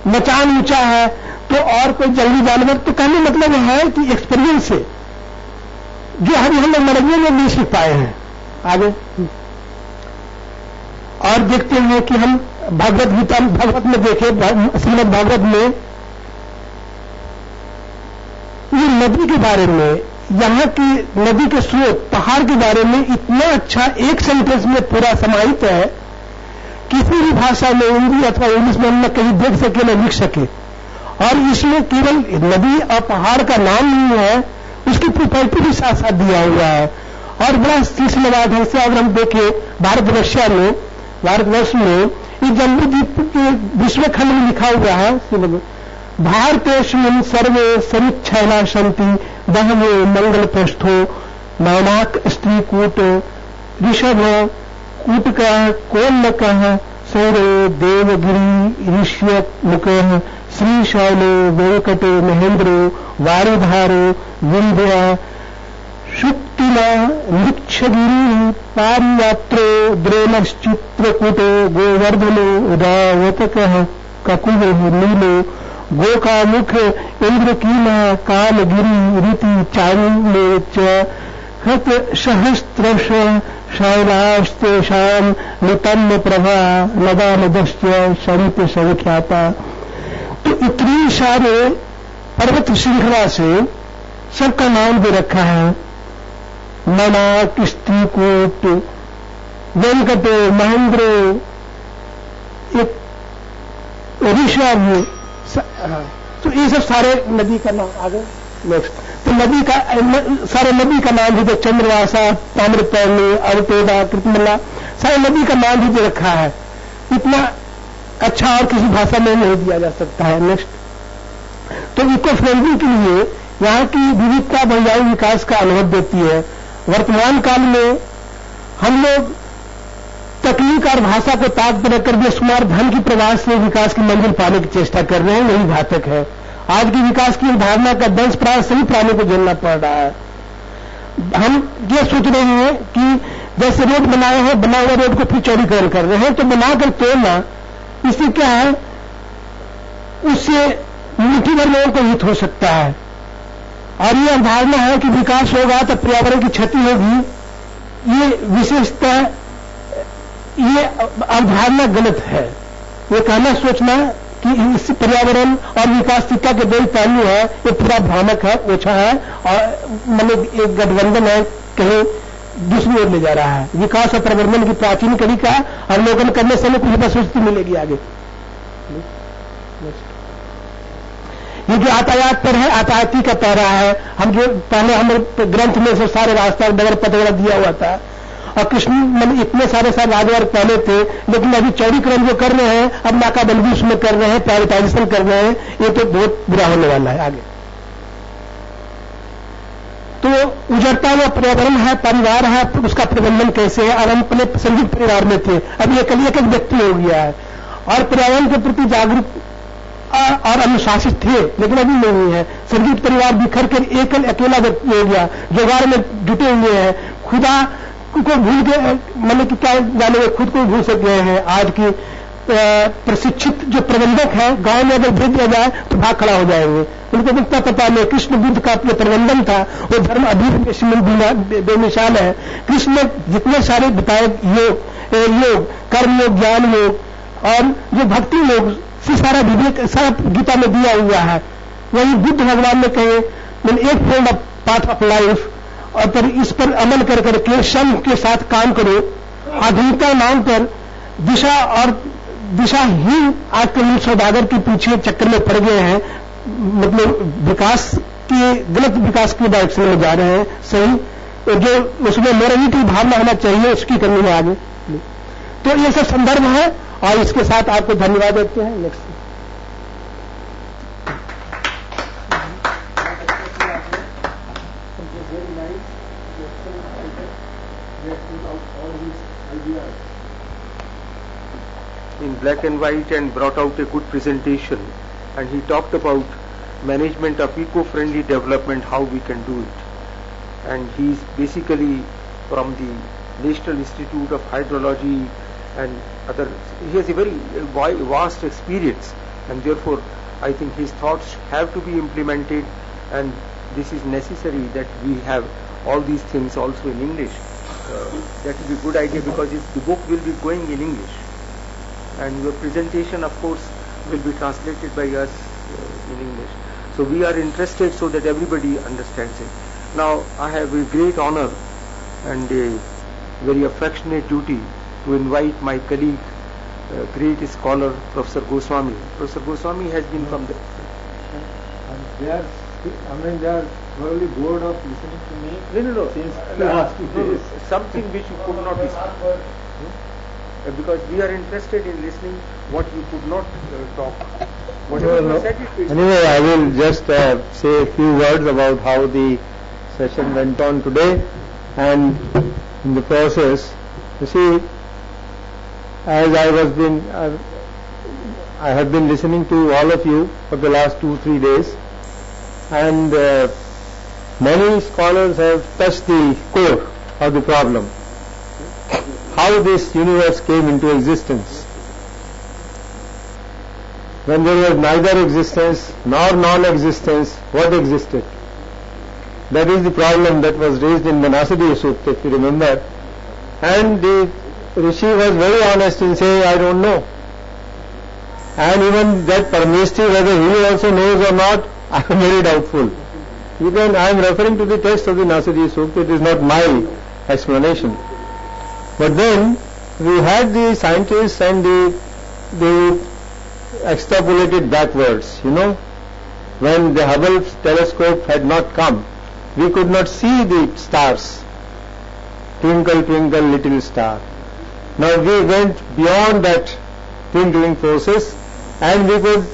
मचान ऊंचा है तो और कोई जंगली जानवर, तो कहने मतलब है कि एक्सपीरियंस से जो अभी हम लोग मरने में नहीं सीख पाए हैं आगे। और देखते हैं कि हम भागवत गीता भागवत में देखें, श्रीमद् भागवत में ये नदी के बारे में, यहाँ की नदी के स्रोत पहाड़ के बारे में इतना अच्छा एक सेंटेंस में पूरा समाहित है, किसी भी भाषा में हिंदी अथवा इंग्लिश में न कहीं देख सके न लिख सके। और इसमें केवल नदी और पहाड़ का नाम नहीं है, उसकी प्रॉपर्टी भी साथ साथ दिया हुआ है। और बड़ा सिलसिलेवार ढंग से अगर हम देखें भारतवर्ष में ये जम्बू द्वीप के विश्व खंड में लिखा हुआ है, भारतेष्मिन् सर्वे समुच्छयना सन्ति बहवो मंगल पृष्ठो नानाक स्त्रीकूट ऋषभ कूटकः कोन्नकः सौरो देवगिरी ऋष्य मुकः श्रीशैलो वेंकटो महेंद्रो वारुधारो विंध्या शुक्तिना नृक्षगिरी पारियात्रो द्रोणश्चित्रकूटो गोवर्धनो रावतकः ककुवः नीलो गोकामुख इंद्रकीलः कामगिरी रीति चारुले च हत सहस्त्रश शैलास्तेषां नितम्य प्रभा नदानदश्च सरित संख्याता। तो इतनी सारे पर्वत श्रृंखला से सबका नाम दे रखा है। मना, किस्तीकूट, वेंकट, महेंद्र, एक ऋषभ, तो ये सब सारे नदी का नाम। आगे नेक्स्ट, तो नदी का सारे नदी का नाम भी, चंद्रवासा, ताम्रपर्णी, अवटेदा, कृतमला, सारे नदी का नाम भी दे रखा है। इतना अच्छा और किसी भाषा में नहीं दिया जा सकता है। नेक्स्ट, तो इको फ्रेंडली के लिए यहाँ की विविधता महिलाओं विकास का अनुभव देती है। वर्तमान काल में हम लोग तकनीक और भाषा को ताक पर रखकर बेशुमार धन की प्रवास से विकास की मंजिल पाने की चेष्टा कर रहे हैं, यही घातक है। आज की विकास की धारणा का दंश प्राय सभी प्राणियों को झेलना पड़ रहा है। हम ये सोच रहे हैं कि जैसे रोड बनाए हैं, बना हुआ रोड को फिर चौड़ीकरण कर रहे हैं, तो बनाकर तोड़ना, इससे क्या है, उससे मुट्ठी भर लोगों को हित हो सकता है। और ये अवधारणा है कि विकास होगा तो पर्यावरण की क्षति होगी, ये विशेषतः ये अवधारणा गलत है। ये कहना सोचना कि इस पर्यावरण और विकासशिक्षा के दो पहलू है, ये पूरा भ्रामक है, ओछा है और मतलब एक गठबंधन है, कहीं दूसरी ओर ले जा रहा है। विकास और प्रबंधन की प्राचीन कड़ी का अवलोकन करने से हमें कुछ प्रशस्ति मिलेगी आगे। ये जो यातायात पर है, यातायाती का पैरा है। हम जो पहले हमारे ग्रंथ में से सारे रास्ता बगैर पतवड़ा दिया हुआ था, और कृष्ण मतलब इतने सारे राजमार्ग पहले थे, लेकिन अभी चौड़ीकरण जो कर रहे हैं, अब नाकाबंदी उसमें कर रहे हैं, प्राइवेटाइजेशन कर रहे हैं, ये तो बहुत बुरा होने वाला है आगे। तो उजड़ता हुआ पर्यावरण है, परिवार है, उसका प्रबंधन कैसे है। और हम अपने संयुक्त परिवार में थे, अभी एक व्यक्ति हो गया है और पर्यावरण के प्रति जागरूक और अनुशासित थे, लेकिन अभी नहीं है। संयुक्त परिवार बिखर कर अकेला व्यक्ति हो गया, जुगाड़ में जुटे हुए हैं, खुदा को भूल के मतलब कि क्या जाने, खुद को भूल सक गए हैं। आज की प्रशिक्षित जो प्रबंधक है, गांव में अगर भेज दिया जाए तो भाग खड़ा हो जाएंगे, उनको इतना पता नहीं। कृष्ण बुद्ध का जो प्रबंधन था वो धर्म अभी बेमिसाल है। कृष्ण ने जितने सारे बताए योग, कर्म योग, ज्ञान योग और जो भक्ति योग से सारा विवेक सारा गीता में दिया हुआ है। वही बुद्ध भगवान ने कहे एक fold of path of life, और पर इस पर अमल कर करके श्रम के साथ काम करो। आधुनिकता नाम पर दिशाहीन आजकल सौदागर के पीछे चक्कर में पड़ गए हैं, मतलब विकास के गलत विकास के डायरेक्शन में जा रहे हैं। सही जो उसमें मोरालिटी भावना होना चाहिए उसकी कमी में आगे। तो ये सब संदर्भ है और इसके साथ आपको धन्यवाद देते हैं। Next in black and white and brought out a good presentation, and he talked about management of eco-friendly development, how we can do it. And he is basically from the National Institute of Hydrology and other. He has a very vast experience, and therefore I think his thoughts have to be implemented, and this is necessary that we have all these things also in English. That will be a good idea, because the book will be going in English. And your presentation, of course, will be translated by us in English. So we are interested so that everybody understands it. Now I have a great honor and a very affectionate duty to invite my colleague, great scholar, Professor Goswami. Professor Goswami has been from the... They are thoroughly bored of listening to me. No. Since the last 2 days. Something which you could not listen. Because we are interested in listening what you could not talk. Whatever you said it. Anyway, I will just say a few words about how the session went on today, and in the process, you see, as I have been listening to all of you for the last 2-3 days, and many scholars have touched the core of the problem. How this universe came into existence, when there was neither existence nor non-existence. What existed? That is the problem that was raised in Manasadi Sutta, if you remember. And the Rishi was very honest in saying, I don't know. And even that Parameshti, whether he also knows or not, I am very doubtful. I am referring to the text of the Nasiri Sukta, it is not my explanation. But then we had the scientists and they extrapolated backwards, when the Hubble telescope had not come, we could not see the stars. Twinkle, twinkle, little star. Now we went beyond that twinkling process and we could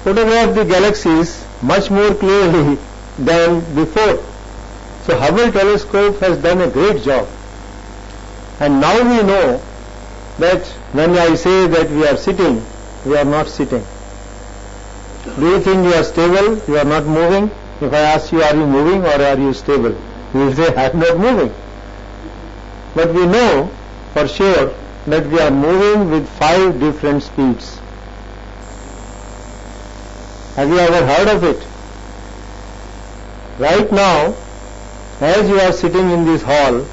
photograph the galaxies much more clearly than before. So Hubble telescope has done a great job. And now we know that when I say that we are sitting, we are not sitting. Do you think you are stable? You are not moving? If I ask you, are you moving or are you stable? You will say, I am not moving. But we know for sure that we are moving with 5 different speeds. Have you ever heard of it? Right now, as you are sitting in this hall,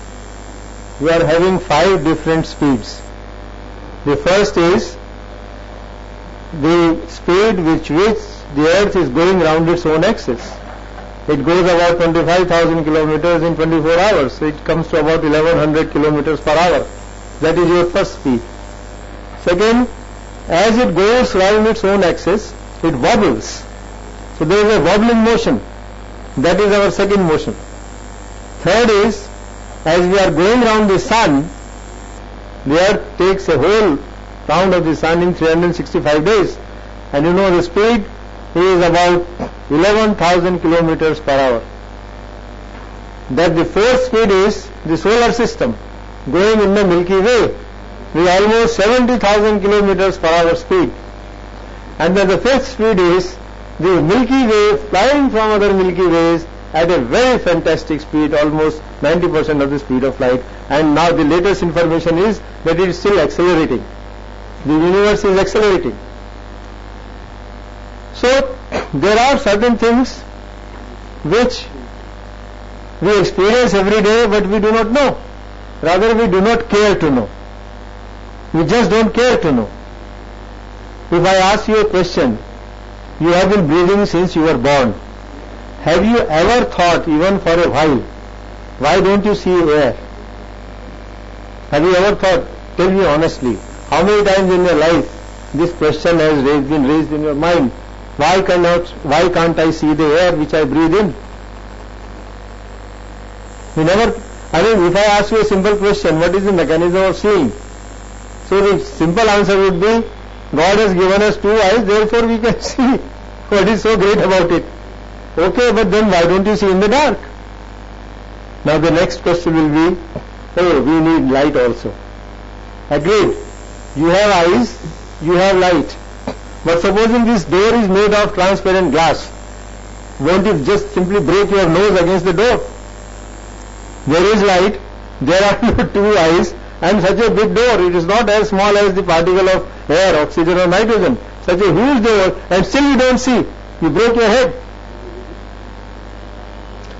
you are having 5 different speeds. The first is the speed with which the earth is going round its own axis. It goes about 25,000 kilometers in 24 hours. So it comes to about 1100 kilometers per hour. That is your first speed. Second, as it goes round its own axis, it wobbles. So there is a wobbling motion. That is our second motion. Third is, as we are going round the sun, the earth takes a whole round of the sun in 365 days. And the speed is about 11,000 kilometers per hour. That the fourth speed is the solar system going in the Milky Way with almost 70,000 kilometers per hour speed. And then the fifth speed is the Milky Way flying from other Milky Ways at a very fantastic speed, almost 90% of the speed of light. And now the latest information is that it is still accelerating. The universe is accelerating. So there are certain things which we experience every day but we do not know. Rather we do not care to know. We just don't care to know. If I ask you a question, you have been breathing since you were born. Have you ever thought, even for a while, why don't you see air? Have you ever thought, tell me honestly, how many times in your life this question has been raised in your mind? Why can't I see the air which I breathe in? If I ask you a simple question, what is the mechanism of seeing? So the simple answer would be, God has given us 2 eyes, therefore we can see. What is so great about it? Okay, but then why don't you see in the dark? Now the next question will be, we need light also. Agreed. You have eyes, you have light. But supposing this door is made of transparent glass, won't you just simply break your nose against the door? There is light, there are no 2 eyes, and such a big door. It is not as small as the particle of air, oxygen or nitrogen. Such a huge door, and still you don't see. You break your head.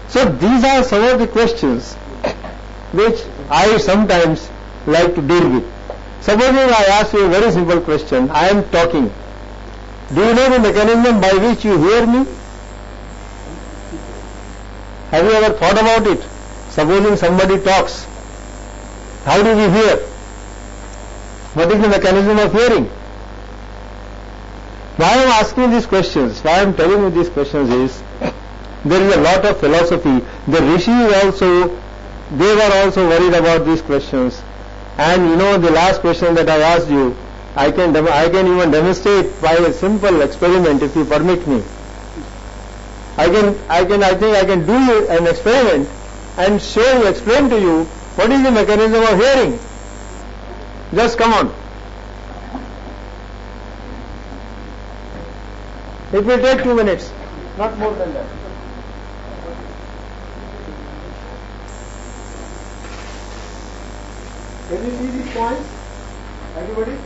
So these are some of the questions which I sometimes like to deal with. Supposing I ask you a very simple question. I am talking. Do you know the mechanism by which you hear me? Have you ever thought about it? Supposing somebody talks, how do we hear? What is the mechanism of hearing? Why I am asking these questions, why I am telling you these questions is, there is a lot of philosophy. The rishis also, they were also worried about these questions. And the last question that I asked you, I can even demonstrate by a simple experiment if you permit me. I think I can do an experiment and explain to you what is the mechanism of hearing. Just come on. It will take 2 minutes, not more than that. Can you see these points? Everybody?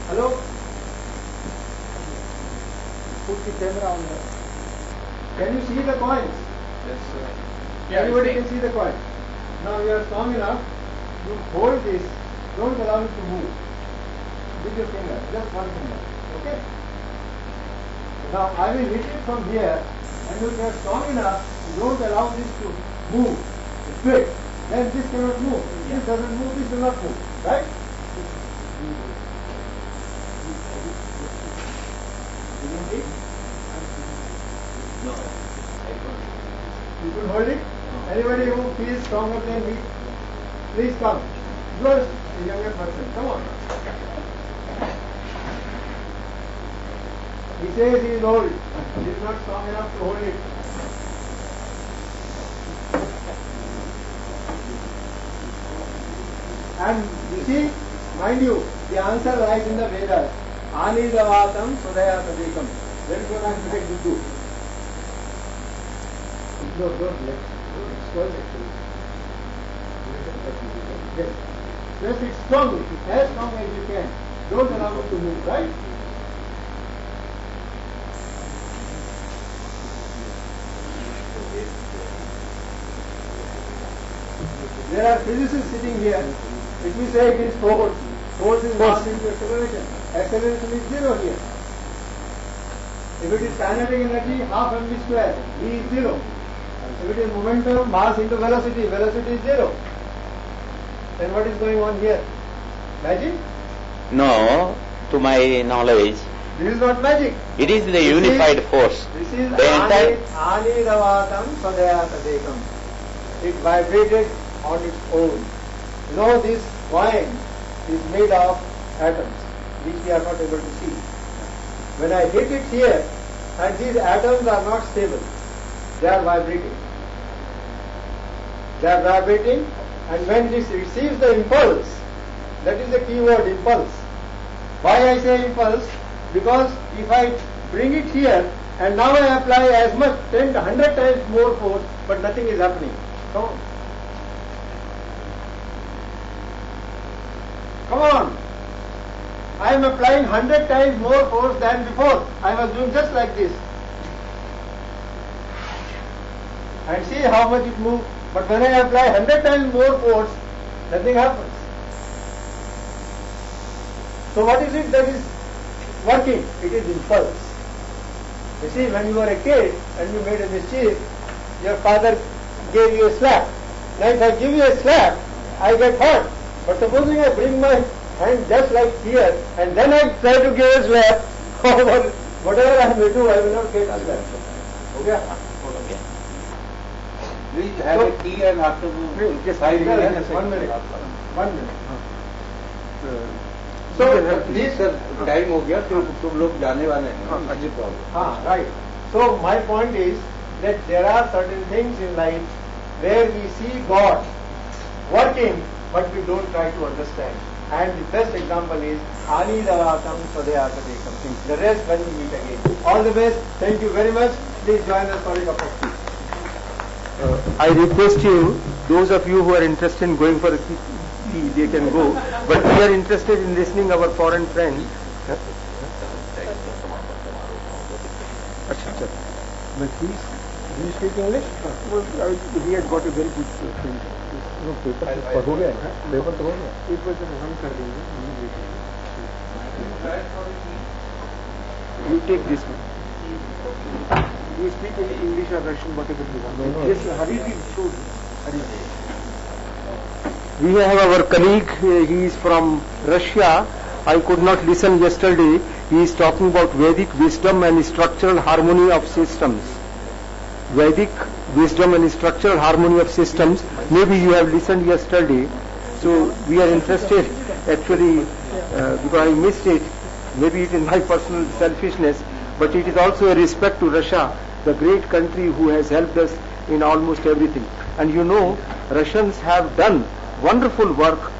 Hello? Put the camera on there. Can you see the coins? Yes, sir. Everybody can see the coin. Now you are strong enough to hold this. Don't allow it to move. With your finger, just one finger. Okay? Now I will hit it from here, and if you are strong enough, you don't allow this to move, split, then this cannot move. If this doesn't move, this will not move, right? No. You could hold it. Anybody who feels stronger than me, please come. You are a younger person. Come on. He says he is old. He is not strong enough to hold it. And you see, mind you, the answer lies in the Vedas. Ani davatam sudaya tadekam. That is what I am trying to do. No, don't let. It's spoiled actually. Yes. Press it strongly, as strong as you can. Don't allow it to move, right? There are physicists sitting here. If we say it is force, force is mass into acceleration. Acceleration is zero here. If it is kinetic energy, half mv square, V is zero. If it is momentum, mass into velocity, velocity is zero. Then what is going on here? Magic? No, to my knowledge, This is not magic. it is the unified force. This is The entire Ani Ravatam Sadaya Tadekam. It vibrated on its own. You know, this coin is made of atoms, which we are not able to see. When I hit it here, and these atoms are not stable, they are vibrating. They are vibrating, and when this receives the impulse, that is the key word, impulse. Why I say impulse? Because if I bring it here, and now I apply as much, 10, 100 times more force, but nothing is happening. Come on. Come on. I am applying 100 times more force than before. I was doing just like this. And see how much it moves. But when I apply 100 times more force, nothing happens. So what is it that is working? It is impulse. You see, when you were a kid and you made a mischief, your father gave you a slap. Now if I give you a slap, I get hurt. But supposing I bring my hand just like here, and then I try to give a slap, whatever I may do, I will not get a slap. Okay? We have a tea and after Just 5 minutes. 1 minute. 1 minute. So this time हो गया तो तुम लोग जाने वाले हैं अजीब Ah, right. So my point is that there are certain things in life where we see God working, but we don't try to understand. And the best example is Ani Davatam Swadhyakatekam. The rest when we meet again. All the best. Thank you very much. Please join us for a cup of tea. I request you, those of you who are interested in going for a tea, they can go. But we are interested in listening our foreign friends. But please, do you speak English? Well, he had got a very good thing. No, paper हो गया है, paper तो हो गया. Paper तो हम कर देंगे. You take this one. You speak in English or Russian, whatever you want. Yes, Hari should. We have our colleague, he is from Russia. I could not listen yesterday. He is talking about Vedic wisdom and structural harmony of systems. Vedic wisdom and structural harmony of systems. Maybe you have listened yesterday. So we are interested actually because I missed it. Maybe it is my personal selfishness, but it is also a respect to Russia, the great country who has helped us in almost everything. And you know, Russians have done wonderful work,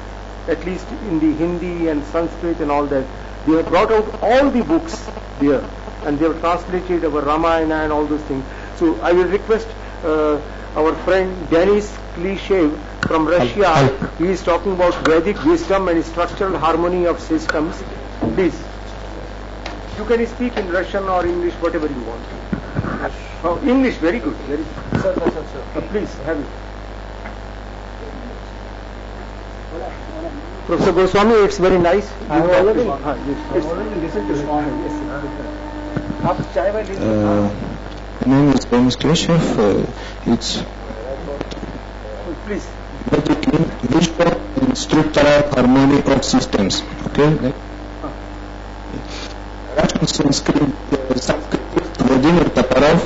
at least in the Hindi and Sanskrit and all that. They have brought out all the books there, and they have translated our Ramayana and all those things. So I will request our friend Denis Klishev from Russia. He is talking about Vedic wisdom and structural harmony of systems. Please. You can speak in Russian or English, whatever you want. Oh, English, very good. Very good. Sir. Please, have it. Professor Goswami, it's very nice. I have already listened to Swami. Yes. My name is Boris Kleshev. It's basically visual and structural harmony of systems. Okay? Russian Sanskrit Vladimir Toporov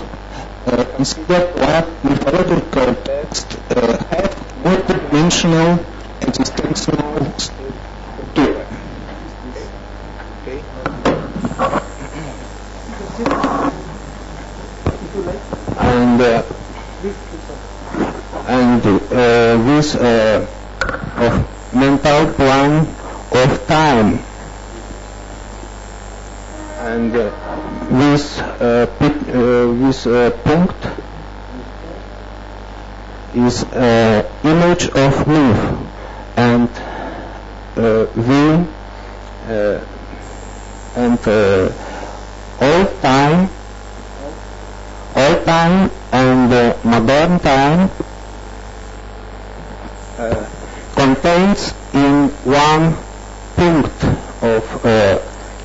considered what mythological texts have multidimensional existential structure. And this of mental plan of time, and this punct is image of myth, and old time and modern time contains in one punct of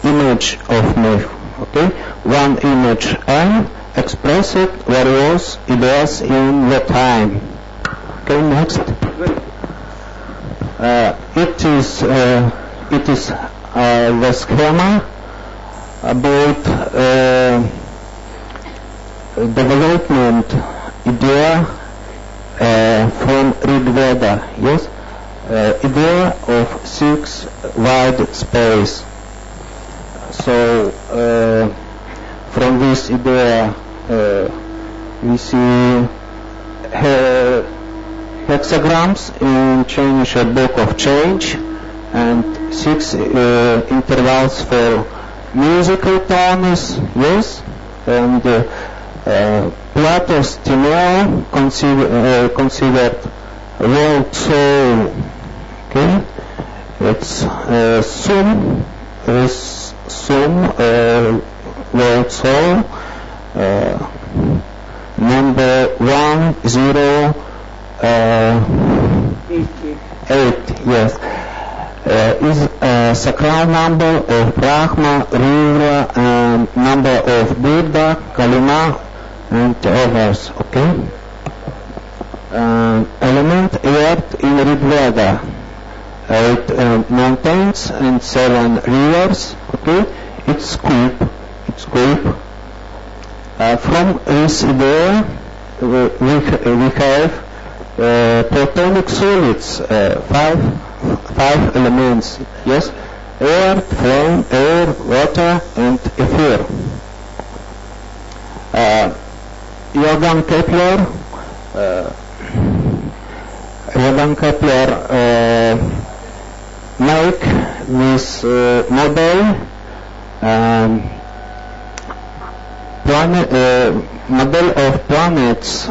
image of myth. Okay, one image and expressed various ideas in the time. Okay, next. It is the schema about development idea from Rig Veda. Yes, idea of 6 wide space. So from this idea we see hexagrams in Chinese book of change, and 6 intervals for musical tones. Yes, and Plato's Timeo considered world soul. Okay, it's sum world soul number 108. Yes, is a sacral number of Brahma, Rudra, and number of Buddha, Kalima, and others. Okay. Element earth in Rig Veda, 8 mountains and 7 rivers. Okay, it's scoop. From this idea we have platonic solids, 5 elements. Yes, air, flame, air, water, and ether. Johann Kepler make this model model of planets.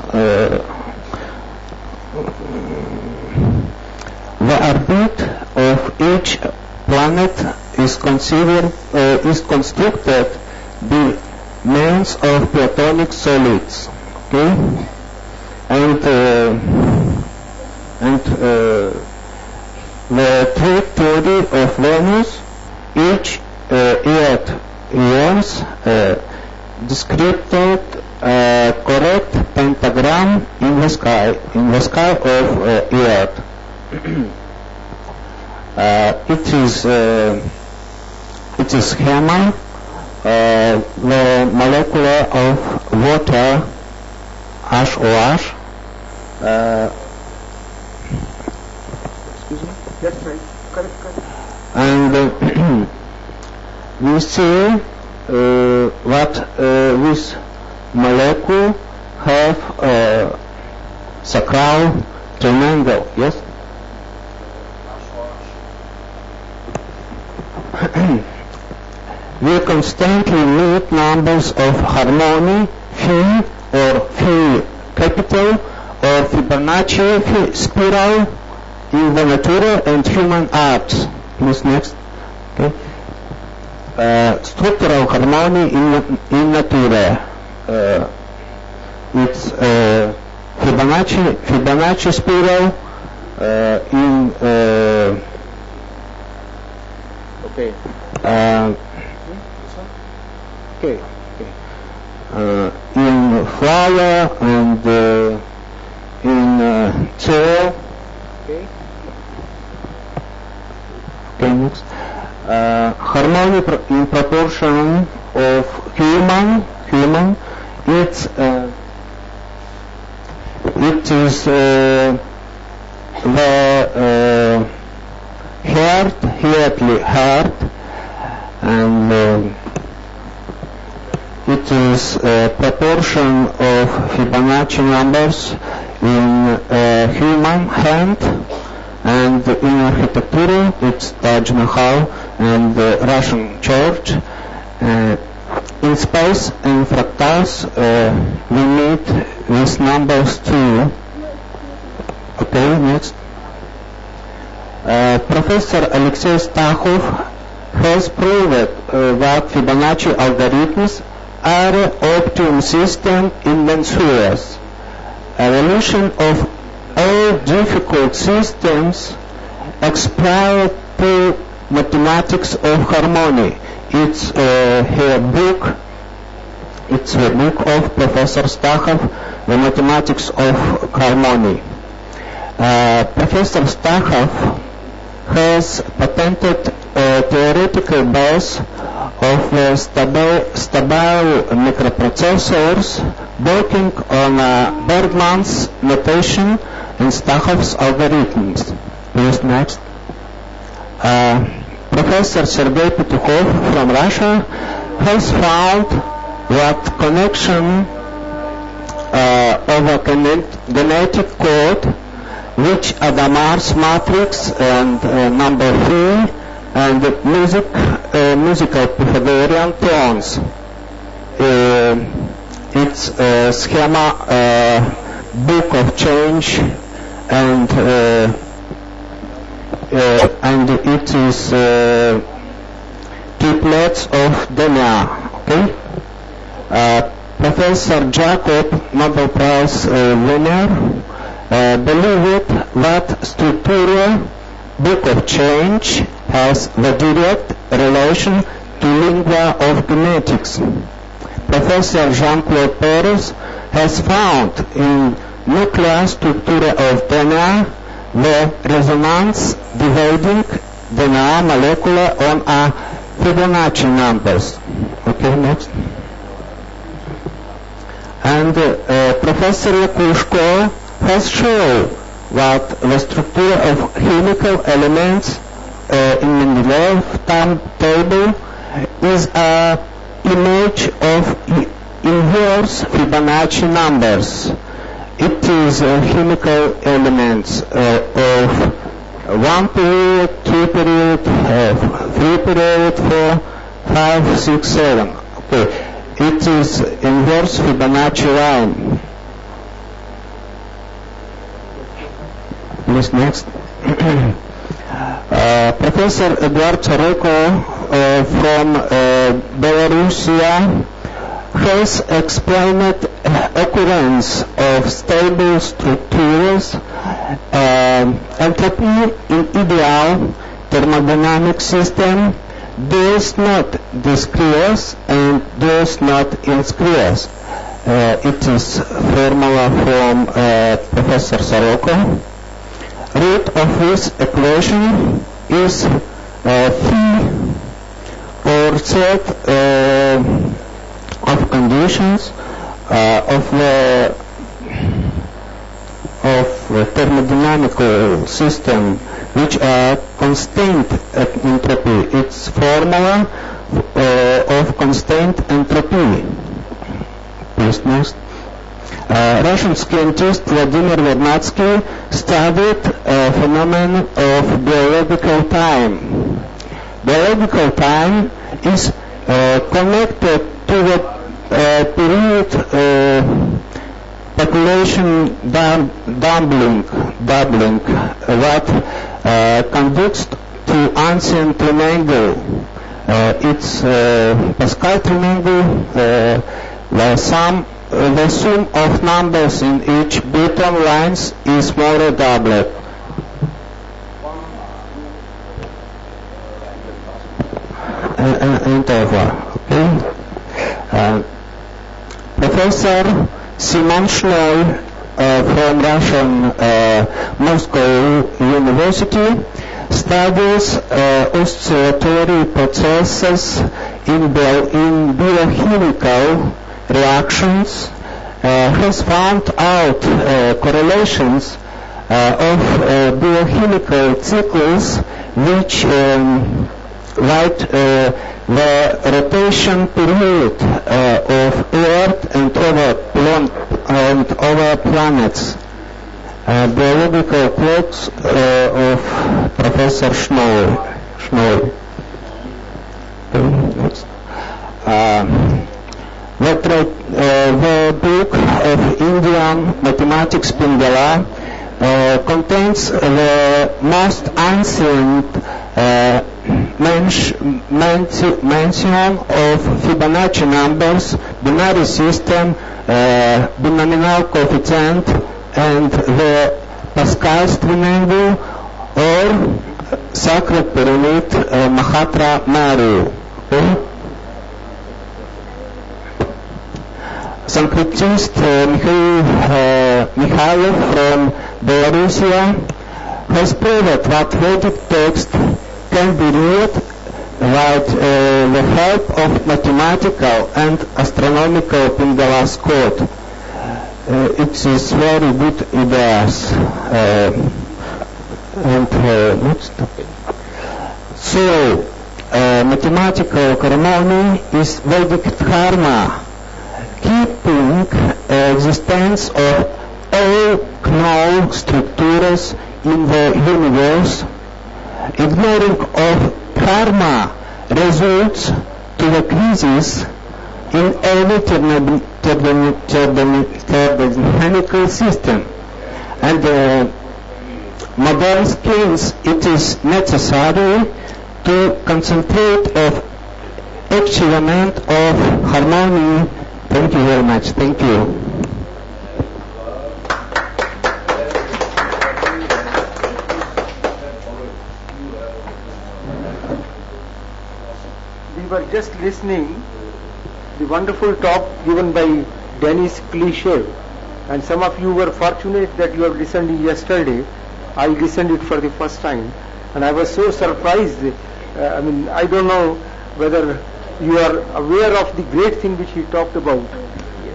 The orbit of each planet is constructed by means of platonic solids. Okay, and the trajectory of Venus, each years described correct pentagram in the sky of Earth. It is schema the molecule of water, HOH. Excuse me. That's right. Correct. And we see what this molecule have sacral triangle. Yes. We constantly meet numbers of harmony, phi or phi capital or Fibonacci spiral in the natural and human arts. Please next. Okay. Structural harmony in nature. It's Fibonacci spiral in okay. Okay. in flower and in soil. Okay, next. Harmony in proportion of human, it is the heart, and it is a proportion of Fibonacci numbers in human hand, and in architecture it's Taj Mahal and the Russian church. In space and fractals we meet these numbers too. Okay, next. Professor Alexei Stakhov has proved that Fibonacci algorithms are optimum system in mensurations. Evolution of all difficult systems explored to mathematics of harmony. It's her book. It's the book of Professor Stakhov, The Mathematics of Harmony. Professor Stakhov has patented a theoretical base of stable microprocessors working on Bergman's notation and Stakhov's algorithms. Please next. Professor Sergei Petukhov from Russia has found that connection of a genetic code which Adamar's matrix and number 3 and musical Pythagorean tones. It's a schema book of change, and it is triplets of DNA. Okay. Professor Jacob, Nobel Prize winner, believed that structural book of change has the direct relation to lingua of genetics. Professor Jean-Claude Perez has found in nuclear structure of DNA the resonance dividing DNA molecule on a Fibonacci numbers. Okay, next. And Professor Yakushko has shown that the structure of chemical elements in Mendeleev timetable is an image of inverse Fibonacci numbers. It is chemical elements of 1 period, 2 period, 3 period, 4, 5, 6, 7. Okay. It is inverse Fibonacci line. Please next. Professor Eduard Tsareko from Belarusia has explained occurrence of stable structures, entropy in ideal thermodynamic system does not discrease and does not increase. It is formula from Professor Tsareko. Root of this equation is phi or set of conditions of the thermodynamical system which are constant entropy. It's formula of constant entropy. Please next. Russian scientist Vladimir Vernadsky studied a phenomenon of biological time. Biological time is connected to the period population doubling that conducts to ancient triangle. It's Pascal triangle. The sum of numbers in each bottom lines is more a doublet. And over. Okay. Professor Simon Schnoll from Russian Moscow University studies oscillatory processes in biochemical reactions, has found out correlations of biochemical cycles which write the rotation period of Earth and over planets. Biological clocks of Professor Schnoll. The book of Indian mathematics Pingala contains the most ancient mention of Fibonacci numbers, binary system, binomial coefficient, and the Pascal's triangle or sacred pyramid Mahatra Maru. Syncretist Mikhailov from Belarusia has proved that Vedic text can be read with the help of mathematical and astronomical Pingala's code. It is very good ideas. So, mathematical harmony is Vedic dharma, keeping existence of all known structures in the universe. Ignoring of karma results to the crisis in any mechanical system. And modern skills, it is necessary to concentrate on achievement of harmony. Thank you very much. Thank you. We were just listening the wonderful talk given by Denis Clichet, and some of you were fortunate that you have listened yesterday. I listened it for the first time, and I was so surprised. I don't know whether you are aware of the great thing which he talked about,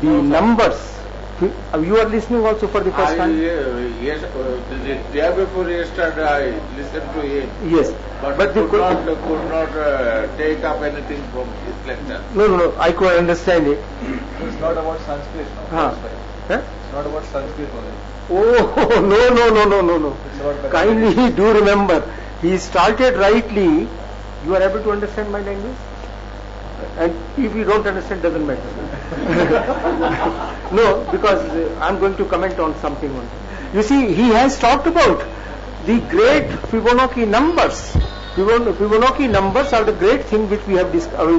the numbers. You are listening also for the first time? Yes, the day before yesterday I listened to him. Yes. But could not take up anything from his lecture. No, I could understand it. It's not about Sanskrit. It's not about Sanskrit only. Oh, no. Kindly do remember, he started rightly. You are able to understand my language? And if you don't understand, doesn't matter. No, because I'm going to comment on something on it. You see, he has talked about the great Fibonacci numbers. Fibonacci numbers are the great thing which we have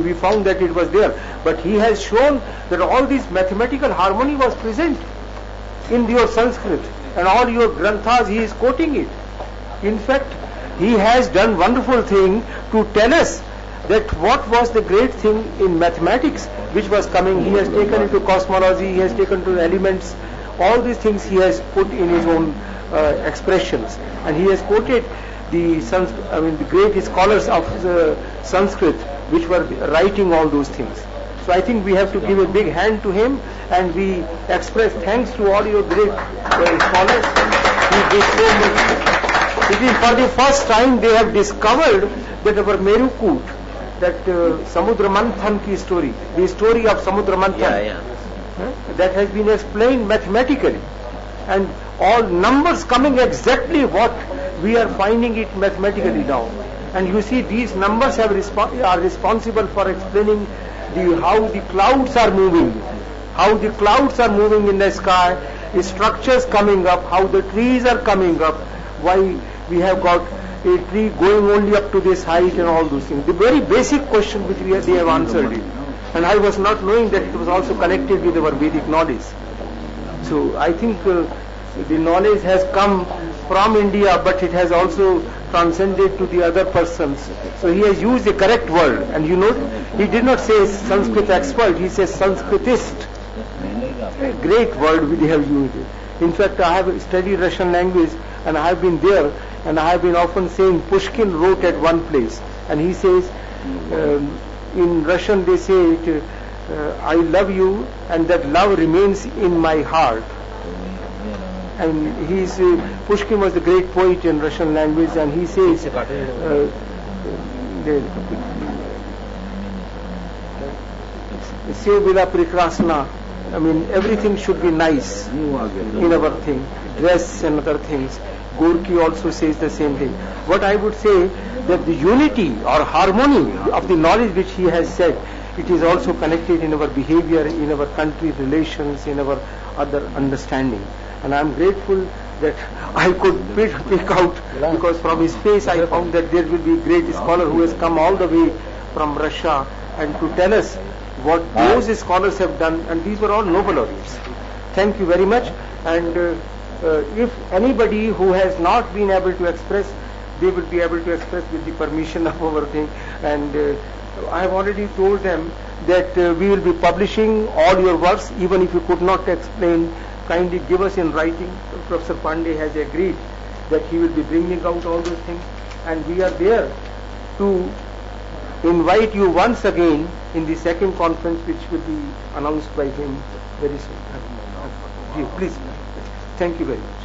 we found that it was there. But he has shown that all this mathematical harmony was present in your Sanskrit, and all your granthas he is quoting it. In fact, he has done wonderful thing to tell us that what was the great thing in mathematics which was coming. He has taken into cosmology, he has taken to elements, all these things he has put in his own expressions, and he has quoted the great scholars of Sanskrit which were writing all those things. So I think we have to give a big hand to him, and we express thanks to all your great scholars. He did so much. It is for the first time they have discovered that our Merukut, that Samudra Manthan ki story, the story of Samudra Manthan, that has been explained mathematically, and all numbers coming exactly what we are finding it mathematically now. And you see, these numbers are responsible for explaining how the clouds are moving, in the sky, the structures coming up, how the trees are coming up, why we have got a tree going only up to this height and all those things. The very basic question which they have answered it. And I was not knowing that it was also connected with our Vedic knowledge. So I think the knowledge has come from India, but it has also transcended to the other persons. So he has used the correct word, and you know, he did not say Sanskrit expert, he says Sanskritist. A great word we have used. In fact, I have studied Russian language, and I have been there, and I have been often saying Pushkin wrote at one place, and he says, in Russian they say it, I love you, and that love remains in my heart. And Pushkin was the great poet in Russian language, and he says, "Se bila prekrasna," I mean, everything should be nice in our thing, dress and other things. Gorky also says the same thing. What I would say, that the unity or harmony of the knowledge which he has said, it is also connected in our behavior, in our country relations, in our other understanding. And I am grateful that I could pick out, because from his face I found that there will be a great scholar who has come all the way from Russia, and to tell us what those scholars have done, and these were all Nobel laureates. Thank you very much. And if anybody who has not been able to express, they will be able to express with the permission of our thing. And I have already told them that we will be publishing all your works, even if you could not explain, kindly give us in writing. Professor Pandey has agreed that he will be bringing out all those things, and we are there to invite you once again in the second conference, which will be announced by him very soon. Please. Thank you very much.